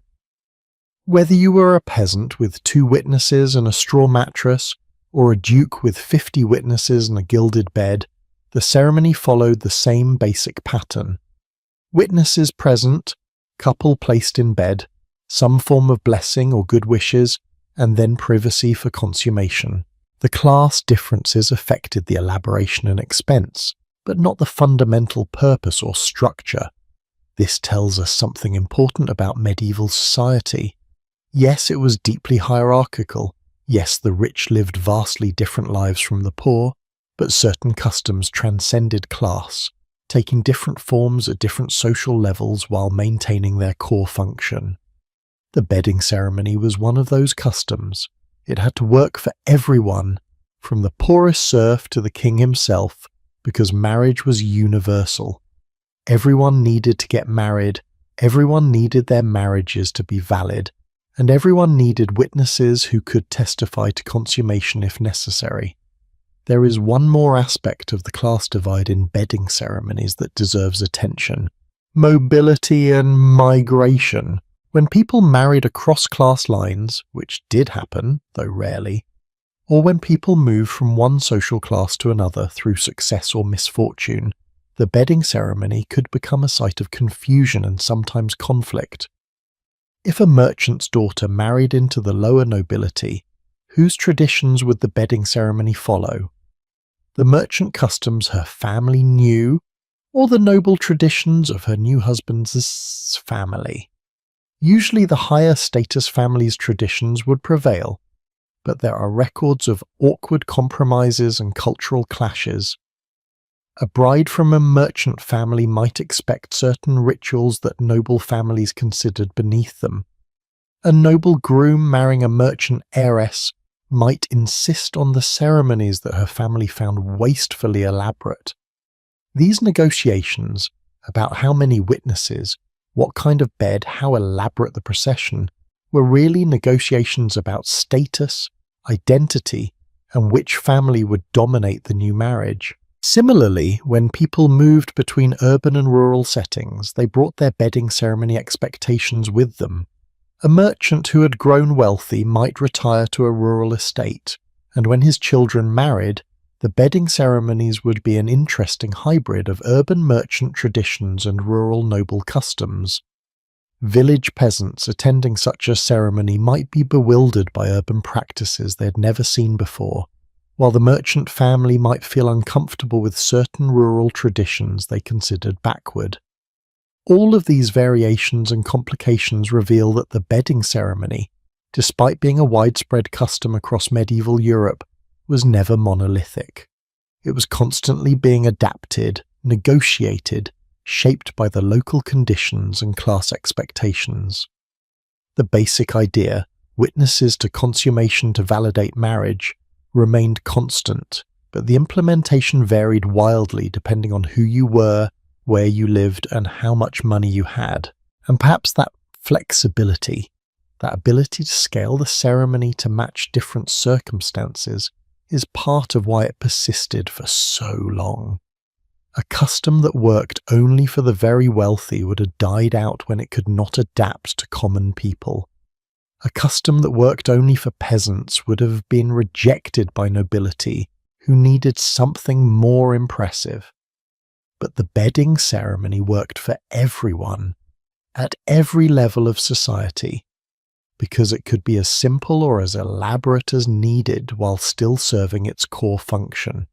Whether you were a peasant with 2 witnesses and a straw mattress, or a duke with 50 witnesses and a gilded bed, the ceremony followed the same basic pattern. Witnesses present, couple placed in bed, some form of blessing or good wishes, and then privacy for consummation. The class differences affected the elaboration and expense, but not the fundamental purpose or structure. This tells us something important about medieval society. Yes, it was deeply hierarchical. Yes, the rich lived vastly different lives from the poor, but certain customs transcended class, taking different forms at different social levels while maintaining their core function. The bedding ceremony was one of those customs. It had to work for everyone, from the poorest serf to the king himself, because marriage was universal. Everyone needed to get married, everyone needed their marriages to be valid, and everyone needed witnesses who could testify to consummation if necessary. There is one more aspect of the class divide in bedding ceremonies that deserves attention: mobility and migration. When people married across class lines, which did happen, though rarely, or when people moved from one social class to another through success or misfortune, the bedding ceremony could become a site of confusion and sometimes conflict. If a merchant's daughter married into the lower nobility, whose traditions would the bedding ceremony follow? The merchant customs her family knew, or the noble traditions of her new husband's family? Usually the higher status family's traditions would prevail, but there are records of awkward compromises and cultural clashes. A bride from a merchant family might expect certain rituals that noble families considered beneath them. A noble groom marrying a merchant heiress might insist on the ceremonies that her family found wastefully elaborate. These negotiations about how many witnesses, what kind of bed, how elaborate the procession, were really negotiations about status, identity, and which family would dominate the new marriage. Similarly, when people moved between urban and rural settings, they brought their bedding ceremony expectations with them. A merchant who had grown wealthy might retire to a rural estate, and when his children married, the bedding ceremonies would be an interesting hybrid of urban merchant traditions and rural noble customs. Village peasants attending such a ceremony might be bewildered by urban practices they had never seen before, while the merchant family might feel uncomfortable with certain rural traditions they considered backward. All of these variations and complications reveal that the bedding ceremony, despite being a widespread custom across medieval Europe, was never monolithic. It was constantly being adapted, negotiated, shaped by the local conditions and class expectations. The basic idea, witnesses to consummation to validate marriage, remained constant, but the implementation varied wildly depending on who you were, where you lived, and how much money you had. And perhaps that flexibility, that ability to scale the ceremony to match different circumstances, is part of why it persisted for so long. A custom that worked only for the very wealthy would have died out when it could not adapt to common people. A custom that worked only for peasants would have been rejected by nobility, who needed something more impressive. But the bedding ceremony worked for everyone, at every level of society, because it could be as simple or as elaborate as needed while still serving its core function.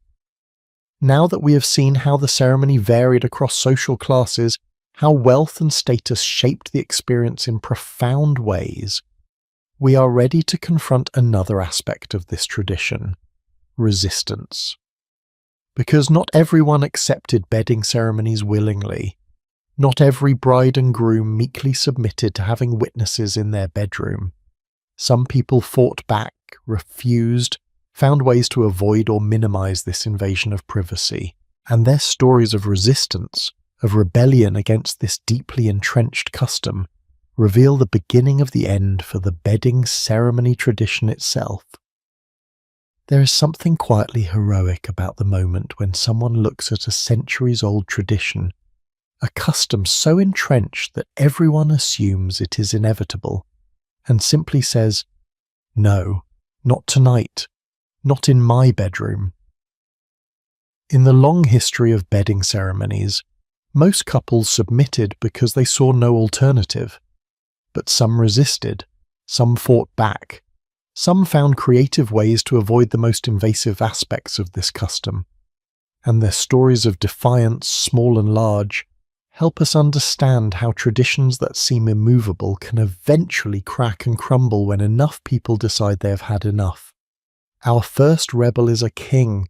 Now that we have seen how the ceremony varied across social classes, how wealth and status shaped the experience in profound ways, we are ready to confront another aspect of this tradition: resistance. Because not everyone accepted bedding ceremonies willingly. Not every bride and groom meekly submitted to having witnesses in their bedroom. Some people fought back, refused, found ways to avoid or minimize this invasion of privacy, and their stories of resistance, of rebellion against this deeply entrenched custom, reveal the beginning of the end for the bedding ceremony tradition itself. There is something quietly heroic about the moment when someone looks at a centuries-old tradition, a custom so entrenched that everyone assumes it is inevitable, and simply says, "No, not tonight, not in my bedroom." In the long history of bedding ceremonies, most couples submitted because they saw no alternative. But some resisted, some fought back, some found creative ways to avoid the most invasive aspects of this custom. And their stories of defiance, small and large, help us understand how traditions that seem immovable can eventually crack and crumble when enough people decide they have had enough. Our first rebel is a king.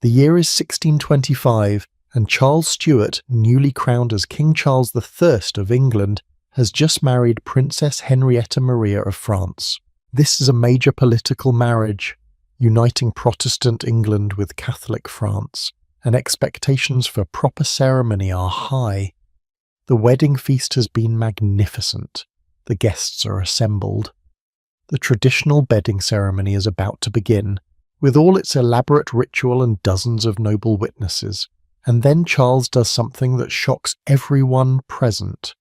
The year is 1625, and Charles Stuart, newly crowned as King Charles I of England, has just married Princess Henrietta Maria of France. This is a major political marriage, uniting Protestant England with Catholic France, and expectations for proper ceremony are high. The wedding feast has been magnificent. The guests are assembled. The traditional bedding ceremony is about to begin, with all its elaborate ritual and dozens of noble witnesses, and then Charles does something that shocks everyone present.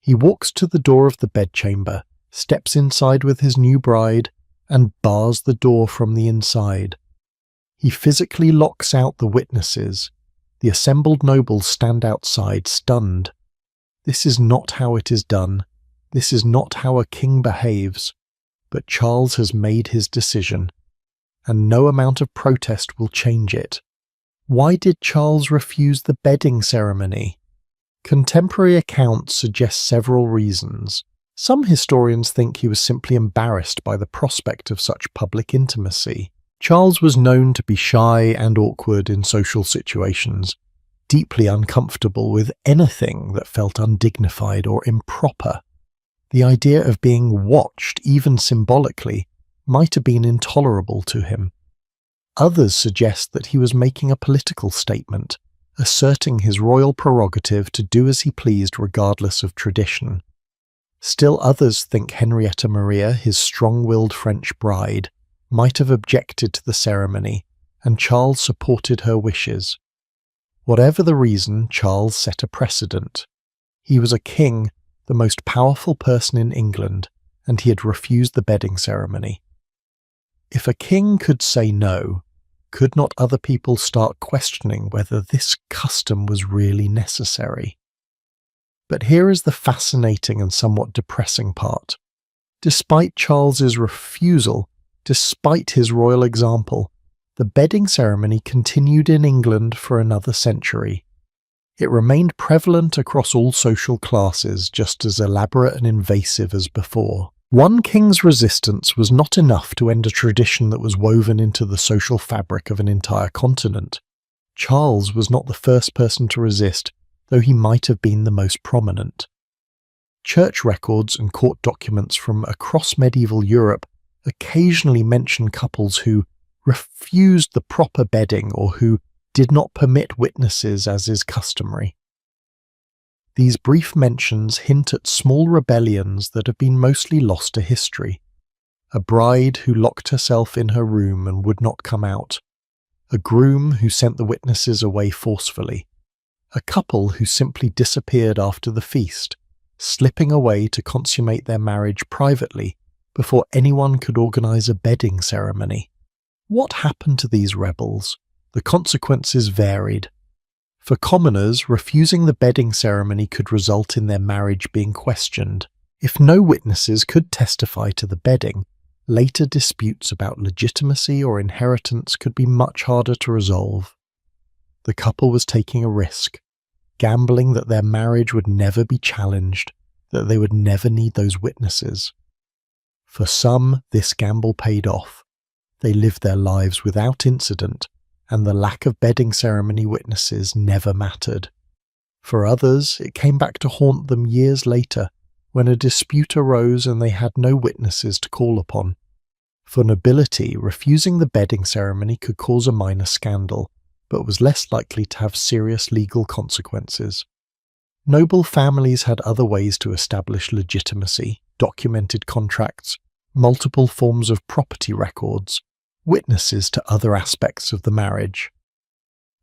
He walks to the door of the bedchamber, steps inside with his new bride, and bars the door from the inside. He physically locks out the witnesses. The assembled nobles stand outside, stunned. This is not how it is done. This is not how a king behaves. But Charles has made his decision, and no amount of protest will change it. Why did Charles refuse the bedding ceremony? Contemporary accounts suggest several reasons. Some historians think he was simply embarrassed by the prospect of such public intimacy. Charles was known to be shy and awkward in social situations, deeply uncomfortable with anything that felt undignified or improper. The idea of being watched, even symbolically, might have been intolerable to him. Others suggest that he was making a political statement, asserting his royal prerogative to do as he pleased regardless of tradition. Still others think Henrietta Maria, his strong-willed French bride, might have objected to the ceremony, and Charles supported her wishes. Whatever the reason, Charles set a precedent. He was a king, the most powerful person in England, and he had refused the bedding ceremony. If a king could say no, could not other people start questioning whether this custom was really necessary? But here is the fascinating and somewhat depressing part. Despite Charles's refusal, despite his royal example, the bedding ceremony continued in England for another century. It remained prevalent across all social classes, just as elaborate and invasive as before. One king's resistance was not enough to end a tradition that was woven into the social fabric of an entire continent. Charles was not the first person to resist, though he might have been the most prominent. Church records and court documents from across medieval Europe occasionally mention couples who refused the proper bedding or who did not permit witnesses as is customary. These brief mentions hint at small rebellions that have been mostly lost to history. A bride who locked herself in her room and would not come out. A groom who sent the witnesses away forcefully. A couple who simply disappeared after the feast, slipping away to consummate their marriage privately before anyone could organize a bedding ceremony. What happened to these rebels? The consequences varied. For commoners, refusing the bedding ceremony could result in their marriage being questioned. If no witnesses could testify to the bedding, later disputes about legitimacy or inheritance could be much harder to resolve. the couple was taking a risk, gambling that their marriage would never be challenged, that they would never need those witnesses. For some, this gamble paid off. They lived their lives without incident, and the lack of bedding ceremony witnesses never mattered. For others, it came back to haunt them years later, when a dispute arose and they had no witnesses to call upon. For nobility, refusing the bedding ceremony could cause a minor scandal, but was less likely to have serious legal consequences. Noble families had other ways to establish legitimacy: documented contracts, multiple forms of property records, witnesses to other aspects of the marriage.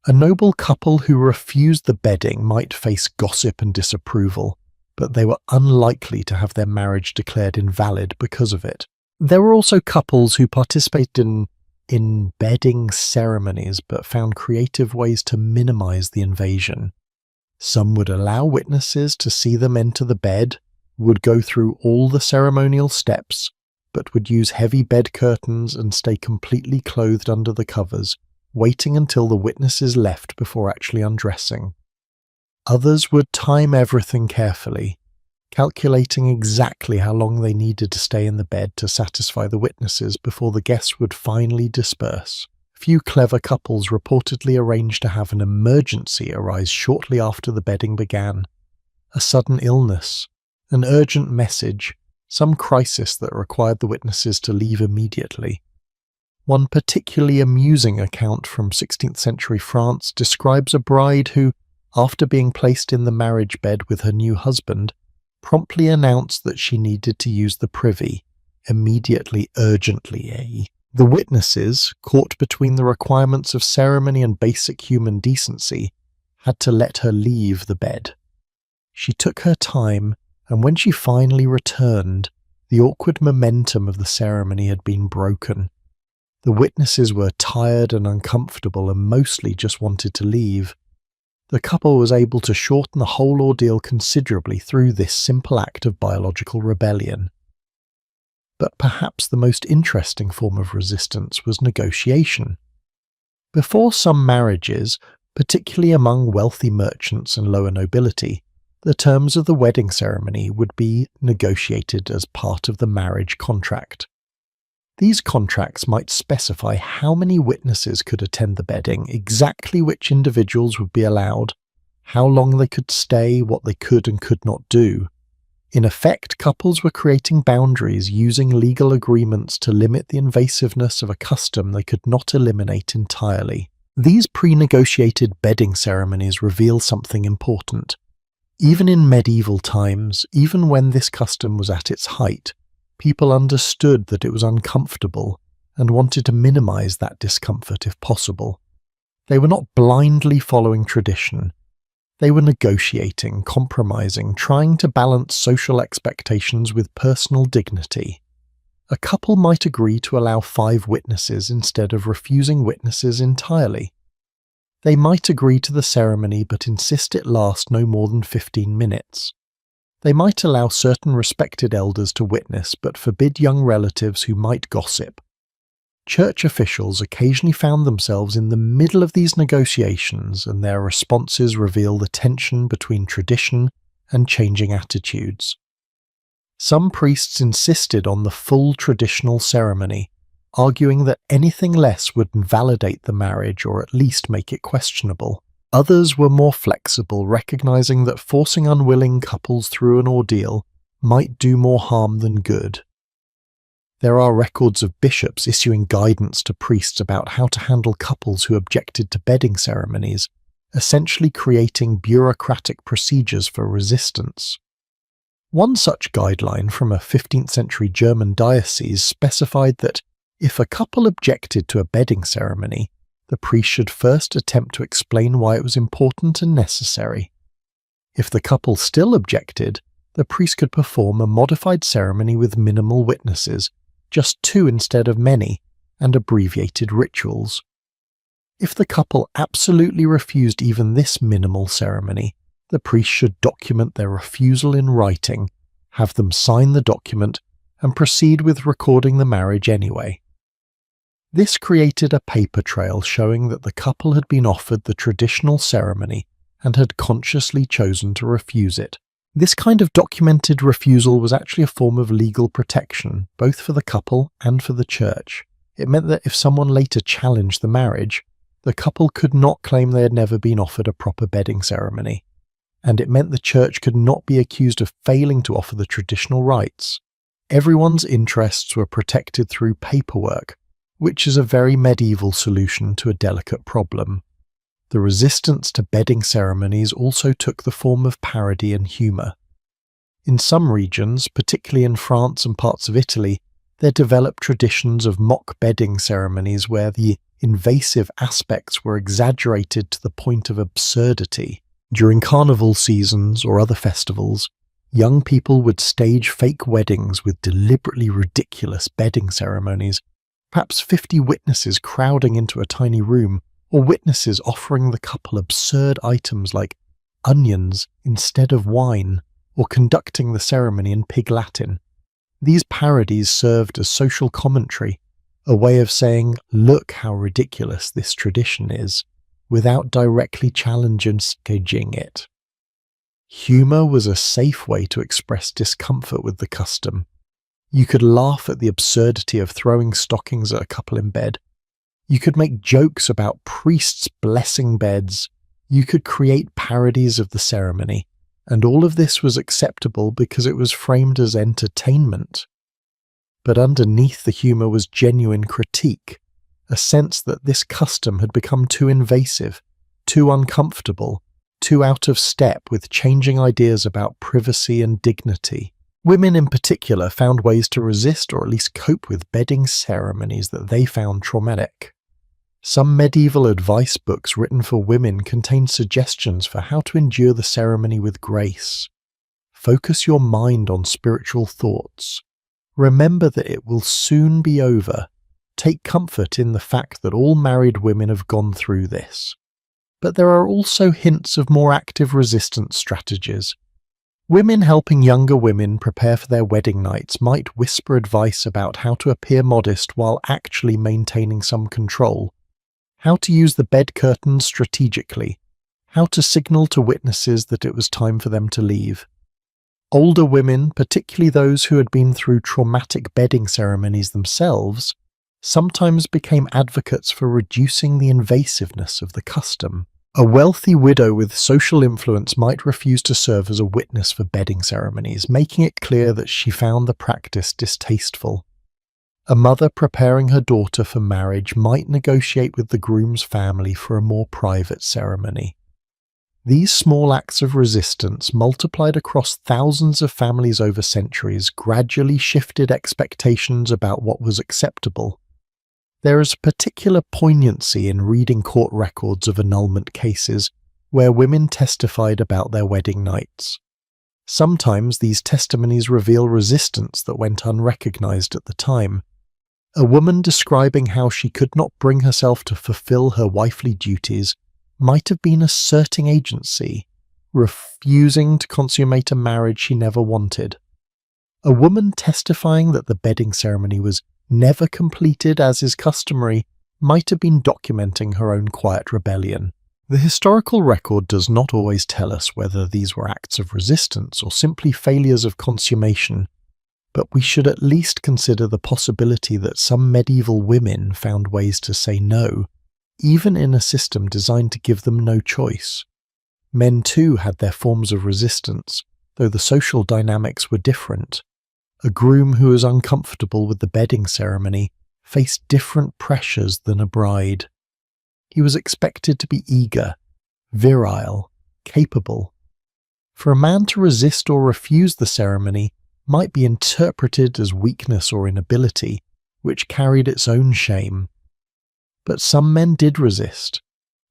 A noble couple who refused the bedding might face gossip and disapproval, but they were unlikely to have their marriage declared invalid because of it. There were also couples who participated in bedding ceremonies but found creative ways to minimize the invasion. Some would allow witnesses to see them enter the bed, would go through all the ceremonial steps, but would use heavy bed curtains and stay completely clothed under the covers, waiting until the witnesses left before actually undressing. Others would time everything carefully, calculating exactly how long they needed to stay in the bed to satisfy the witnesses before the guests would finally disperse. Few clever couples reportedly arranged to have an emergency arise shortly after the bedding began. A sudden illness, an urgent message, some crisis that required the witnesses to leave immediately. One particularly amusing account from 16th century France describes a bride who, after being placed in the marriage bed with her new husband, promptly announced that she needed to use the privy, immediately, urgently. The witnesses, caught between the requirements of ceremony and basic human decency, had to let her leave the bed. She took her time, and when she finally returned, the awkward momentum of the ceremony had been broken. The witnesses were tired and uncomfortable and mostly just wanted to leave. The couple was able to shorten the whole ordeal considerably through this simple act of biological rebellion. But perhaps the most interesting form of resistance was negotiation. Before some marriages, particularly among wealthy merchants and lower nobility, the terms of the wedding ceremony would be negotiated as part of the marriage contract. These contracts might specify how many witnesses could attend the bedding, exactly which individuals would be allowed, how long they could stay, what they could and could not do. In effect, couples were creating boundaries using legal agreements to limit the invasiveness of a custom they could not eliminate entirely. These pre-negotiated bedding ceremonies reveal something important. Even in medieval times, even when this custom was at its height, people understood that it was uncomfortable and wanted to minimize that discomfort if possible. They were not blindly following tradition. They were negotiating, compromising, trying to balance social expectations with personal dignity. A couple might agree to allow 5 witnesses instead of refusing witnesses entirely. They might agree to the ceremony but insist it last no more than 15 minutes. They might allow certain respected elders to witness but forbid young relatives who might gossip. Church officials occasionally found themselves in the middle of these negotiations, and their responses reveal the tension between tradition and changing attitudes. Some priests insisted on the full traditional ceremony, arguing that anything less would invalidate the marriage or at least make it questionable. Others were more flexible, recognizing that forcing unwilling couples through an ordeal might do more harm than good. There are records of bishops issuing guidance to priests about how to handle couples who objected to bedding ceremonies, essentially creating bureaucratic procedures for resistance. One such guideline from a 15th century German diocese specified that if a couple objected to a bedding ceremony, the priest should first attempt to explain why it was important and necessary. If the couple still objected, the priest could perform a modified ceremony with minimal witnesses, just 2 instead of many, and abbreviated rituals. If the couple absolutely refused even this minimal ceremony, the priest should document their refusal in writing, have them sign the document, and proceed with recording the marriage anyway. This created a paper trail showing that the couple had been offered the traditional ceremony and had consciously chosen to refuse it. This kind of documented refusal was actually a form of legal protection, both for the couple and for the church. It meant that if someone later challenged the marriage, the couple could not claim they had never been offered a proper bedding ceremony. And it meant the church could not be accused of failing to offer the traditional rites. Everyone's interests were protected through paperwork, which is a very medieval solution to a delicate problem. The resistance to bedding ceremonies also took the form of parody and humour. In some regions, particularly in France and parts of Italy, there developed traditions of mock bedding ceremonies where the invasive aspects were exaggerated to the point of absurdity. During carnival seasons or other festivals, young people would stage fake weddings with deliberately ridiculous bedding ceremonies, perhaps 50 witnesses crowding into a tiny room, or witnesses offering the couple absurd items like onions instead of wine, or conducting the ceremony in Pig Latin. These parodies served as social commentary, a way of saying, "Look how ridiculous this tradition is," without directly challenging it. Humour was a safe way to express discomfort with the custom. You could laugh at the absurdity of throwing stockings at a couple in bed. You could make jokes about priests blessing beds. You could create parodies of the ceremony. And all of this was acceptable because it was framed as entertainment. But underneath the humour was genuine critique, a sense that this custom had become too invasive, too uncomfortable, too out of step with changing ideas about privacy and dignity. Women in particular found ways to resist or at least cope with bedding ceremonies that they found traumatic. Some medieval advice books written for women contained suggestions for how to endure the ceremony with grace. Focus your mind on spiritual thoughts. Remember that it will soon be over. Take comfort in the fact that all married women have gone through this. But there are also hints of more active resistance strategies. Women helping younger women prepare for their wedding nights might whisper advice about how to appear modest while actually maintaining some control, how to use the bed curtains strategically, how to signal to witnesses that it was time for them to leave. Older women, particularly those who had been through traumatic bedding ceremonies themselves, sometimes became advocates for reducing the invasiveness of the custom. A wealthy widow with social influence might refuse to serve as a witness for bedding ceremonies, making it clear that she found the practice distasteful. A mother preparing her daughter for marriage might negotiate with the groom's family for a more private ceremony. These small acts of resistance, multiplied across thousands of families over centuries, gradually shifted expectations about what was acceptable. There is a particular poignancy in reading court records of annulment cases where women testified about their wedding nights. Sometimes these testimonies reveal resistance that went unrecognized at the time. A woman describing how she could not bring herself to fulfill her wifely duties might have been asserting agency, refusing to consummate a marriage she never wanted. A woman testifying that the bedding ceremony was never completed as is customary might have been documenting her own quiet rebellion. The historical record does not always tell us whether these were acts of resistance or simply failures of consummation, but we should at least consider the possibility that some medieval women found ways to say no, even in a system designed to give them no choice. Men too had their forms of resistance, though the social dynamics were different. A groom who was uncomfortable with the bedding ceremony faced different pressures than a bride. He was expected to be eager, virile, capable. For a man to resist or refuse the ceremony might be interpreted as weakness or inability, which carried its own shame. But some men did resist,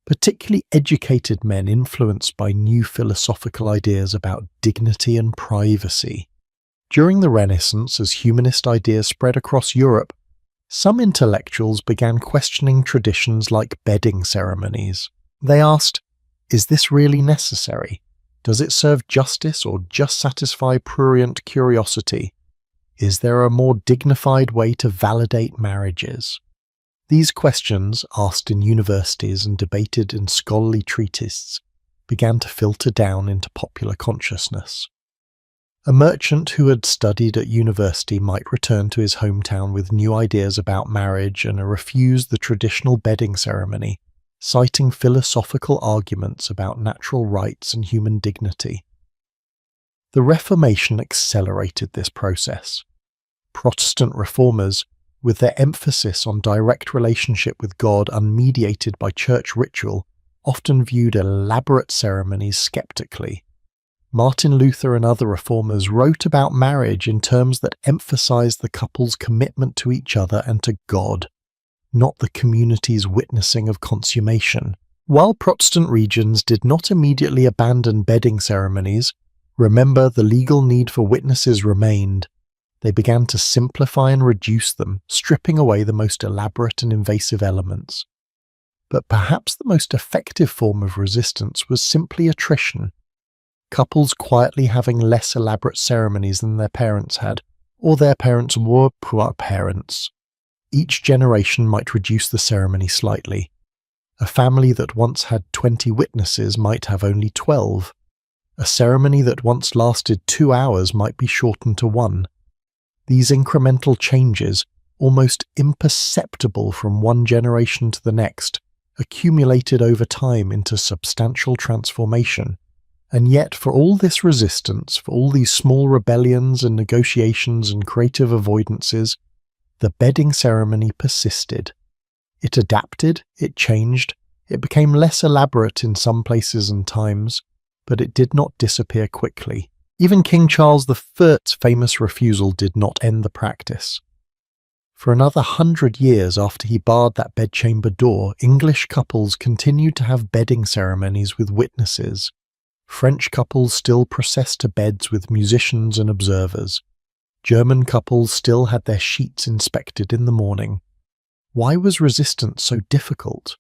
particularly educated men influenced by new philosophical ideas about dignity and privacy. During the Renaissance, as humanist ideas spread across Europe, some intellectuals began questioning traditions like bedding ceremonies. They asked, is this really necessary? Does it serve justice or just satisfy prurient curiosity? Is there a more dignified way to validate marriages? These questions, asked in universities and debated in scholarly treatises, began to filter down into popular consciousness. A merchant who had studied at university might return to his hometown with new ideas about marriage and refuse the traditional bedding ceremony, citing philosophical arguments about natural rights and human dignity. The Reformation accelerated this process. Protestant reformers, with their emphasis on direct relationship with God unmediated by church ritual, often viewed elaborate ceremonies skeptically. Martin Luther and other reformers wrote about marriage in terms that emphasized the couple's commitment to each other and to God, not the community's witnessing of consummation. While Protestant regions did not immediately abandon bedding ceremonies, remember the legal need for witnesses remained. They began to simplify and reduce them, stripping away the most elaborate and invasive elements. But perhaps the most effective form of resistance was simply attrition. Couples quietly having less elaborate ceremonies than their parents had, or their parents were poor parents. Each generation might reduce the ceremony slightly. A family that once had 20 witnesses might have only 12. A ceremony that once lasted 2 hours might be shortened to 1. These incremental changes, almost imperceptible from one generation to the next, accumulated over time into substantial transformation. And yet, for all this resistance, for all these small rebellions and negotiations and creative avoidances, the bedding ceremony persisted. It adapted, it changed, it became less elaborate in some places and times, but it did not disappear quickly. Even King Charles I's famous refusal did not end the practice. For another 100 years after he barred that bedchamber door, English couples continued to have bedding ceremonies with witnesses. French couples still processed to beds with musicians and observers. German couples still had their sheets inspected in the morning. Why was resistance so difficult?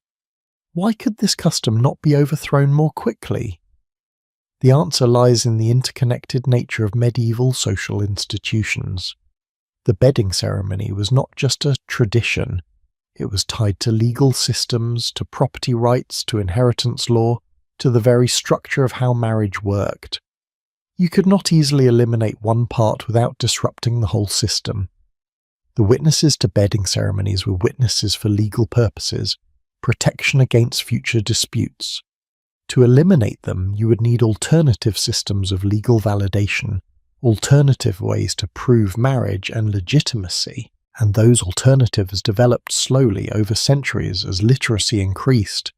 Why could this custom not be overthrown more quickly? The answer lies in the interconnected nature of medieval social institutions. The bedding ceremony was not just a tradition. It was tied to legal systems, to property rights, to inheritance law, to the very structure of how marriage worked. You could not easily eliminate one part without disrupting the whole system. The witnesses to bedding ceremonies were witnesses for legal purposes, protection against future disputes. To eliminate them, you would need alternative systems of legal validation, alternative ways to prove marriage and legitimacy, and those alternatives developed slowly over centuries as literacy increased,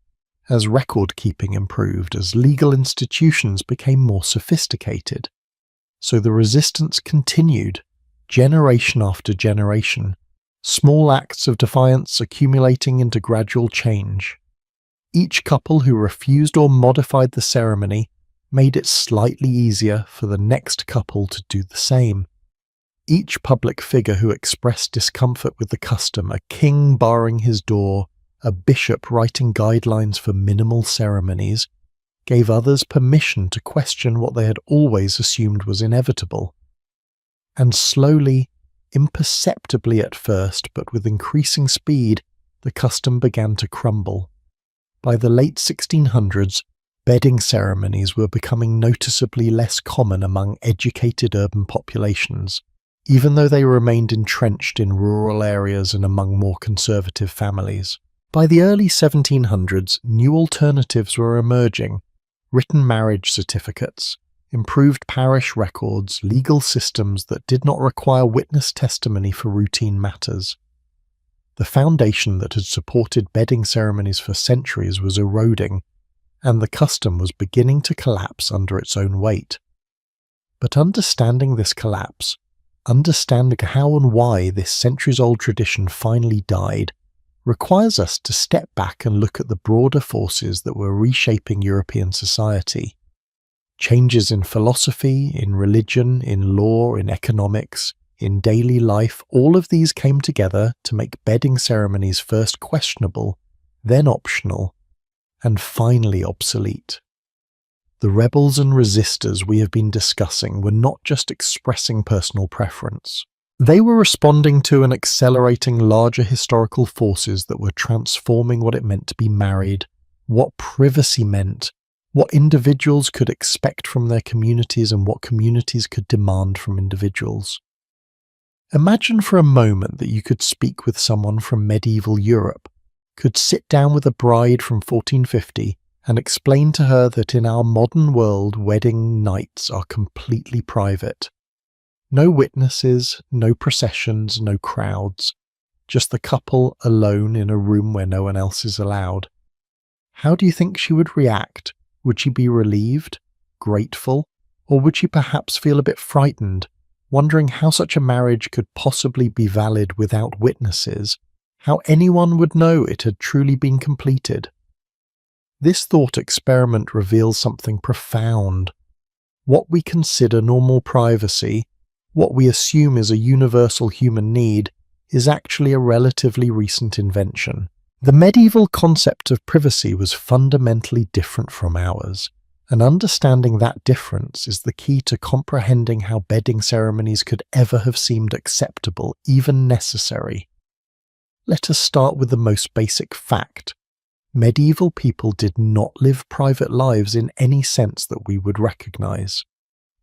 as record-keeping improved, as legal institutions became more sophisticated. So the resistance continued, generation after generation, small acts of defiance accumulating into gradual change. Each couple who refused or modified the ceremony made it slightly easier for the next couple to do the same. Each public figure who expressed discomfort with the custom, a king barring his door, a bishop writing guidelines for minimal ceremonies, gave others permission to question what they had always assumed was inevitable. And slowly, imperceptibly at first, but with increasing speed, the custom began to crumble. By the late 1600s, bedding ceremonies were becoming noticeably less common among educated urban populations, even though they remained entrenched in rural areas and among more conservative families. By the early 1700s, new alternatives were emerging: written marriage certificates, improved parish records, legal systems that did not require witness testimony for routine matters. The foundation that had supported bedding ceremonies for centuries was eroding, and the custom was beginning to collapse under its own weight. But understanding this collapse, understanding how and why this centuries-old tradition finally died, requires us to step back and look at the broader forces that were reshaping European society. Changes in philosophy, in religion, in law, in economics, in daily life, all of these came together to make bedding ceremonies first questionable, then optional, and finally obsolete. The rebels and resistors we have been discussing were not just expressing personal preference. They were responding to and accelerating larger historical forces that were transforming what it meant to be married, what privacy meant, what individuals could expect from their communities and what communities could demand from individuals. Imagine for a moment that you could speak with someone from medieval Europe, could sit down with a bride from 1450 and explain to her that in our modern world wedding nights are completely private. No witnesses, no processions, no crowds, just the couple alone in a room where no one else is allowed. How do you think she would react? Would she be relieved, grateful, or would she perhaps feel a bit frightened, wondering how such a marriage could possibly be valid without witnesses, how anyone would know it had truly been completed? This thought experiment reveals something profound. What we consider normal privacy, what we assume is a universal human need, is actually a relatively recent invention. The medieval concept of privacy was fundamentally different from ours, and understanding that difference is the key to comprehending how bedding ceremonies could ever have seemed acceptable, even necessary. Let us start with the most basic fact. Medieval people did not live private lives in any sense that we would recognize.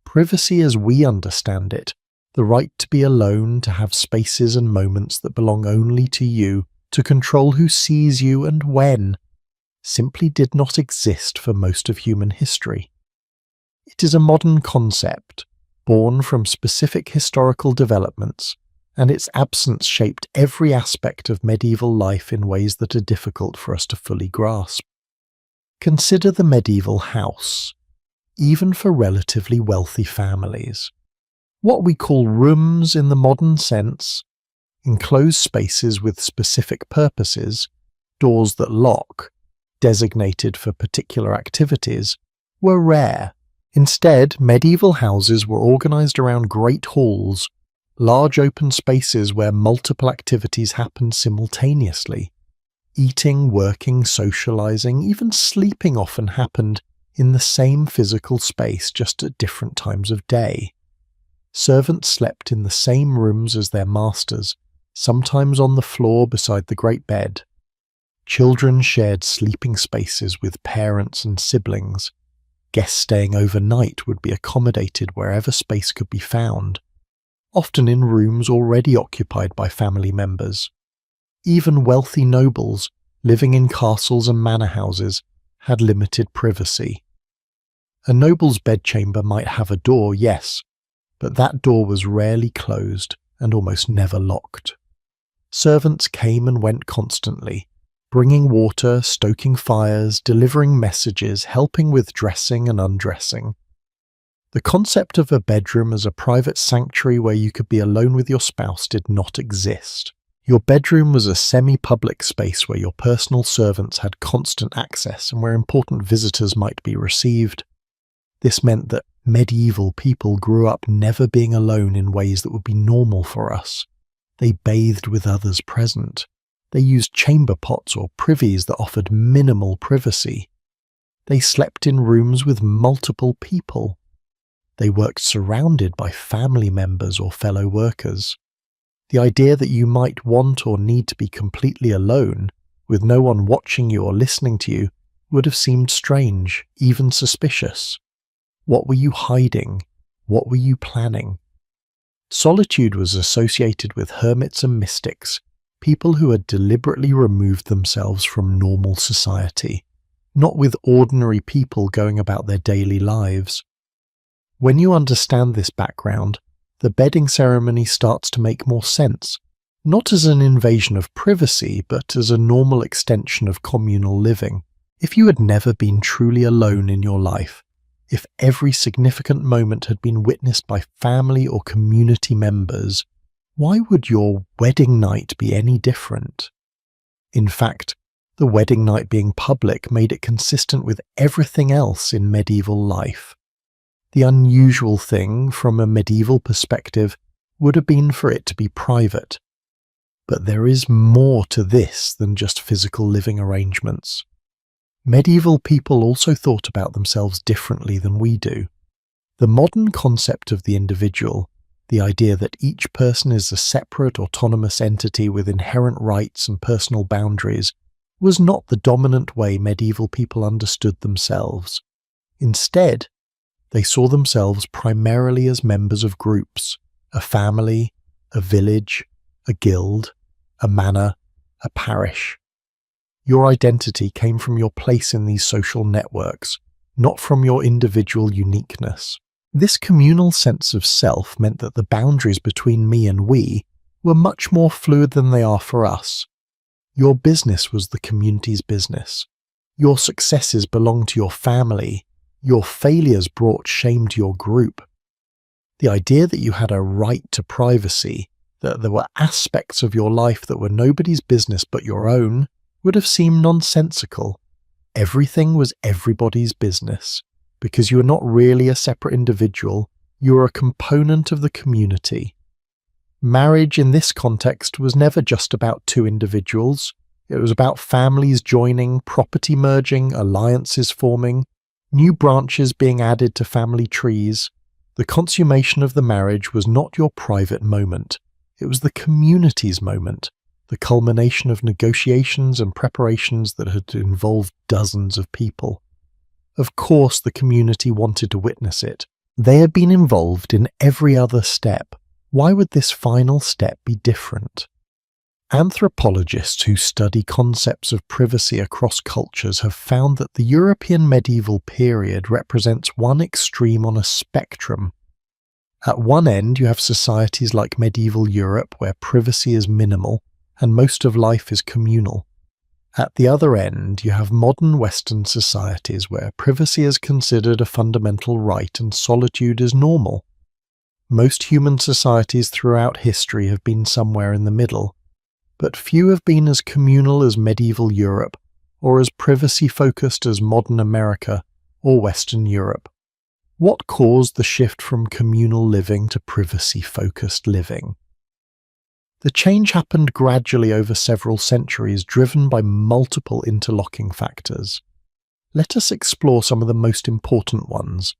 Privacy as we understand it, the right to be alone, to have spaces and moments that belong only to you, to control who sees you and when, simply did not exist for most of human history. It is a modern concept, born from specific historical developments, and its absence shaped every aspect of medieval life in ways that are difficult for us to fully grasp. Consider the medieval house, even for relatively wealthy families. What we call rooms in the modern sense, enclosed spaces with specific purposes, doors that lock, designated for particular activities, were rare. Instead, medieval houses were organized around great halls, large open spaces where multiple activities happened simultaneously. Eating, working, socializing, even sleeping often happened in the same physical space, just at different times of day. Servants slept in the same rooms as their masters, sometimes on the floor beside the great bed. Children shared sleeping spaces with parents and siblings. Guests staying overnight would be accommodated wherever space could be found, often in rooms already occupied by family members. Even wealthy nobles, living in castles and manor houses, had limited privacy. A noble's bedchamber might have a door, yes, but that door was rarely closed and almost never locked. Servants came and went constantly, bringing water, stoking fires, delivering messages, helping with dressing and undressing. The concept of a bedroom as a private sanctuary where you could be alone with your spouse did not exist. Your bedroom was a semi-public space where your personal servants had constant access and where important visitors might be received. This meant that medieval people grew up never being alone in ways that would be normal for us. They bathed with others present. They used chamber pots or privies that offered minimal privacy. They slept in rooms with multiple people. They worked surrounded by family members or fellow workers. The idea that you might want or need to be completely alone, with no one watching you or listening to you, would have seemed strange, even suspicious. What were you hiding? What were you planning? Solitude was associated with hermits and mystics, people who had deliberately removed themselves from normal society, not with ordinary people going about their daily lives. When you understand this background, the bedding ceremony starts to make more sense, not as an invasion of privacy, but as a normal extension of communal living. If you had never been truly alone in your life, if every significant moment had been witnessed by family or community members, why would your wedding night be any different? In fact, the wedding night being public made it consistent with everything else in medieval life. The unusual thing, from a medieval perspective, would have been for it to be private. But there is more to this than just physical living arrangements. Medieval people also thought about themselves differently than we do. The modern concept of the The idea that each person is a separate, autonomous entity with inherent rights and personal boundaries was not the dominant way medieval people understood themselves. Instead, they saw themselves primarily as members of groups, a family, a village, a guild, a manor, a parish. Your identity came from your place in these social networks, not from your individual uniqueness. This communal sense of self meant that the boundaries between me and we were much more fluid than they are for us. Your business was the community's business. Your successes belonged to your family. Your failures brought shame to your group. The idea that you had a right to privacy, that there were aspects of your life that were nobody's business but your own, would have seemed nonsensical. Everything was everybody's business. Because you were not really a separate individual, you were a component of the community. Marriage in this context was never just about two individuals. It was about families joining, property merging, alliances forming, new branches being added to family trees. The consummation of the marriage was not your private moment. It was the community's moment, the culmination of negotiations and preparations that had involved dozens of people. Of course, the community wanted to witness it. They had been involved in every other step. Why would this final step be different? Anthropologists who study concepts of privacy across cultures have found that the European medieval period represents one extreme on a spectrum. At one end, you have societies like medieval Europe, where privacy is minimal and most of life is communal. At the other end, you have modern Western societies where privacy is considered a fundamental right and solitude is normal. Most human societies throughout history have been somewhere in the middle, but few have been as communal as medieval Europe or as privacy-focused as modern America or Western Europe. What caused the shift from communal living to privacy-focused living? The change happened gradually over several centuries, driven by multiple interlocking factors. Let us explore some of the most important ones,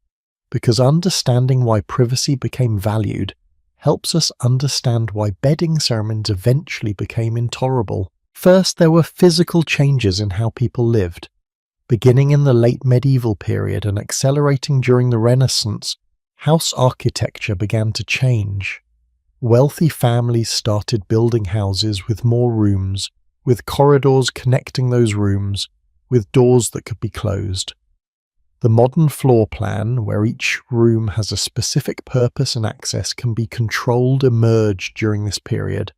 because understanding why privacy became valued helps us understand why bedding ceremonies eventually became intolerable. First, there were physical changes in how people lived. Beginning in the late medieval period and accelerating during the Renaissance, house architecture began to change. Wealthy families started building houses with more rooms, with corridors connecting those rooms, with doors that could be closed. The modern floor plan, where each room has a specific purpose and access, can be controlled, emerged during this period.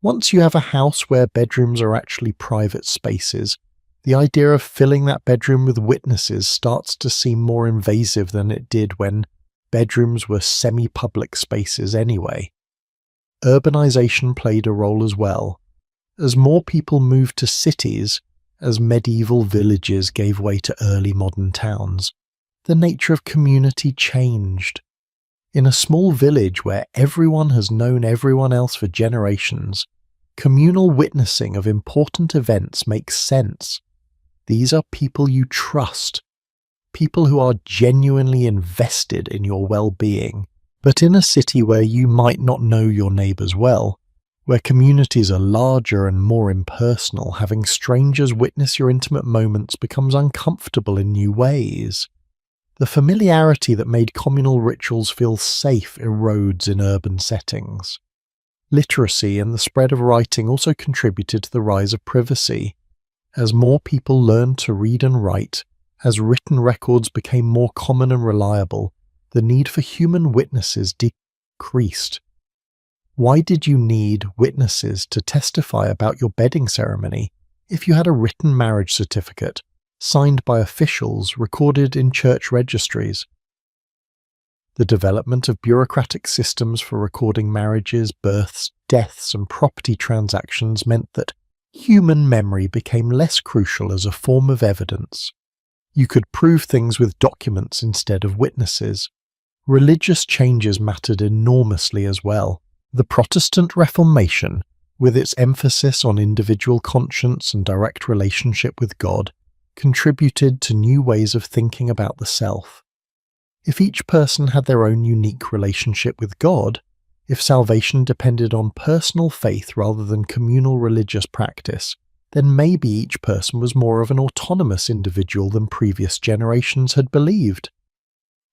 Once you have a house where bedrooms are actually private spaces, the idea of filling that bedroom with witnesses starts to seem more invasive than it did when bedrooms were semi-public spaces anyway. Urbanization played a role as well. As more people moved to cities, as medieval villages gave way to early modern towns, the nature of community changed. In a small village where everyone has known everyone else for generations, communal witnessing of important events makes sense. These are people you trust, people who are genuinely invested in your well-being. But in a city where you might not know your neighbours well, where communities are larger and more impersonal, having strangers witness your intimate moments becomes uncomfortable in new ways. The familiarity that made communal rituals feel safe erodes in urban settings. Literacy and the spread of writing also contributed to the rise of privacy. As more people learned to read and write, as written records became more common and reliable, the need for human witnesses decreased. Why did you need witnesses to testify about your bedding ceremony if you had a written marriage certificate, signed by officials, recorded in church registries? The development of bureaucratic systems for recording marriages, births, deaths, and property transactions meant that human memory became less crucial as a form of evidence. You could prove things with documents instead of witnesses. Religious changes mattered enormously as well. The Protestant Reformation, with its emphasis on individual conscience and direct relationship with God, contributed to new ways of thinking about the self. If each person had their own unique relationship with God, if salvation depended on personal faith rather than communal religious practice, then maybe each person was more of an autonomous individual than previous generations had believed.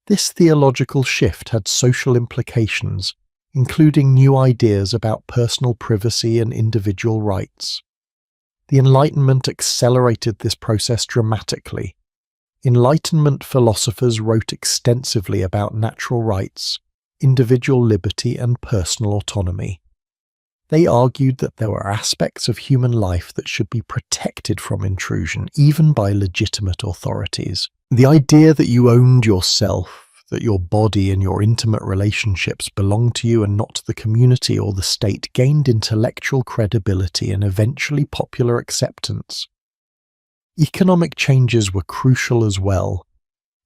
This theological shift had social implications, including new ideas about personal privacy and individual rights. The Enlightenment accelerated this process dramatically. Enlightenment philosophers wrote extensively about natural rights, individual liberty, and personal autonomy. They argued that there were aspects of human life that should be protected from intrusion, even by legitimate authorities. The idea that you owned yourself, that your body and your intimate relationships belonged to you and not to the community or the state, gained intellectual credibility and eventually popular acceptance. Economic changes were crucial as well.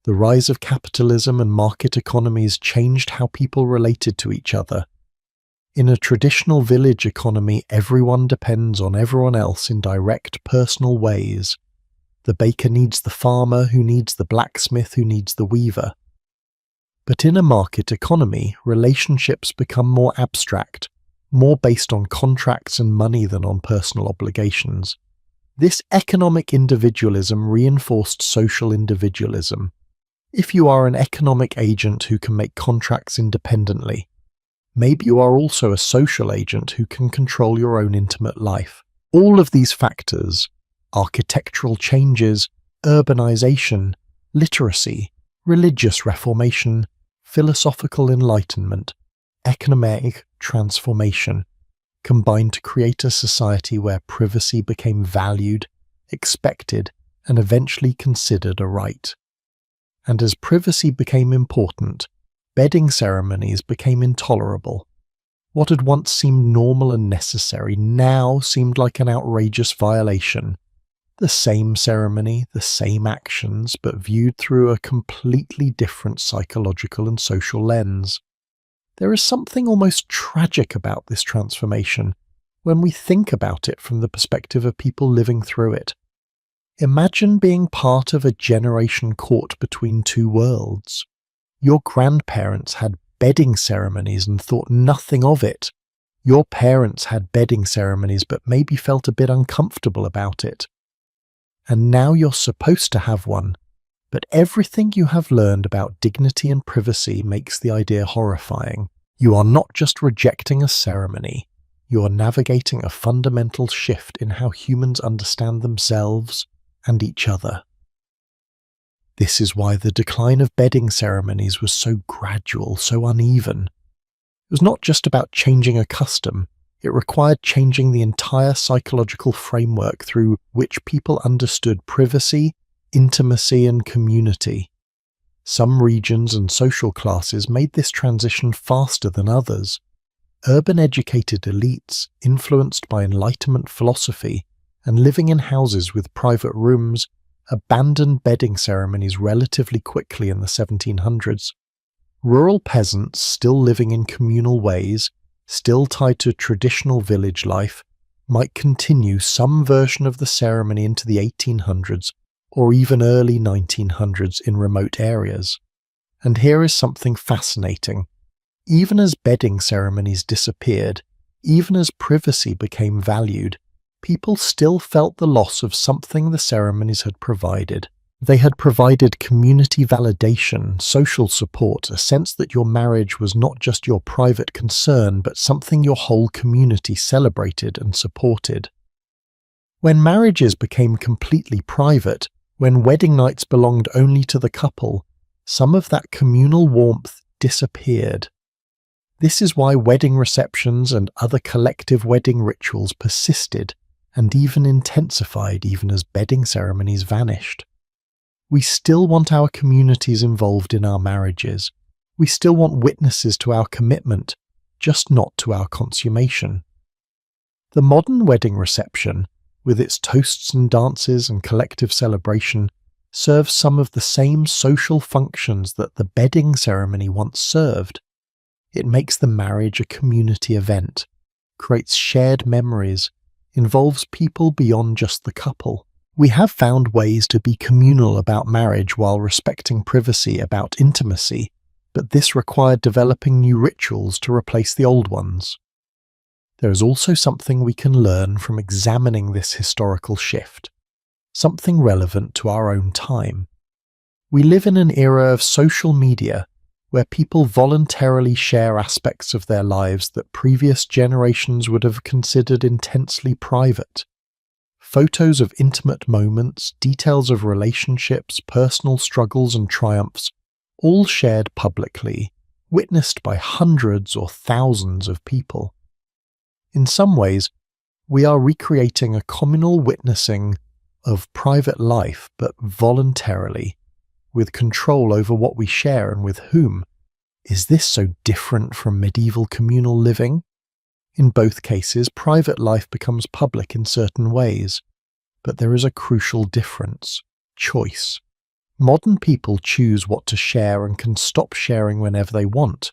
The rise of capitalism and market economies changed how people related to each other. In a traditional village economy, everyone depends on everyone else in direct, personal ways. The baker needs the farmer, who needs the blacksmith, who needs the weaver. But in a market economy, relationships become more abstract, more based on contracts and money than on personal obligations. This economic individualism reinforced social individualism. If you are an economic agent who can make contracts independently, maybe you are also a social agent who can control your own intimate life. All of these factors, architectural changes, urbanization, literacy, religious reformation, philosophical enlightenment, economic transformation, combined to create a society where privacy became valued, expected, and eventually considered a right. And as privacy became important, bedding ceremonies became intolerable. What had once seemed normal and necessary now seemed like an outrageous violation. The same ceremony, the same actions, but viewed through a completely different psychological and social lens. There is something almost tragic about this transformation when we think about it from the perspective of people living through it. Imagine being part of a generation caught between two worlds. Your grandparents had bedding ceremonies and thought nothing of it. Your parents had bedding ceremonies but maybe felt a bit uncomfortable about it. And now you're supposed to have one, but everything you have learned about dignity and privacy makes the idea horrifying. You are not just rejecting a ceremony, you are navigating a fundamental shift in how humans understand themselves and each other. This is why the decline of bedding ceremonies was so gradual, so uneven. It was not just about changing a custom, it required changing the entire psychological framework through which people understood privacy, intimacy, and community. Some regions and social classes made this transition faster than others. Urban educated elites, influenced by Enlightenment philosophy and living in houses with private rooms, abandoned bedding ceremonies relatively quickly in the 1700s. Rural peasants, still living in communal ways, still tied to traditional village life, might continue some version of the ceremony into the 1800s or even early 1900s in remote areas. And here is something fascinating. Even as bedding ceremonies disappeared, even as privacy became valued, people still felt the loss of something the ceremonies had provided. They had provided community validation, social support, a sense that your marriage was not just your private concern, but something your whole community celebrated and supported. When marriages became completely private, when wedding nights belonged only to the couple, some of that communal warmth disappeared. This is why wedding receptions and other collective wedding rituals persisted and even intensified even as bedding ceremonies vanished. We still want our communities involved in our marriages. We still want witnesses to our commitment, just not to our consummation. The modern wedding reception, with its toasts and dances and collective celebration, serves some of the same social functions that the bedding ceremony once served. It makes the marriage a community event, creates shared memories, involves people beyond just the couple. We have found ways to be communal about marriage while respecting privacy about intimacy, but this required developing new rituals to replace the old ones. There is also something we can learn from examining this historical shift, something relevant to our own time. We live in an era of social media where people voluntarily share aspects of their lives that previous generations would have considered intensely private. Photos of intimate moments, details of relationships, personal struggles and triumphs, all shared publicly, witnessed by hundreds or thousands of people. In some ways, we are recreating a communal witnessing of private life, but voluntarily, with control over what we share and with whom. Is this so different from medieval communal living? In both cases, private life becomes public in certain ways, but there is a crucial difference: choice. Modern people choose what to share and can stop sharing whenever they want.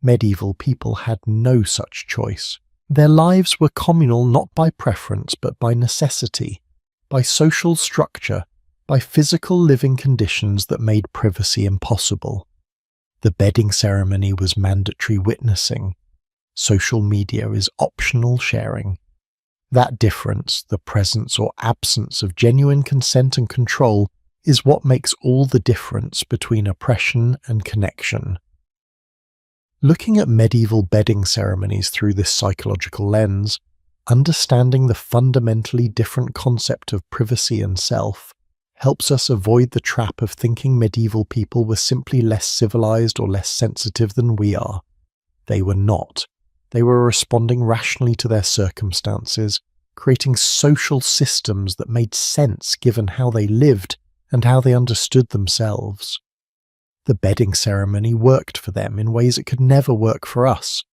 Medieval people had no such choice. Their lives were communal not by preference but by necessity, by social structure, by physical living conditions that made privacy impossible. The bedding ceremony was mandatory witnessing. Social media is optional sharing. That difference, the presence or absence of genuine consent and control, is what makes all the difference between oppression and connection. Looking at medieval bedding ceremonies through this psychological lens, understanding the fundamentally different concept of privacy and self, helps us avoid the trap of thinking medieval people were simply less civilized or less sensitive than we are. They were not. They were responding rationally to their circumstances, creating social systems that made sense given how they lived and how they understood themselves. The bedding ceremony worked for them in ways it could never work for us,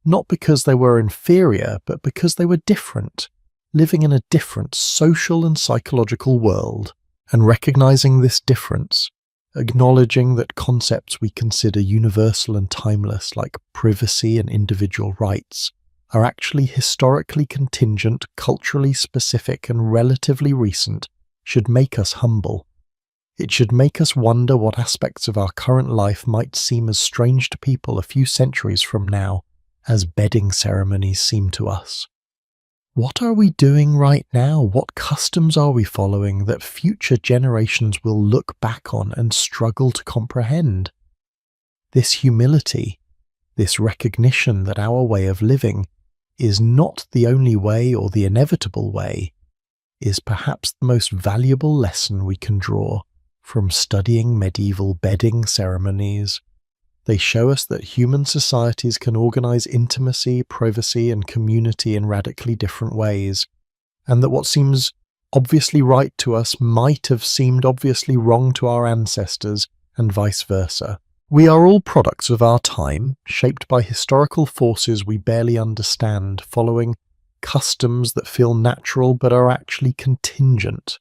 not because they were inferior, but because they were different, living in a different social and psychological world. And recognizing this difference, acknowledging that concepts we consider universal and timeless, like privacy and individual rights, are actually historically contingent, culturally specific, and relatively recent, should make us humble. It should make us wonder what aspects of our current life might seem as strange to people a few centuries from now, as bedding ceremonies seem to us. What are we doing right now? What customs are we following that future generations will look back on and struggle to comprehend? This humility, this recognition that our way of living is not the only way or the inevitable way, is perhaps the most valuable lesson we can draw from studying medieval bedding ceremonies. They show us that human societies can organize intimacy, privacy, and community in radically different ways, and that what seems obviously right to us might have seemed obviously wrong to our ancestors, and vice versa. We are all products of our time, shaped by historical forces we barely understand, following customs that feel natural but are actually contingent.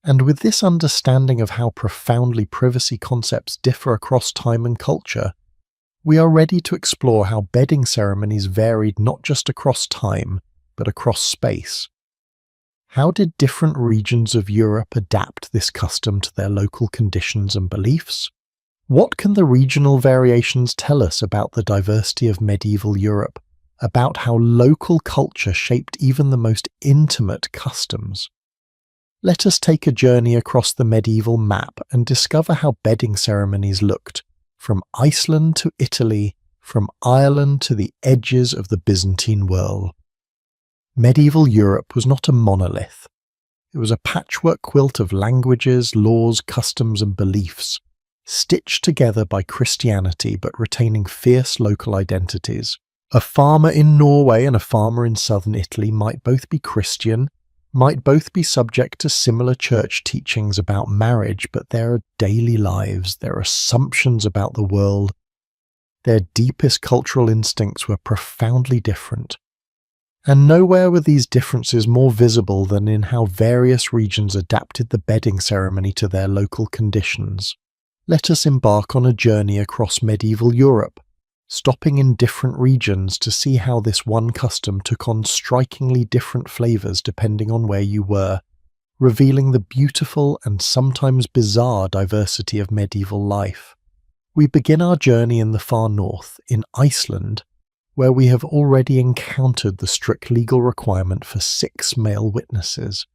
And with this understanding of how profoundly privacy concepts differ across time and culture, we are ready to explore how bedding ceremonies varied not just across time, but across space. How did different regions of Europe adapt this custom to their local conditions and beliefs? What can the regional variations tell us about the diversity of medieval Europe, about how local culture shaped even the most intimate customs? Let us take a journey across the medieval map and discover how bedding ceremonies looked, from Iceland to Italy, from Ireland to the edges of the Byzantine world. Medieval Europe was not a monolith. It was a patchwork quilt of languages, laws, customs, and beliefs, stitched together by Christianity but retaining fierce local identities. A farmer in Norway and a farmer in southern Italy might both be Christian, might both be subject to similar church teachings about marriage, but their daily lives, their assumptions about the world, their deepest cultural instincts were profoundly different. And nowhere were these differences more visible than in how various regions adapted the bedding ceremony to their local conditions. Let us embark on a journey across medieval Europe, stopping in different regions to see how this one custom took on strikingly different flavors depending on where you were, revealing the beautiful and sometimes bizarre diversity of medieval life. We begin our journey in the far north, in Iceland, where we have already encountered the strict legal requirement for 6 male witnesses.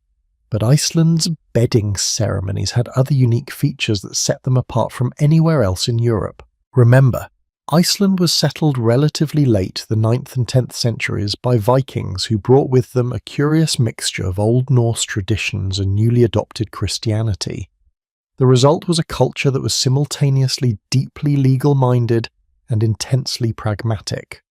But Iceland's bedding ceremonies had other unique features that set them apart from anywhere else in Europe. Remember, Iceland was settled relatively late, the 9th and 10th centuries, by Vikings who brought with them a curious mixture of Old Norse traditions and newly adopted Christianity. The result was a culture that was simultaneously deeply legal-minded and intensely pragmatic.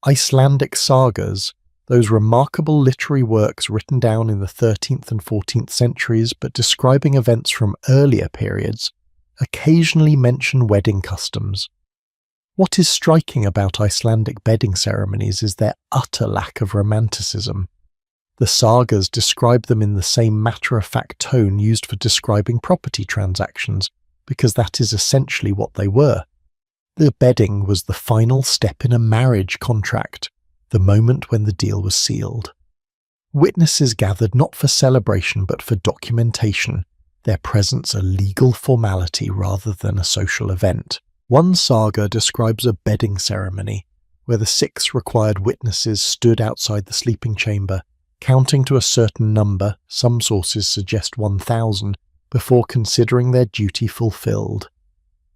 Icelandic sagas, those remarkable literary works written down in the 13th and 14th centuries but describing events from earlier periods, occasionally mention wedding customs. What is striking about Icelandic bedding ceremonies is their utter lack of romanticism. The sagas describe them in the same matter-of-fact tone used for describing property transactions, because that is essentially what they were. The bedding was the final step in a marriage contract, the moment when the deal was sealed. Witnesses gathered not for celebration but for documentation, their presence a legal formality rather than a social event. One saga describes a bedding ceremony, where the 6 required witnesses stood outside the sleeping chamber, counting to a certain number, some sources suggest 1,000, before considering their duty fulfilled.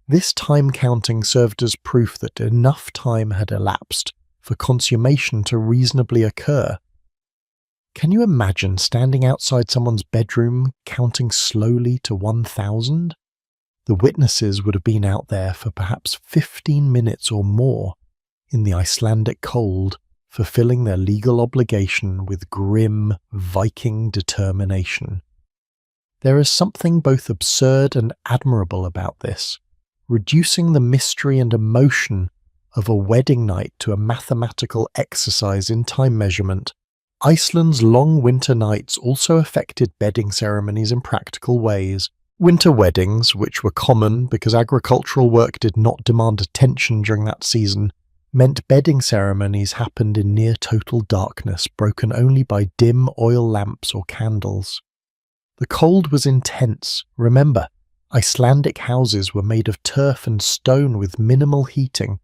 This time counting served as proof that enough time had elapsed for consummation to reasonably occur. Can you imagine standing outside someone's bedroom, counting slowly to 1,000? The witnesses would have been out there for perhaps 15 minutes or more, in the Icelandic cold, fulfilling their legal obligation with grim, Viking determination. There is something both absurd and admirable about this, reducing the mystery and emotion of a wedding night to a mathematical exercise in time measurement. Iceland's long winter nights also affected bedding ceremonies in practical ways. Winter weddings, which were common because agricultural work did not demand attention during that season, meant bedding ceremonies happened in near total darkness, broken only by dim oil lamps or candles. The cold was intense. Remember, Icelandic houses were made of turf and stone with minimal heating.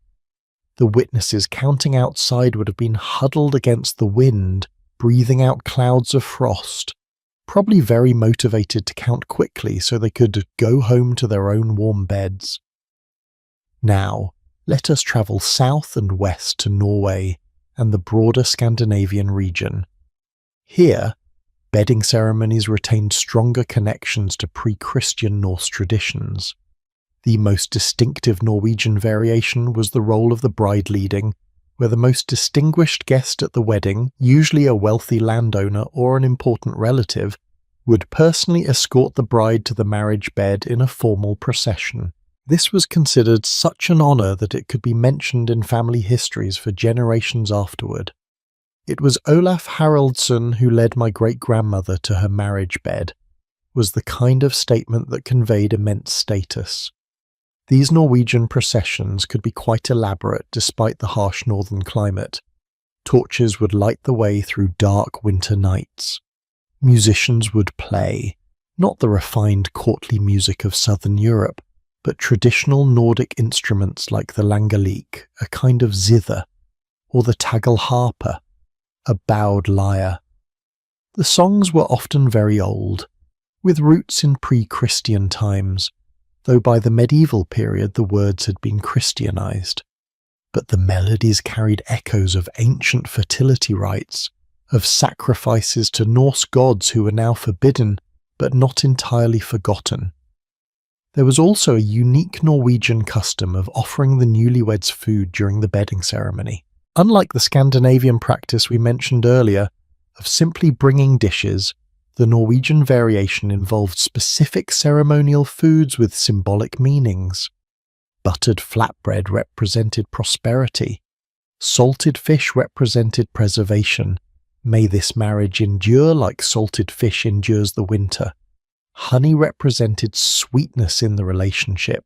The witnesses counting outside would have been huddled against the wind, breathing out clouds of frost, probably very motivated to count quickly so they could go home to their own warm beds. Now, let us travel south and west to Norway and the broader Scandinavian region. Here, bedding ceremonies retained stronger connections to pre-Christian Norse traditions. The most distinctive Norwegian variation was the role of the bride leading, where the most distinguished guest at the wedding, usually a wealthy landowner or an important relative, would personally escort the bride to the marriage bed in a formal procession. This was considered such an honor that it could be mentioned in family histories for generations afterward. It was Olaf Haraldsson who led my great-grandmother to her marriage bed, was the kind of statement that conveyed immense status. These Norwegian processions could be quite elaborate despite the harsh northern climate. Torches would light the way through dark winter nights. Musicians would play, not the refined courtly music of southern Europe, but traditional Nordic instruments like the langalik, a kind of zither, or the tagelharpa, a bowed lyre. The songs were often very old, with roots in pre-Christian times, though by the medieval period the words had been Christianized. But the melodies carried echoes of ancient fertility rites, of sacrifices to Norse gods who were now forbidden, but not entirely forgotten. There was also a unique Norwegian custom of offering the newlyweds food during the bedding ceremony. Unlike the Scandinavian practice we mentioned earlier of simply bringing dishes, the Norwegian variation involved specific ceremonial foods with symbolic meanings. Buttered flatbread represented prosperity. Salted fish represented preservation. May this marriage endure like salted fish endures the winter. Honey represented sweetness in the relationship.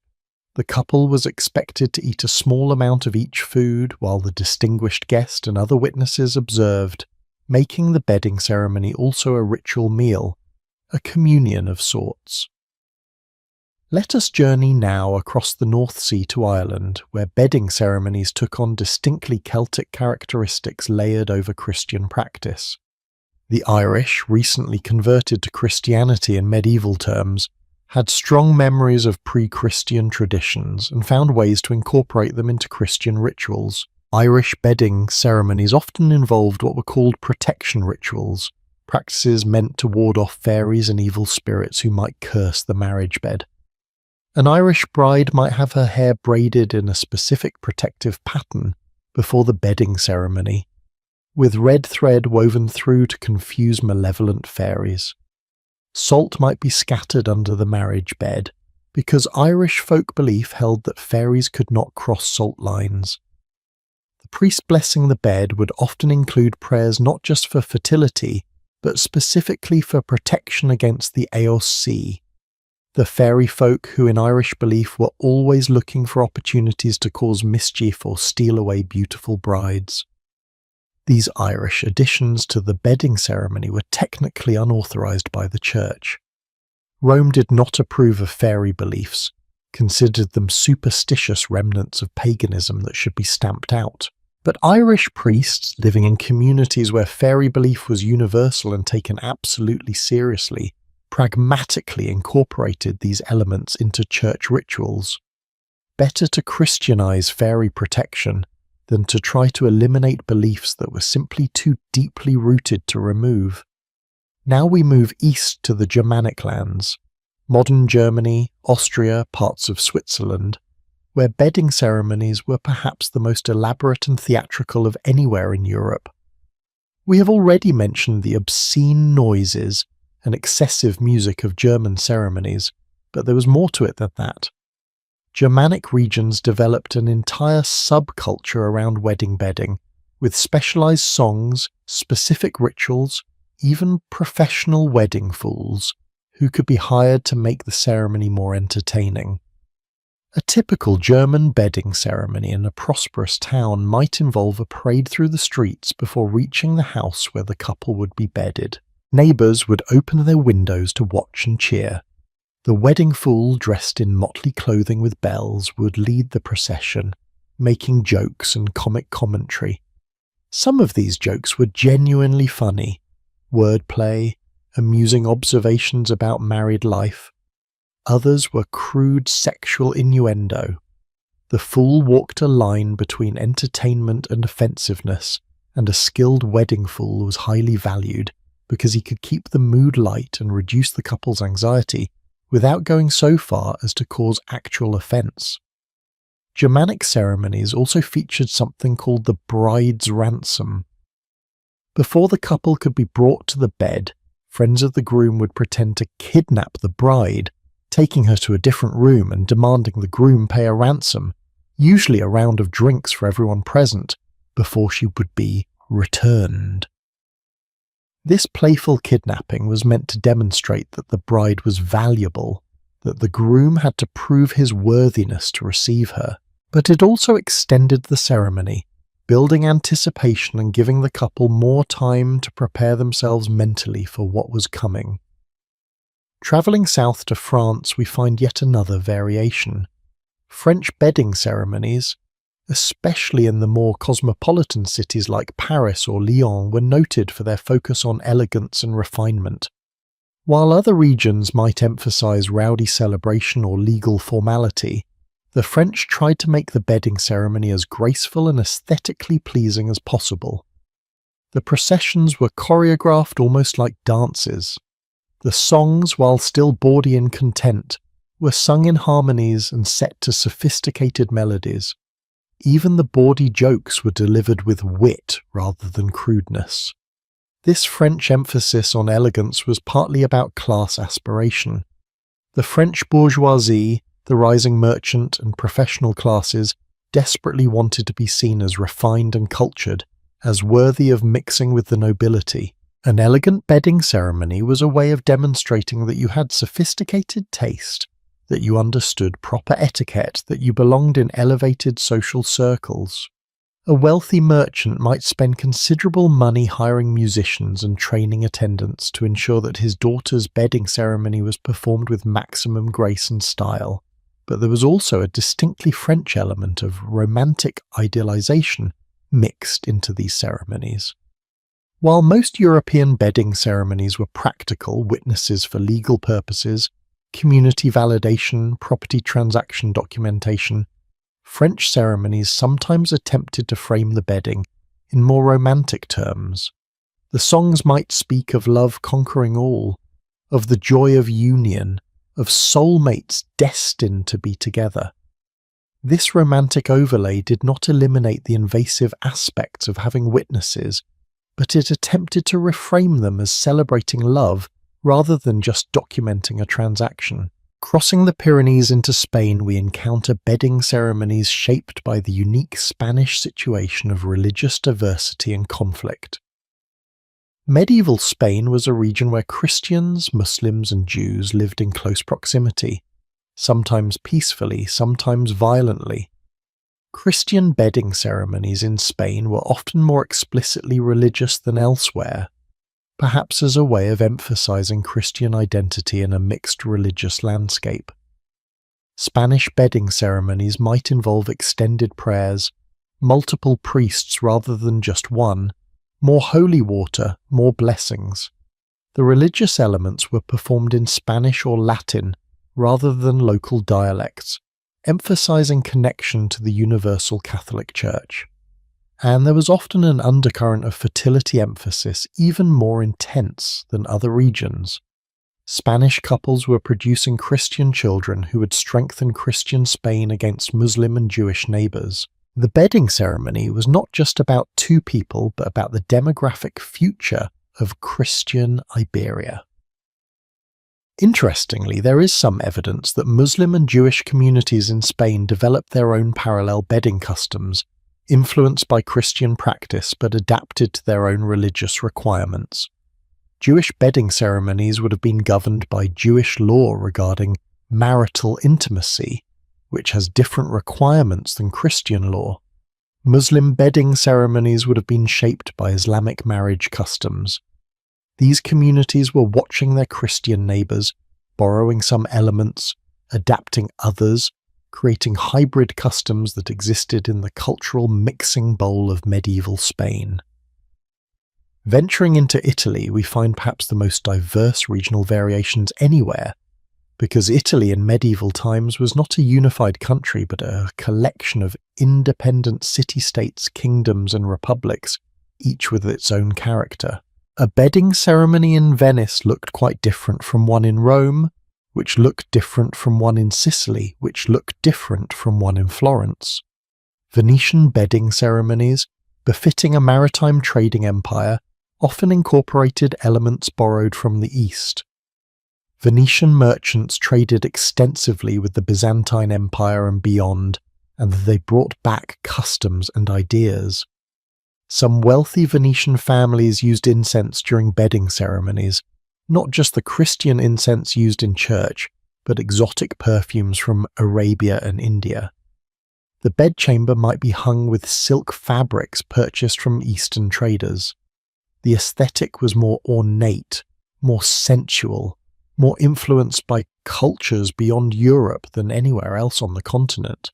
The couple was expected to eat a small amount of each food while the distinguished guest and other witnesses observed, making the bedding ceremony also a ritual meal, a communion of sorts. Let us journey now across the North Sea to Ireland, where bedding ceremonies took on distinctly Celtic characteristics layered over Christian practice. The Irish, recently converted to Christianity in medieval terms, had strong memories of pre-Christian traditions and found ways to incorporate them into Christian rituals. Irish bedding ceremonies often involved what were called protection rituals, practices meant to ward off fairies and evil spirits who might curse the marriage bed. An Irish bride might have her hair braided in a specific protective pattern before the bedding ceremony, with red thread woven through to confuse malevolent fairies. Salt might be scattered under the marriage bed, because Irish folk belief held that fairies could not cross salt lines. The priest blessing the bed would often include prayers not just for fertility, but specifically for protection against the Eos Sea, the fairy folk who in Irish belief were always looking for opportunities to cause mischief or steal away beautiful brides. These Irish additions to the bedding ceremony were technically unauthorized by the Church. Rome did not approve of fairy beliefs, considered them superstitious remnants of paganism that should be stamped out. But Irish priests living in communities where fairy belief was universal and taken absolutely seriously pragmatically incorporated these elements into church rituals. Better to Christianize fairy protection than to try to eliminate beliefs that were simply too deeply rooted to remove. Now we move east to the Germanic lands, modern Germany, Austria, parts of Switzerland, where bedding ceremonies were perhaps the most elaborate and theatrical of anywhere in Europe. We have already mentioned the obscene noises and excessive music of German ceremonies, but there was more to it than that. Germanic regions developed an entire subculture around wedding bedding, with specialized songs, specific rituals, even professional wedding fools, who could be hired to make the ceremony more entertaining. A typical German bedding ceremony in a prosperous town might involve a parade through the streets before reaching the house where the couple would be bedded. Neighbours would open their windows to watch and cheer. The wedding fool, dressed in motley clothing with bells, would lead the procession, making jokes and comic commentary. Some of these jokes were genuinely funny, wordplay, amusing observations about married life. Others were crude sexual innuendo. The fool walked a line between entertainment and offensiveness, and a skilled wedding fool was highly valued because he could keep the mood light and reduce the couple's anxiety without going so far as to cause actual offence. Germanic ceremonies also featured something called the bride's ransom. Before the couple could be brought to the bed, friends of the groom would pretend to kidnap the bride, taking her to a different room and demanding the groom pay a ransom, usually a round of drinks for everyone present, before she would be returned. This playful kidnapping was meant to demonstrate that the bride was valuable, that the groom had to prove his worthiness to receive her, but it also extended the ceremony, building anticipation and giving the couple more time to prepare themselves mentally for what was coming. Travelling south to France, we find yet another variation. French bedding ceremonies, especially in the more cosmopolitan cities like Paris or Lyon, were noted for their focus on elegance and refinement. While other regions might emphasize rowdy celebration or legal formality, the French tried to make the bedding ceremony as graceful and aesthetically pleasing as possible. The processions were choreographed almost like dances. The songs, while still bawdy in content, were sung in harmonies and set to sophisticated melodies. Even the bawdy jokes were delivered with wit rather than crudeness. This French emphasis on elegance was partly about class aspiration. The French bourgeoisie, the rising merchant and professional classes, desperately wanted to be seen as refined and cultured, as worthy of mixing with the nobility. An elegant bedding ceremony was a way of demonstrating that you had sophisticated taste, that you understood proper etiquette, that you belonged in elevated social circles. A wealthy merchant might spend considerable money hiring musicians and training attendants to ensure that his daughter's bedding ceremony was performed with maximum grace and style. But there was also a distinctly French element of romantic idealization mixed into these ceremonies. While most European bedding ceremonies were practical witnesses for legal purposes, community validation, property transaction documentation, French ceremonies sometimes attempted to frame the bedding in more romantic terms. The songs might speak of love conquering all, of the joy of union, of soulmates destined to be together. This romantic overlay did not eliminate the invasive aspects of having witnesses, but it attempted to reframe them as celebrating love rather than just documenting a transaction. Crossing the Pyrenees into Spain, we encounter bedding ceremonies shaped by the unique Spanish situation of religious diversity and conflict. Medieval Spain was a region where Christians, Muslims, and Jews lived in close proximity, sometimes peacefully, sometimes violently. Christian bedding ceremonies in Spain were often more explicitly religious than elsewhere, perhaps as a way of emphasizing Christian identity in a mixed religious landscape. Spanish bedding ceremonies might involve extended prayers, multiple priests rather than just one, more holy water, more blessings. The religious elements were performed in Spanish or Latin rather than local dialects, emphasizing connection to the universal Catholic Church. And there was often an undercurrent of fertility emphasis even more intense than other regions. Spanish couples were producing Christian children who would strengthen Christian Spain against Muslim and Jewish neighbours. The bedding ceremony was not just about two people, but about the demographic future of Christian Iberia. Interestingly, there is some evidence that Muslim and Jewish communities in Spain developed their own parallel bedding customs, influenced by Christian practice but adapted to their own religious requirements. Jewish bedding ceremonies would have been governed by Jewish law regarding marital intimacy, which has different requirements than Christian law. Muslim bedding ceremonies would have been shaped by Islamic marriage customs. These communities were watching their Christian neighbours, borrowing some elements, adapting others, creating hybrid customs that existed in the cultural mixing bowl of medieval Spain. Venturing into Italy, we find perhaps the most diverse regional variations anywhere, because Italy in medieval times was not a unified country but a collection of independent city-states, kingdoms and republics, each with its own character. A bedding ceremony in Venice looked quite different from one in Rome, which looked different from one in Sicily, which looked different from one in Florence. Venetian bedding ceremonies, befitting a maritime trading empire, often incorporated elements borrowed from the East. Venetian merchants traded extensively with the Byzantine Empire and beyond, and they brought back customs and ideas. Some wealthy Venetian families used incense during bedding ceremonies, not just the Christian incense used in church, but exotic perfumes from Arabia and India. The bedchamber might be hung with silk fabrics purchased from Eastern traders. The aesthetic was more ornate, more sensual, more influenced by cultures beyond Europe than anywhere else on the continent.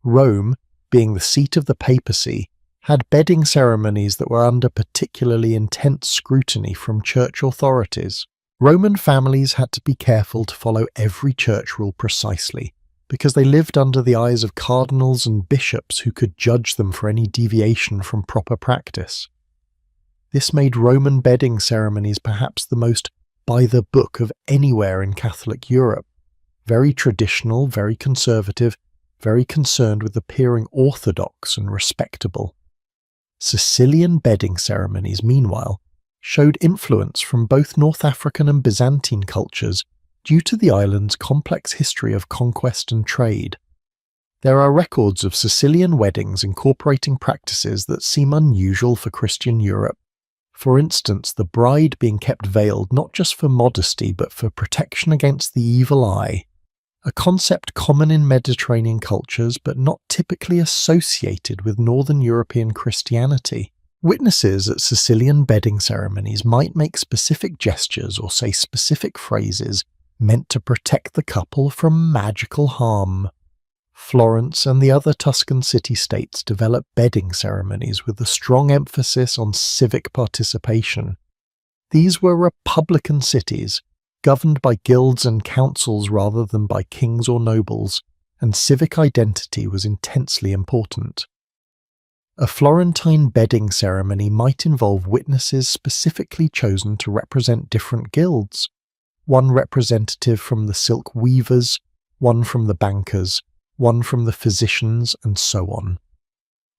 Rome, being the seat of the papacy, had bedding ceremonies that were under particularly intense scrutiny from church authorities. Roman families had to be careful to follow every church rule precisely, because they lived under the eyes of cardinals and bishops who could judge them for any deviation from proper practice. This made Roman bedding ceremonies perhaps the most by the book of anywhere in Catholic Europe, very traditional, very conservative, very concerned with appearing orthodox and respectable. Sicilian bedding ceremonies, meanwhile, showed influence from both North African and Byzantine cultures due to the island's complex history of conquest and trade. There are records of Sicilian weddings incorporating practices that seem unusual for Christian Europe. For instance, the bride being kept veiled not just for modesty but for protection against the evil eye, a concept common in Mediterranean cultures but not typically associated with Northern European Christianity. Witnesses at Sicilian bedding ceremonies might make specific gestures or say specific phrases meant to protect the couple from magical harm. Florence and the other Tuscan city-states developed bedding ceremonies with a strong emphasis on civic participation. These were republican cities, governed by guilds and councils rather than by kings or nobles, and civic identity was intensely important. A Florentine bedding ceremony might involve witnesses specifically chosen to represent different guilds, one representative from the silk weavers, one from the bankers, one from the physicians, and so on.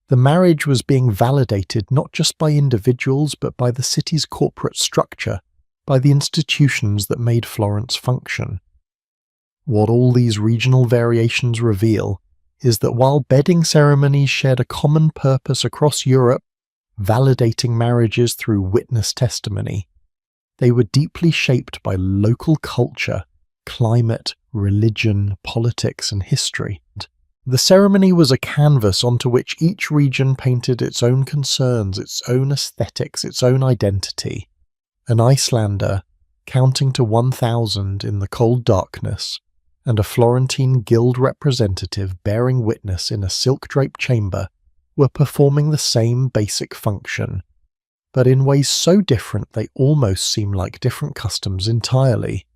The marriage was being validated not just by individuals but by the city's corporate structure, by the institutions that made Florence function. What all these regional variations reveal is that while bedding ceremonies shared a common purpose across Europe, validating marriages through witness testimony, they were deeply shaped by local culture, climate, religion, politics, and history. The ceremony was a canvas onto which each region painted its own concerns, its own aesthetics, its own identity. An Icelander, counting to 1,000 in the cold darkness, and a Florentine guild representative bearing witness in a silk-draped chamber were performing the same basic function, but in ways so different they almost seem like different customs entirely.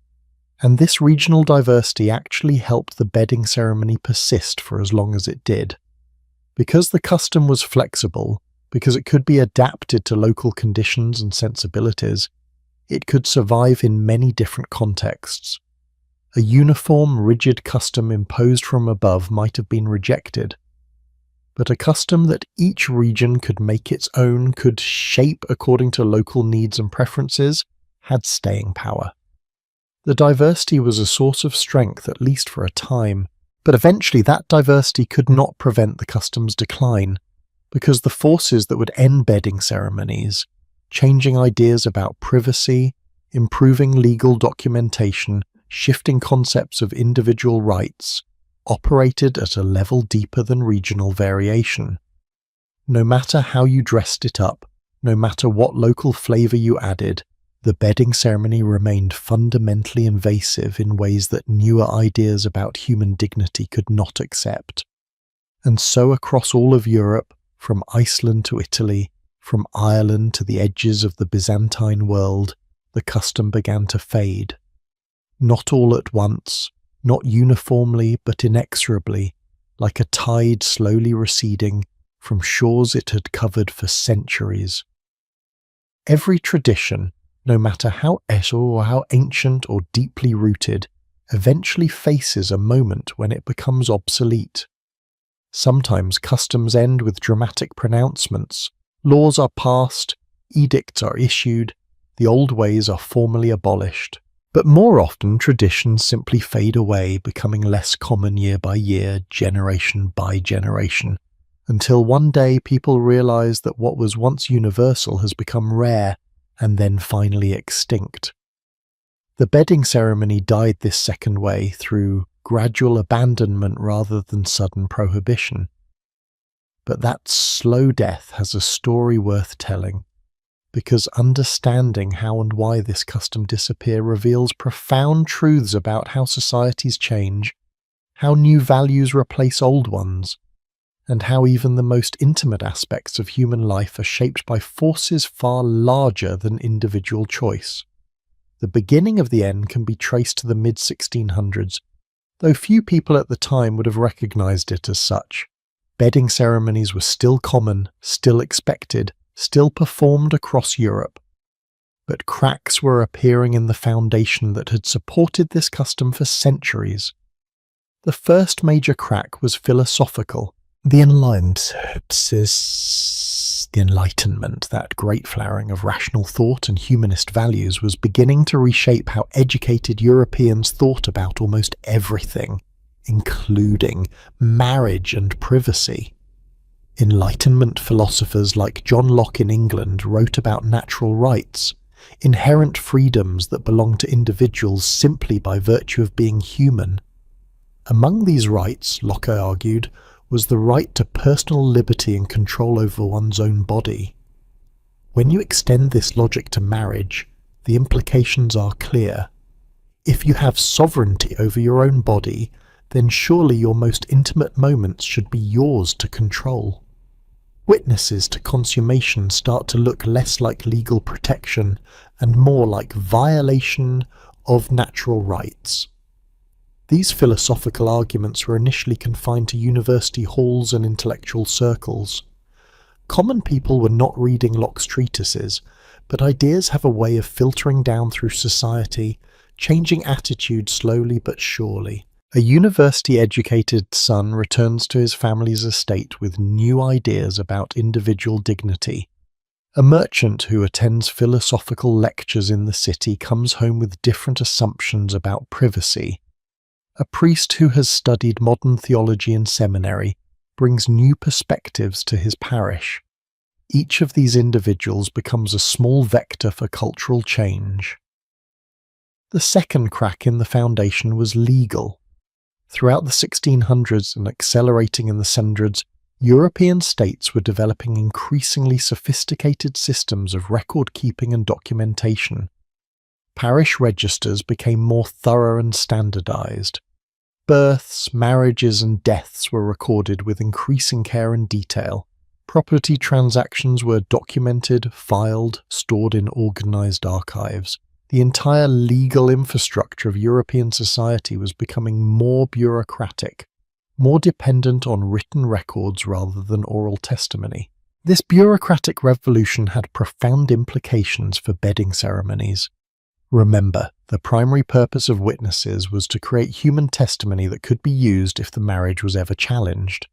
And this regional diversity actually helped the bedding ceremony persist for as long as it did. Because the custom was flexible, because it could be adapted to local conditions and sensibilities, it could survive in many different contexts. A uniform, rigid custom imposed from above might have been rejected, but a custom that each region could make its own, could shape according to local needs and preferences, had staying power. The diversity was a source of strength, at least for a time, but eventually that diversity could not prevent the custom's decline, because the forces that would end bedding ceremonies, changing ideas about privacy, improving legal documentation, shifting concepts of individual rights, operated at a level deeper than regional variation. No matter how you dressed it up, no matter what local flavour you added, the bedding ceremony remained fundamentally invasive in ways that newer ideas about human dignity could not accept. And so across all of Europe, from Iceland to Italy, from Ireland to the edges of the Byzantine world, the custom began to fade. Not all at once, not uniformly but inexorably, like a tide slowly receding from shores it had covered for centuries. Every tradition, no matter how or how ancient or deeply rooted, eventually faces a moment when it becomes obsolete. Sometimes customs end with dramatic pronouncements, laws are passed, edicts are issued, the old ways are formally abolished. But more often traditions simply fade away, becoming less common year by year, generation by generation, until one day people realize that what was once universal has become rare, and then finally extinct. The bedding ceremony died this second way through gradual abandonment rather than sudden prohibition. But that slow death has a story worth telling, because understanding how and why this custom disappeared reveals profound truths about how societies change, how new values replace old ones, and how even the most intimate aspects of human life are shaped by forces far larger than individual choice. The beginning of the end can be traced to the mid-1600s, though few people at the time would have recognized it as such. Bedding ceremonies were still common, still expected, still performed across Europe. But cracks were appearing in the foundation that had supported this custom for centuries. The first major crack was philosophical. The Enlightenment, that great flowering of rational thought and humanist values, was beginning to reshape how educated Europeans thought about almost everything, including marriage and privacy. Enlightenment philosophers like John Locke in England wrote about natural rights, inherent freedoms that belong to individuals simply by virtue of being human. Among these rights, Locke argued, was the right to personal liberty and control over one's own body. When you extend this logic to marriage, the implications are clear. If you have sovereignty over your own body, then surely your most intimate moments should be yours to control. Witnesses to consummation start to look less like legal protection and more like violation of natural rights. These philosophical arguments were initially confined to university halls and intellectual circles. Common people were not reading Locke's treatises, but ideas have a way of filtering down through society, changing attitudes slowly but surely. A university-educated son returns to his family's estate with new ideas about individual dignity. A merchant who attends philosophical lectures in the city comes home with different assumptions about privacy. A priest who has studied modern theology in seminary brings new perspectives to his parish. Each of these individuals becomes a small vector for cultural change. The second crack in the foundation was legal. Throughout the 1600s and accelerating in the 1700s, European states were developing increasingly sophisticated systems of record-keeping and documentation. Parish registers became more thorough and standardized. Births, marriages, and deaths were recorded with increasing care and detail. Property transactions were documented, filed, stored in organized archives. The entire legal infrastructure of European society was becoming more bureaucratic, more dependent on written records rather than oral testimony. This bureaucratic revolution had profound implications for bedding ceremonies. Remember, the primary purpose of witnesses was to create human testimony that could be used if the marriage was ever challenged.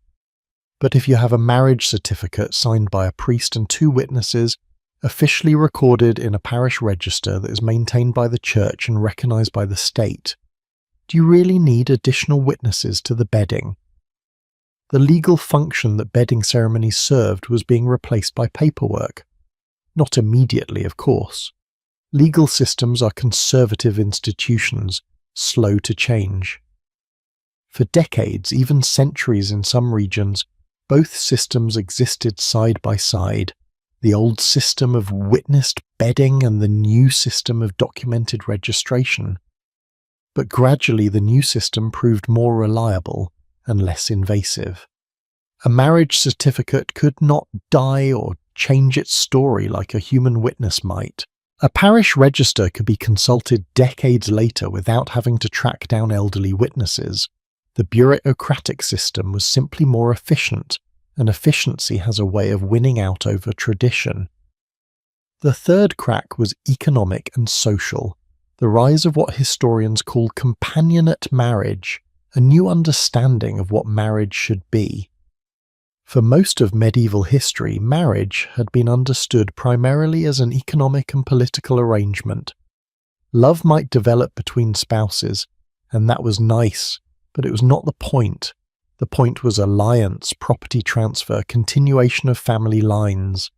But if you have a marriage certificate signed by a priest and 2 witnesses, officially recorded in a parish register that is maintained by the church and recognized by the state, do you really need additional witnesses to the bedding? The legal function that bedding ceremonies served was being replaced by paperwork. Not immediately, of course. Legal systems are conservative institutions, slow to change. For decades, even centuries in some regions, both systems existed side by side, the old system of witnessed bedding and the new system of documented registration. But gradually the new system proved more reliable and less invasive. A marriage certificate could not die or change its story like a human witness might. A parish register could be consulted decades later without having to track down elderly witnesses. The bureaucratic system was simply more efficient, and efficiency has a way of winning out over tradition. The third crack was economic and social, the rise of what historians call companionate marriage, a new understanding of what marriage should be. For most of medieval history, marriage had been understood primarily as an economic and political arrangement. Love might develop between spouses, and that was nice, but it was not the point. The point was alliance, property transfer, continuation of family lines.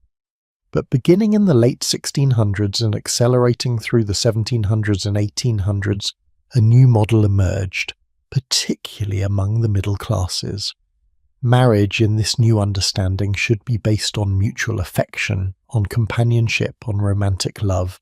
But beginning in the late 1600s and accelerating through the 1700s and 1800s, a new model emerged, particularly among the middle classes. Marriage in this new understanding should be based on mutual affection, on companionship, on romantic love.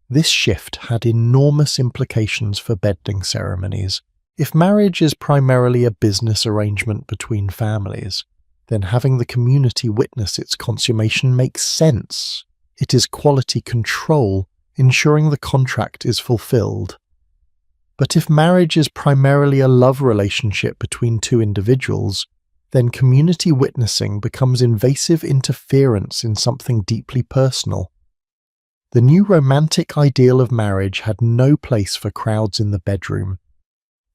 This shift had enormous implications for bedding ceremonies. If marriage is primarily a business arrangement between families, then having the community witness its consummation makes sense. It is quality control, ensuring the contract is fulfilled. But if marriage is primarily a love relationship between 2 individuals, then community witnessing becomes invasive interference in something deeply personal. The new romantic ideal of marriage had no place for crowds in the bedroom.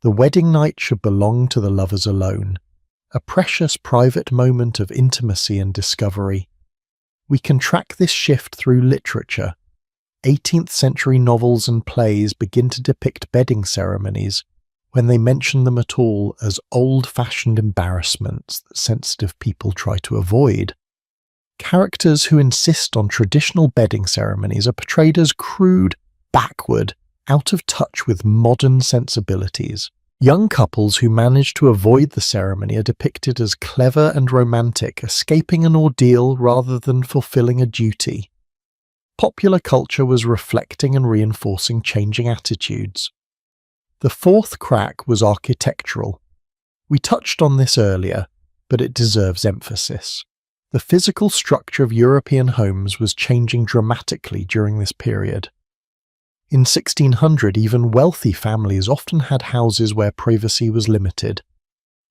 The wedding night should belong to the lovers alone, a precious private moment of intimacy and discovery. We can track this shift through literature. 18th century novels and plays begin to depict bedding ceremonies, when they mention them at all, as old-fashioned embarrassments that sensitive people try to avoid. Characters who insist on traditional bedding ceremonies are portrayed as crude, backward, out of touch with modern sensibilities. Young couples who manage to avoid the ceremony are depicted as clever and romantic, escaping an ordeal rather than fulfilling a duty. Popular culture was reflecting and reinforcing changing attitudes. The fourth crack was architectural. We touched on this earlier, but it deserves emphasis. The physical structure of European homes was changing dramatically during this period. In 1600, even wealthy families often had houses where privacy was limited,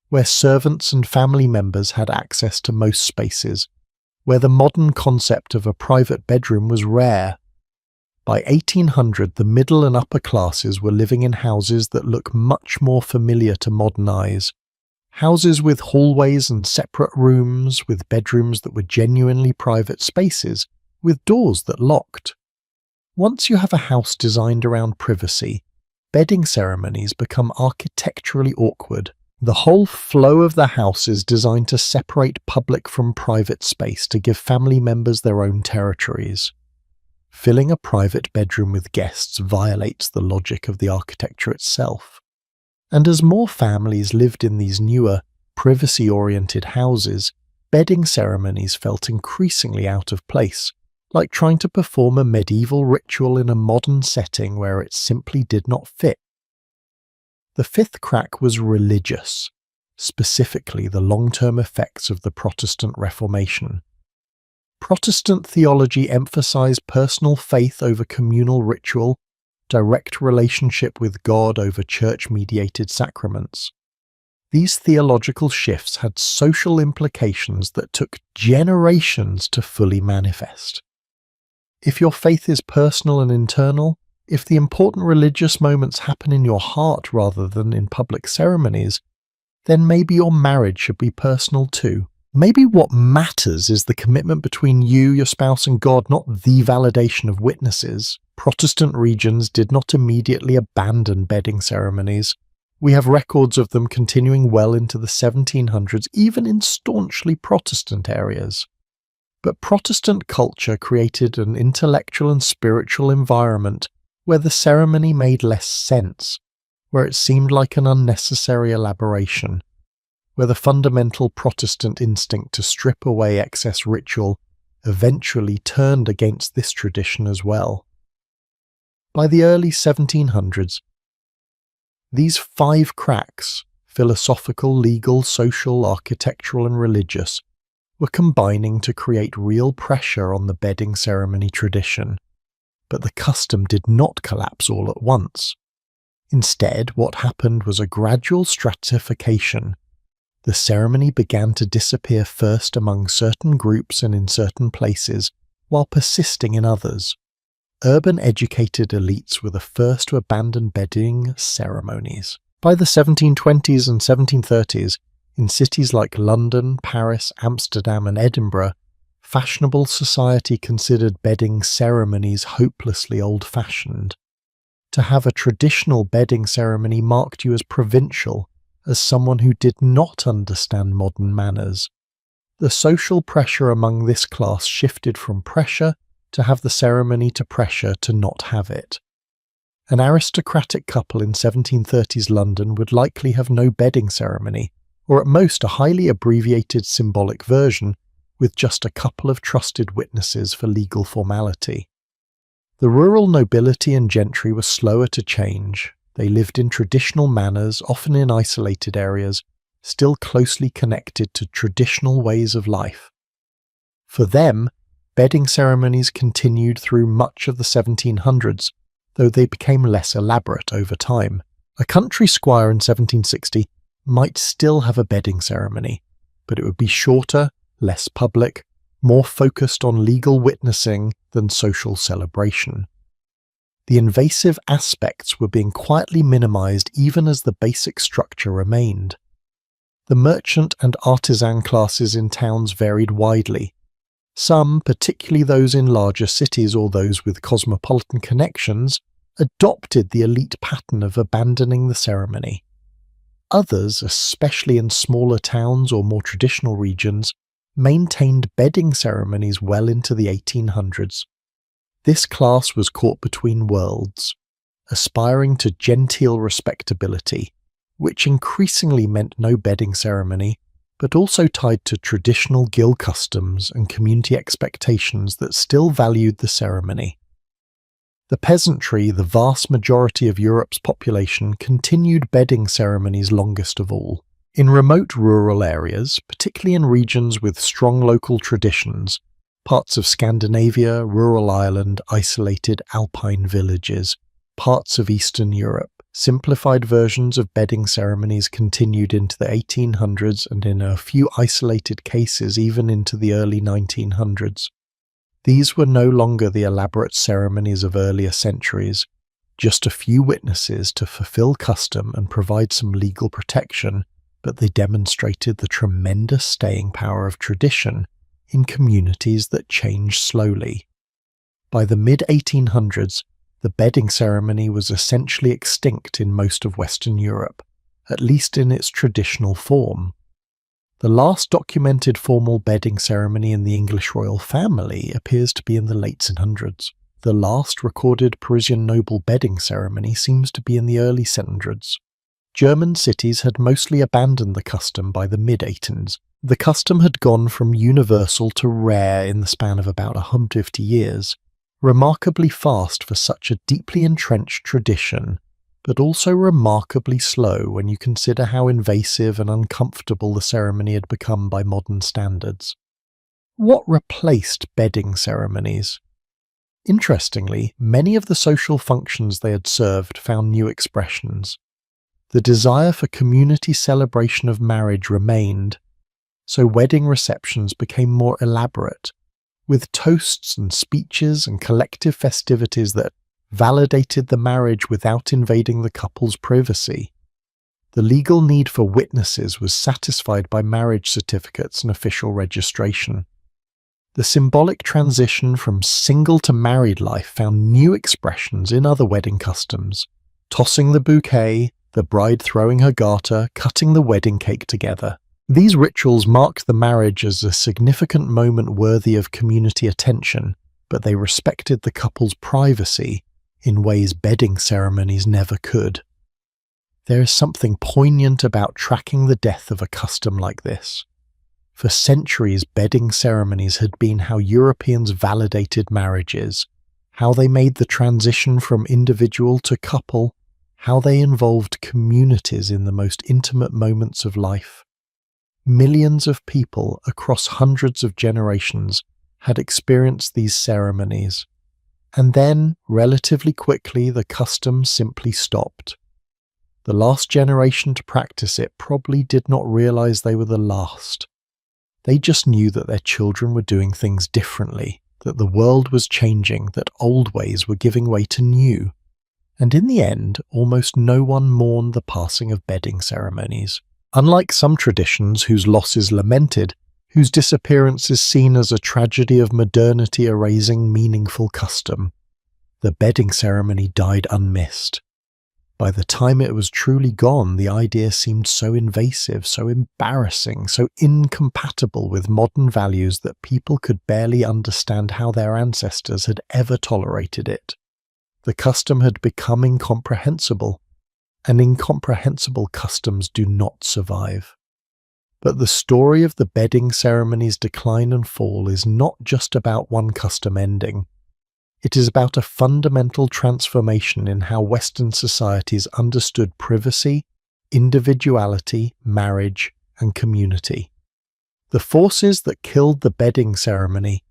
where servants and family members had access to most spaces, where the modern concept of a private bedroom was rare. By 1800, the middle and upper classes were living in houses that look much more familiar to modern eyes. Houses with hallways and separate rooms, with bedrooms that were genuinely private spaces, with doors that locked. Once you have a house designed around privacy, bedding ceremonies become architecturally awkward. The whole flow of the house is designed to separate public from private space to give family members their own territories. Filling a private bedroom with guests violates the logic of the architecture itself. And as more families lived in these newer, privacy-oriented houses, bedding ceremonies felt increasingly out of place, like trying to perform a medieval ritual in a modern setting where it simply did not fit. The fifth crack was religious, specifically the long-term effects of the Protestant Reformation. Protestant theology emphasized personal faith over communal ritual, direct relationship with God over church-mediated sacraments. These theological shifts had social implications that took generations to fully manifest. If your faith is personal and internal, if the important religious moments happen in your heart rather than in public ceremonies, then maybe your marriage should be personal too. Maybe what matters is the commitment between you, your spouse, and God, not the validation of witnesses. Protestant regions did not immediately abandon bedding ceremonies. We have records of them continuing well into the 1700s, even in staunchly Protestant areas. But Protestant culture created an intellectual and spiritual environment where the ceremony made less sense, where it seemed like an unnecessary elaboration, where the fundamental Protestant instinct to strip away excess ritual eventually turned against this tradition as well. By the early 1700s, these 5 cracks, philosophical, legal, social, architectural, and religious, were combining to create real pressure on the bedding ceremony tradition. But the custom did not collapse all at once. Instead, what happened was a gradual stratification. The ceremony began to disappear first among certain groups and in certain places, while persisting in others. Urban educated elites were the first to abandon bedding ceremonies. By the 1720s and 1730s, in cities like London, Paris, Amsterdam, and Edinburgh, fashionable society considered bedding ceremonies hopelessly old-fashioned. To have a traditional bedding ceremony marked you as provincial, as someone who did not understand modern manners. The social pressure among this class shifted from pressure to have the ceremony to pressure to not have it. An aristocratic couple in 1730s London would likely have no bedding ceremony, or at most a highly abbreviated symbolic version with just a couple of trusted witnesses for legal formality. The rural nobility and gentry were slower to change. They lived in traditional manners, often in isolated areas, still closely connected to traditional ways of life. For them, bedding ceremonies continued through much of the 1700s, though they became less elaborate over time. A country squire in 1760 might still have a bedding ceremony, but it would be shorter, less public, more focused on legal witnessing than social celebration. The invasive aspects were being quietly minimized even as the basic structure remained. The merchant and artisan classes in towns varied widely. Some, particularly those in larger cities or those with cosmopolitan connections, adopted the elite pattern of abandoning the ceremony. Others, especially in smaller towns or more traditional regions, maintained bedding ceremonies well into the 1800s. This class was caught between worlds, aspiring to genteel respectability, which increasingly meant no bedding ceremony, but also tied to traditional guild customs and community expectations that still valued the ceremony. The peasantry, the vast majority of Europe's population, continued bedding ceremonies longest of all. In remote rural areas, particularly in regions with strong local traditions, parts of Scandinavia, rural Ireland, isolated alpine villages, parts of Eastern Europe, simplified versions of bedding ceremonies continued into the 1800s and in a few isolated cases even into the early 1900s. These were no longer the elaborate ceremonies of earlier centuries, just a few witnesses to fulfill custom and provide some legal protection, but they demonstrated the tremendous staying power of tradition in communities that changed slowly. By the mid-1800s, the bedding ceremony was essentially extinct in most of Western Europe, at least in its traditional form. The last documented formal bedding ceremony in the English royal family appears to be in the late 1700s. The last recorded Parisian noble bedding ceremony seems to be in the early 1700s. German cities had mostly abandoned the custom by the mid-1800s. The custom had gone from universal to rare in the span of about 150 years, remarkably fast for such a deeply entrenched tradition, but also remarkably slow when you consider how invasive and uncomfortable the ceremony had become by modern standards. What replaced bedding ceremonies? Interestingly, many of the social functions they had served found new expressions. The desire for community celebration of marriage remained, so wedding receptions became more elaborate, with toasts and speeches and collective festivities that validated the marriage without invading the couple's privacy. The legal need for witnesses was satisfied by marriage certificates and official registration. The symbolic transition from single to married life found new expressions in other wedding customs: tossing the bouquet, the bride throwing her garter, cutting the wedding cake together. These rituals marked the marriage as a significant moment worthy of community attention, but they respected the couple's privacy in ways bedding ceremonies never could. There is something poignant about tracking the death of a custom like this. For centuries, bedding ceremonies had been how Europeans validated marriages, how they made the transition from individual to couple, how they involved communities in the most intimate moments of life. Millions of people across hundreds of generations had experienced these ceremonies, and then, relatively quickly, the custom simply stopped. The last generation to practice it probably did not realize they were the last. They just knew that their children were doing things differently, that the world was changing, that old ways were giving way to new. And in the end, almost no one mourned the passing of bedding ceremonies. Unlike some traditions whose loss is lamented, whose disappearance is seen as a tragedy of modernity erasing meaningful custom, the bedding ceremony died unmissed. By the time it was truly gone, the idea seemed so invasive, so embarrassing, so incompatible with modern values that people could barely understand how their ancestors had ever tolerated it. The custom had become incomprehensible, and incomprehensible customs do not survive. But the story of the bedding ceremony's decline and fall is not just about one custom ending. It is about a fundamental transformation in how Western societies understood privacy, individuality, marriage, and community. The forces that killed the bedding ceremony,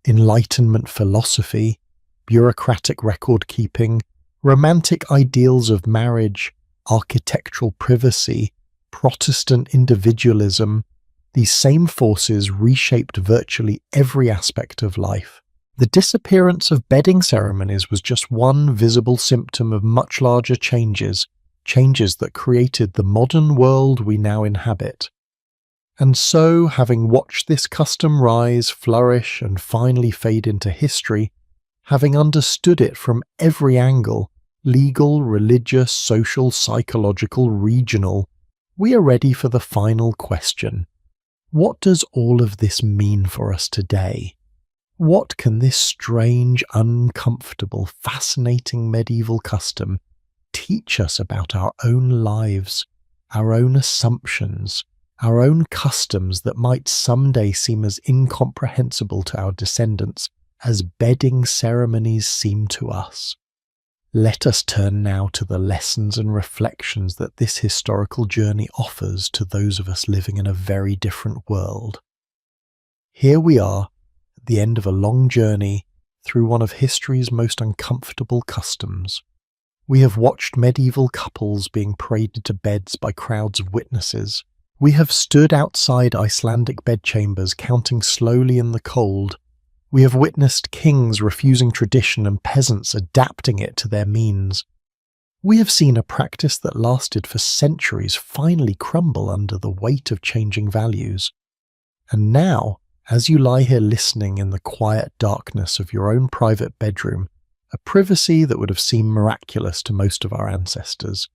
Enlightenment philosophy, bureaucratic record-keeping, romantic ideals of marriage, architectural privacy, Protestant individualism, these same forces reshaped virtually every aspect of life. The disappearance of bedding ceremonies was just one visible symptom of much larger changes that created the modern world we now inhabit. And so, having watched this custom rise, flourish, and finally fade into history, having understood it from every angle, legal, religious, social, psychological, regional, we are ready for the final question. What does all of this mean for us today? What can this strange, uncomfortable, fascinating medieval custom teach us about our own lives our own assumptions, our own customs that might someday seem as incomprehensible to our descendants as bedding ceremonies seem to us. Let us turn now to the lessons and reflections that this historical journey offers to those of us living in a very different world. Here we are, at the end of a long journey through one of history's most uncomfortable customs. We have watched medieval couples being paraded to beds by crowds of witnesses. We have stood outside Icelandic bedchambers counting slowly in the cold. We have witnessed kings refusing tradition and peasants adapting it to their means. We have seen a practice that lasted for centuries finally crumble under the weight of changing values. And now, as you lie here listening in the quiet darkness of your own private bedroom, a privacy that would have seemed miraculous to most of our ancestors,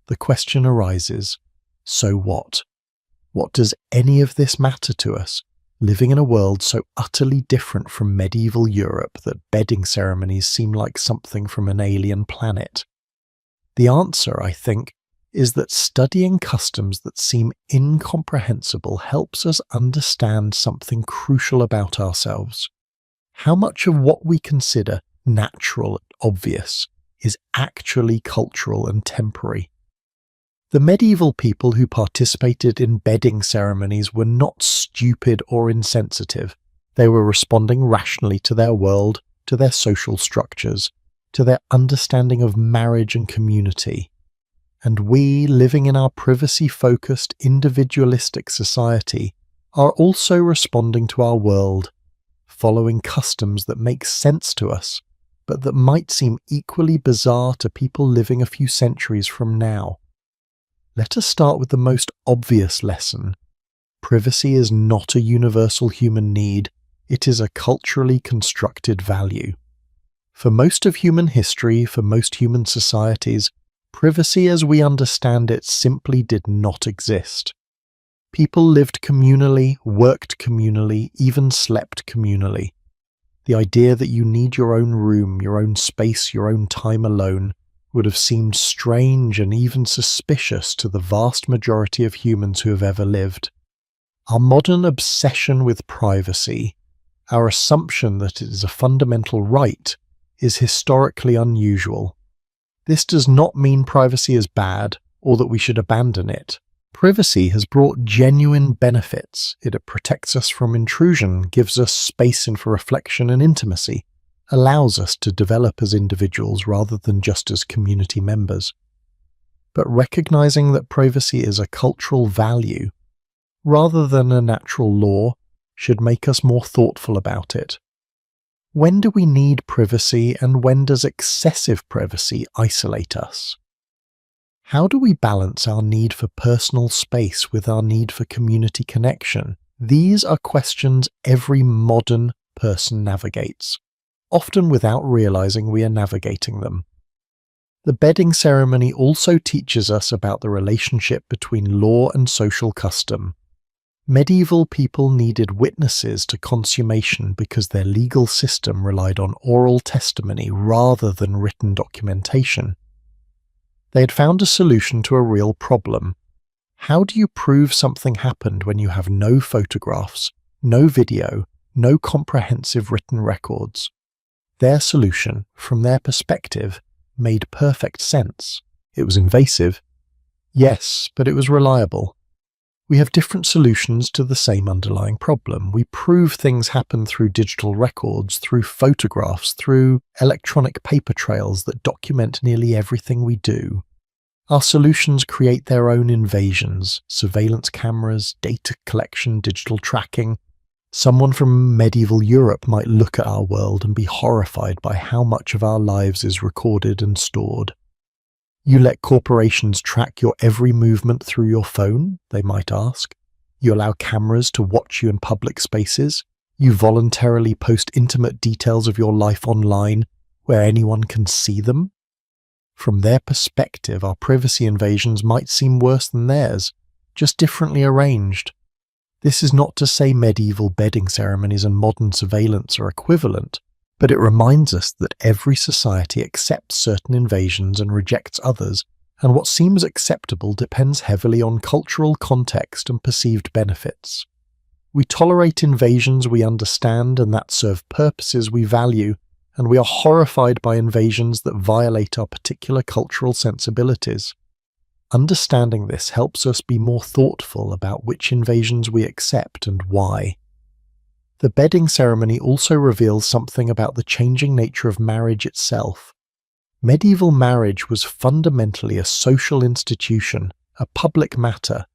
the question arises, so what? What does any of this matter to us, living in a world so utterly different from medieval Europe that bedding ceremonies seem like something from an alien planet? The answer, I think, is that studying customs that seem incomprehensible helps us understand something crucial about ourselves. How much of what we consider natural and obvious is actually cultural and temporary? The medieval people who participated in bedding ceremonies were not stupid or insensitive. They were responding rationally to their world, to their social structures, to their understanding of marriage and community. And we, living in our privacy-focused, individualistic society, are also responding to our world, following customs that make sense to us, but that might seem equally bizarre to people living a few centuries from now. Let us start with the most obvious lesson. Privacy is not a universal human need, it is a culturally constructed value. For most of human history, for most human societies, privacy as we understand it simply did not exist. People lived communally, worked communally, even slept communally. The idea that you need your own room, your own space, your own time alone would have seemed strange and even suspicious to the vast majority of humans who have ever lived. Our modern obsession with privacy, our assumption that it is a fundamental right, is historically unusual. This does not mean privacy is bad or that we should abandon it. Privacy has brought genuine benefits. It protects us from intrusion, gives us space for reflection and intimacy, allows us to develop as individuals rather than just as community members. But recognizing that privacy is a cultural value, rather than a natural law, should make us more thoughtful about it. When do we need privacy, and when does excessive privacy isolate us? How do we balance our need for personal space with our need for community connection? These are questions every modern person navigates, often without realizing we are navigating them. The bedding ceremony also teaches us about the relationship between law and social custom. Medieval people needed witnesses to consummation because their legal system relied on oral testimony rather than written documentation. They had found a solution to a real problem. How do you prove something happened when you have no photographs, no video, no comprehensive written records? Their solution, from their perspective, made perfect sense. It was invasive. Yes, but it was reliable. We have different solutions to the same underlying problem. We prove things happen through digital records, through photographs, through electronic paper trails that document nearly everything we do. Our solutions create their own invasions: surveillance cameras, data collection, digital tracking. Someone from medieval Europe might look at our world and be horrified by how much of our lives is recorded and stored. You let corporations track your every movement through your phone, they might ask. You allow cameras to watch you in public spaces. You voluntarily post intimate details of your life online where anyone can see them. From their perspective, our privacy invasions might seem worse than theirs, just differently arranged. This is not to say medieval bedding ceremonies and modern surveillance are equivalent, but it reminds us that every society accepts certain invasions and rejects others, and what seems acceptable depends heavily on cultural context and perceived benefits. We tolerate invasions we understand and that serve purposes we value, and we are horrified by invasions that violate our particular cultural sensibilities. Understanding this helps us be more thoughtful about which invasions we accept and why. The bedding ceremony also reveals something about the changing nature of marriage itself. Medieval marriage was fundamentally a social institution, a public matter,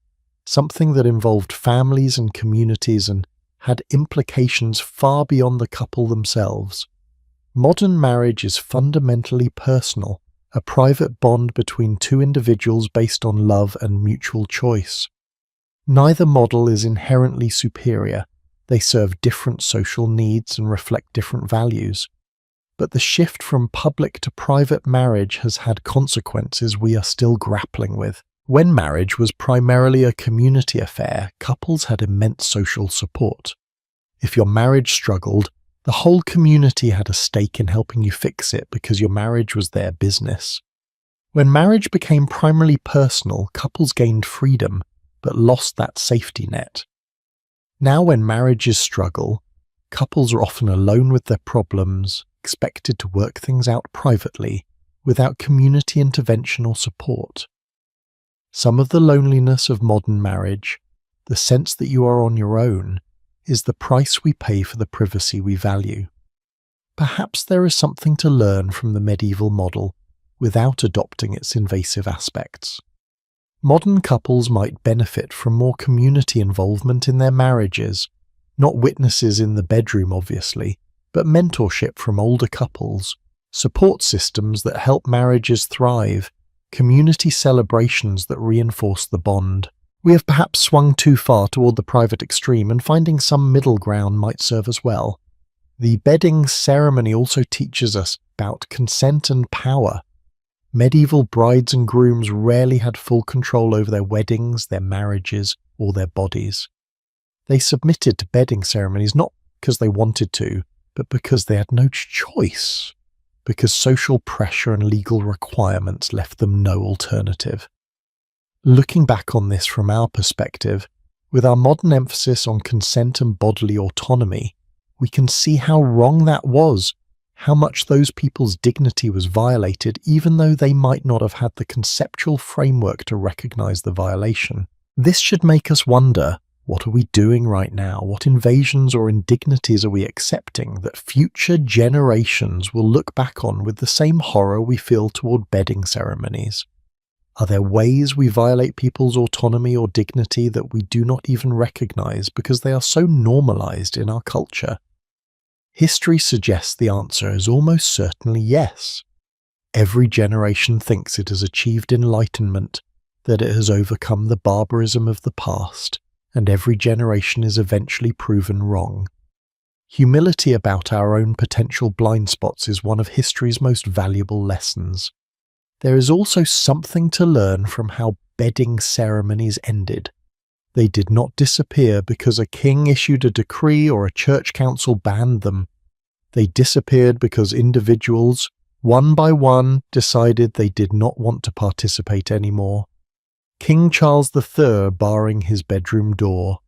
something that involved families and communities and had implications far beyond the couple themselves. Modern marriage is fundamentally personal, a private bond between two individuals based on love and mutual choice. Neither model is inherently superior. They serve different social needs and reflect different values. But the shift from public to private marriage has had consequences we are still grappling with. When marriage was primarily a community affair, couples had immense social support. If your marriage struggled, the whole community had a stake in helping you fix it because your marriage was their business. When marriage became primarily personal, couples gained freedom, but lost that safety net. Now when marriages struggle, couples are often alone with their problems, expected to work things out privately, without community intervention or support. Some of the loneliness of modern marriage, the sense that you are on your own, is the price we pay for the privacy we value. Perhaps there is something to learn from the medieval model without adopting its invasive aspects. Modern couples might benefit from more community involvement in their marriages, not witnesses in the bedroom obviously, but mentorship from older couples, support systems that help marriages thrive, community celebrations that reinforce the bond. We have perhaps swung too far toward the private extreme, and finding some middle ground might serve as well. The bedding ceremony also teaches us about consent and power. Medieval brides and grooms rarely had full control over their weddings, their marriages, or their bodies. They submitted to bedding ceremonies not because they wanted to, but because they had no choice, because social pressure and legal requirements left them no alternative. Looking back on this from our perspective, with our modern emphasis on consent and bodily autonomy, we can see how wrong that was, how much those people's dignity was violated even though they might not have had the conceptual framework to recognize the violation. This should make us wonder, what are we doing right now? What invasions or indignities are we accepting that future generations will look back on with the same horror we feel toward bedding ceremonies? Are there ways we violate people's autonomy or dignity that we do not even recognize because they are so normalized in our culture? History suggests the answer is almost certainly yes. Every generation thinks it has achieved enlightenment, that it has overcome the barbarism of the past, and every generation is eventually proven wrong. Humility about our own potential blind spots is one of history's most valuable lessons. There is also something to learn from how bedding ceremonies ended. They did not disappear because a king issued a decree or a church council banned them. They disappeared because individuals, one by one, decided they did not want to participate anymore. King Charles III barring his bedroom door,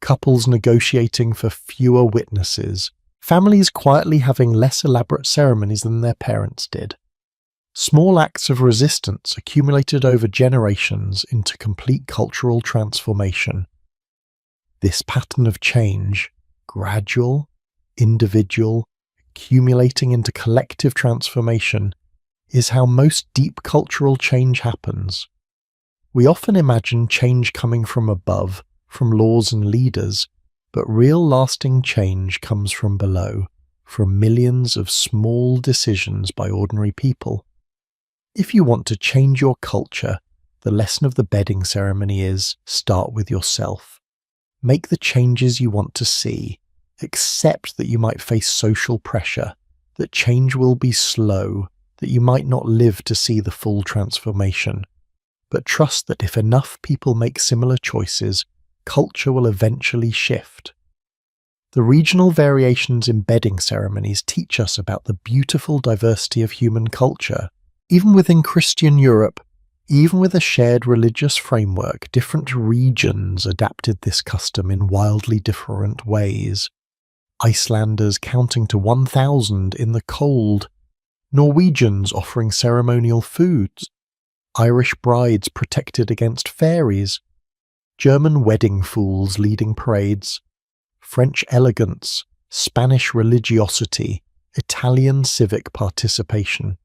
couples negotiating for fewer witnesses, families quietly having less elaborate ceremonies than their parents did. Small acts of resistance accumulated over generations into complete cultural transformation. This pattern of change, gradual, individual, accumulating into collective transformation, is how most deep cultural change happens. We often imagine change coming from above, from laws and leaders, but real lasting change comes from below, from millions of small decisions by ordinary people. If you want to change your culture, the lesson of the bedding ceremony is start with yourself. Make the changes you want to see. Accept that you might face social pressure, that change will be slow, that you might not live to see the full transformation. But trust that if enough people make similar choices, culture will eventually shift. The regional variations in bedding ceremonies teach us about the beautiful diversity of human culture. Even within Christian Europe, Even with a shared religious framework, different regions adapted this custom in wildly different ways. Icelanders counting to 1,000 in the cold, Norwegians offering ceremonial foods, Irish brides protected against fairies, German wedding fools leading parades, French elegance, Spanish religiosity, Italian civic participation.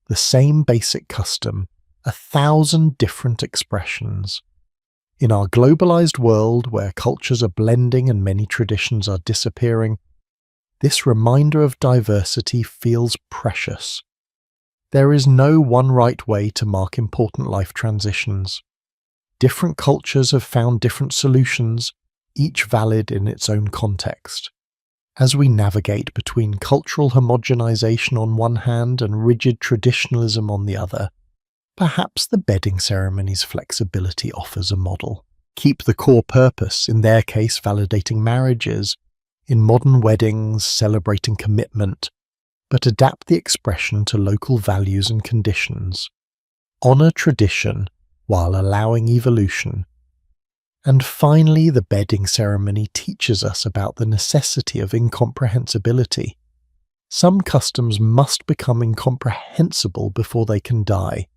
The same basic custom, 1,000 different expressions. In our globalized world where cultures are blending and many traditions are disappearing, this reminder of diversity feels precious. There is no one right way to mark important life transitions. Different cultures have found different solutions, each valid in its own context. As we navigate between cultural homogenization on one hand and rigid traditionalism on the other, perhaps the bedding ceremony's flexibility offers a model. Keep the core purpose, in their case validating marriages, in modern weddings celebrating commitment, but adapt the expression to local values and conditions. Honor tradition while allowing evolution. And finally, the bedding ceremony teaches us about the necessity of incomprehensibility. Some customs must become incomprehensible before they can die.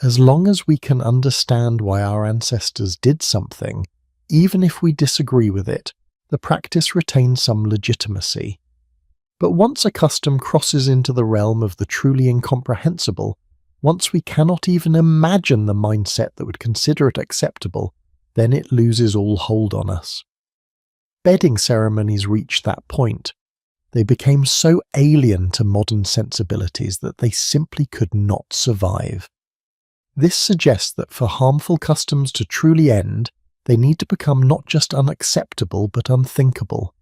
As long as we can understand why our ancestors did something, even if we disagree with it, the practice retains some legitimacy. But once a custom crosses into the realm of the truly incomprehensible, once we cannot even imagine the mindset that would consider it acceptable, then it loses all hold on us. Bedding ceremonies reached that point. They became so alien to modern sensibilities that they simply could not survive. This suggests that for harmful customs to truly end, they need to become not just unacceptable but unthinkable.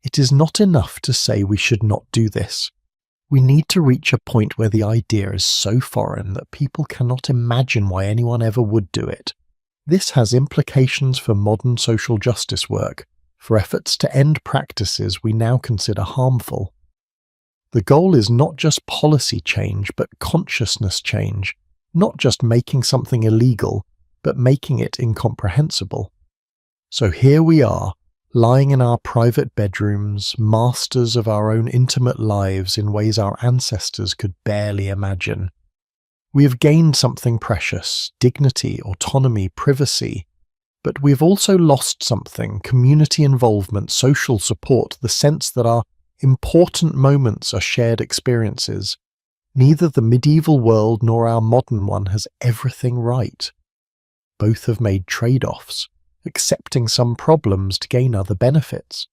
It is not enough to say we should not do this. We need to reach a point where the idea is so foreign that people cannot imagine why anyone ever would do it. This has implications for modern social justice work, for efforts to end practices we now consider harmful. The goal is not just policy change but consciousness change, not just making something illegal, but making it incomprehensible. So here we are, lying in our private bedrooms, masters of our own intimate lives in ways our ancestors could barely imagine. We have gained something precious, dignity, autonomy, privacy, but we've also lost something, community involvement, social support, the sense that our important moments are shared experiences. Neither the medieval world nor our modern one has everything right. Both have made trade-offs, accepting some problems to gain other benefits.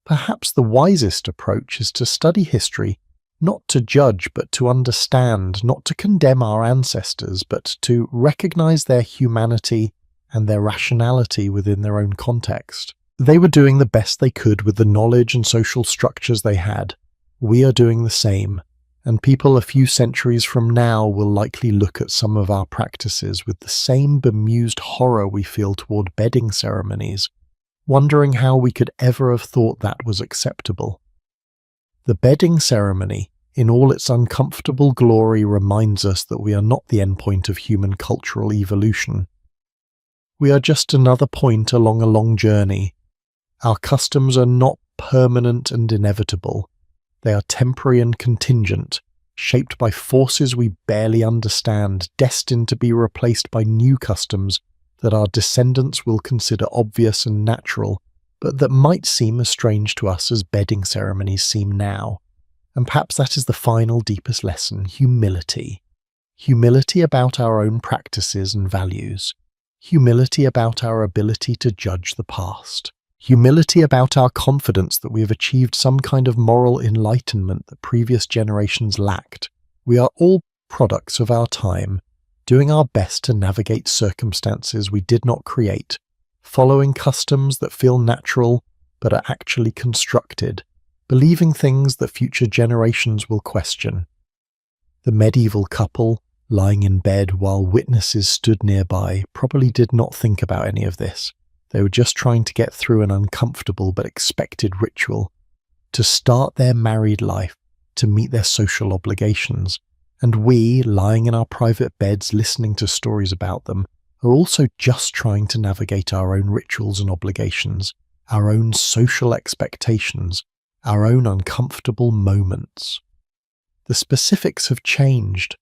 Perhaps the wisest approach is to study history, not to judge but to understand, not to condemn our ancestors but to recognize their humanity and their rationality within their own context. They were doing the best they could with the knowledge and social structures they had. We are doing the same. And people a few centuries from now will likely look at some of our practices with the same bemused horror we feel toward bedding ceremonies, wondering how we could ever have thought that was acceptable. The bedding ceremony, in all its uncomfortable glory, reminds us that we are not the endpoint of human cultural evolution. We are just another point along a long journey. Our customs are not permanent and inevitable. They are temporary and contingent, shaped by forces we barely understand, destined to be replaced by new customs that our descendants will consider obvious and natural, but that might seem as strange to us as bedding ceremonies seem now. And perhaps that is the final, deepest lesson: humility. Humility about our own practices and values. Humility about our ability to judge the past. Humility about our confidence that we have achieved some kind of moral enlightenment that previous generations lacked. We are all products of our time, doing our best to navigate circumstances we did not create, following customs that feel natural but are actually constructed, believing things that future generations will question. The medieval couple, lying in bed while witnesses stood nearby, probably did not think about any of this. They were just trying to get through an uncomfortable but expected ritual, to start their married life, to meet their social obligations. And we, lying in our private beds listening to stories about them, are also just trying to navigate our own rituals and obligations, our own social expectations, our own uncomfortable moments. The specifics have changed.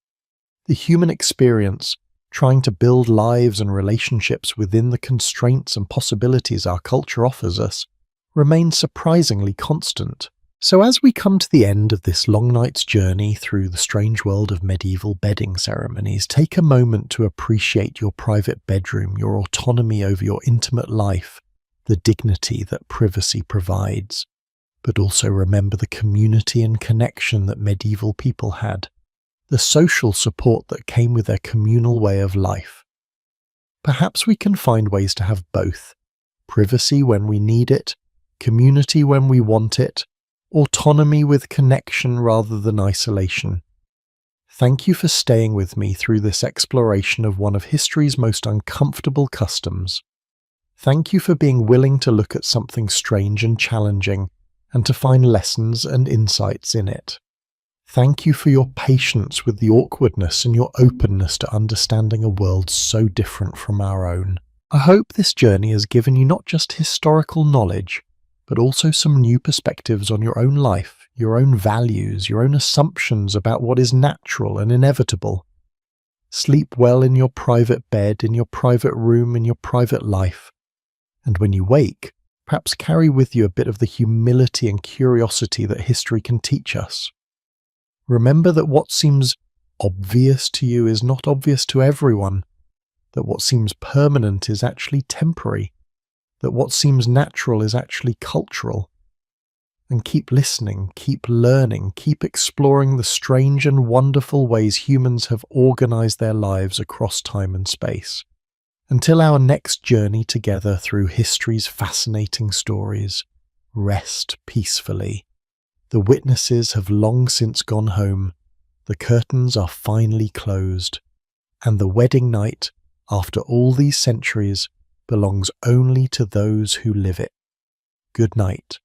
The human experience, trying to build lives and relationships within the constraints and possibilities our culture offers us, remains surprisingly constant. So as we come to the end of this long night's journey through the strange world of medieval bedding ceremonies, take a moment to appreciate your private bedroom, your autonomy over your intimate life, the dignity that privacy provides. But also remember the community and connection that medieval people had, the social support that came with their communal way of life. Perhaps we can find ways to have both: privacy when we need it, community when we want it, autonomy with connection rather than isolation. Thank you for staying with me through this exploration of one of history's most uncomfortable customs. Thank you for being willing to look at something strange and challenging, and to find lessons and insights in it. Thank you for your patience with the awkwardness and your openness to understanding a world so different from our own. I hope this journey has given you not just historical knowledge, but also some new perspectives on your own life, your own values, your own assumptions about what is natural and inevitable. Sleep well in your private bed, in your private room, in your private life. And when you wake, perhaps carry with you a bit of the humility and curiosity that history can teach us. Remember that what seems obvious to you is not obvious to everyone, that what seems permanent is actually temporary, that what seems natural is actually cultural. And keep listening, keep learning, keep exploring the strange and wonderful ways humans have organized their lives across time and space. Until our next journey together through history's fascinating stories, rest peacefully. The witnesses have long since gone home, the curtains are finally closed, and the wedding night, after all these centuries, belongs only to those who live it. Good night.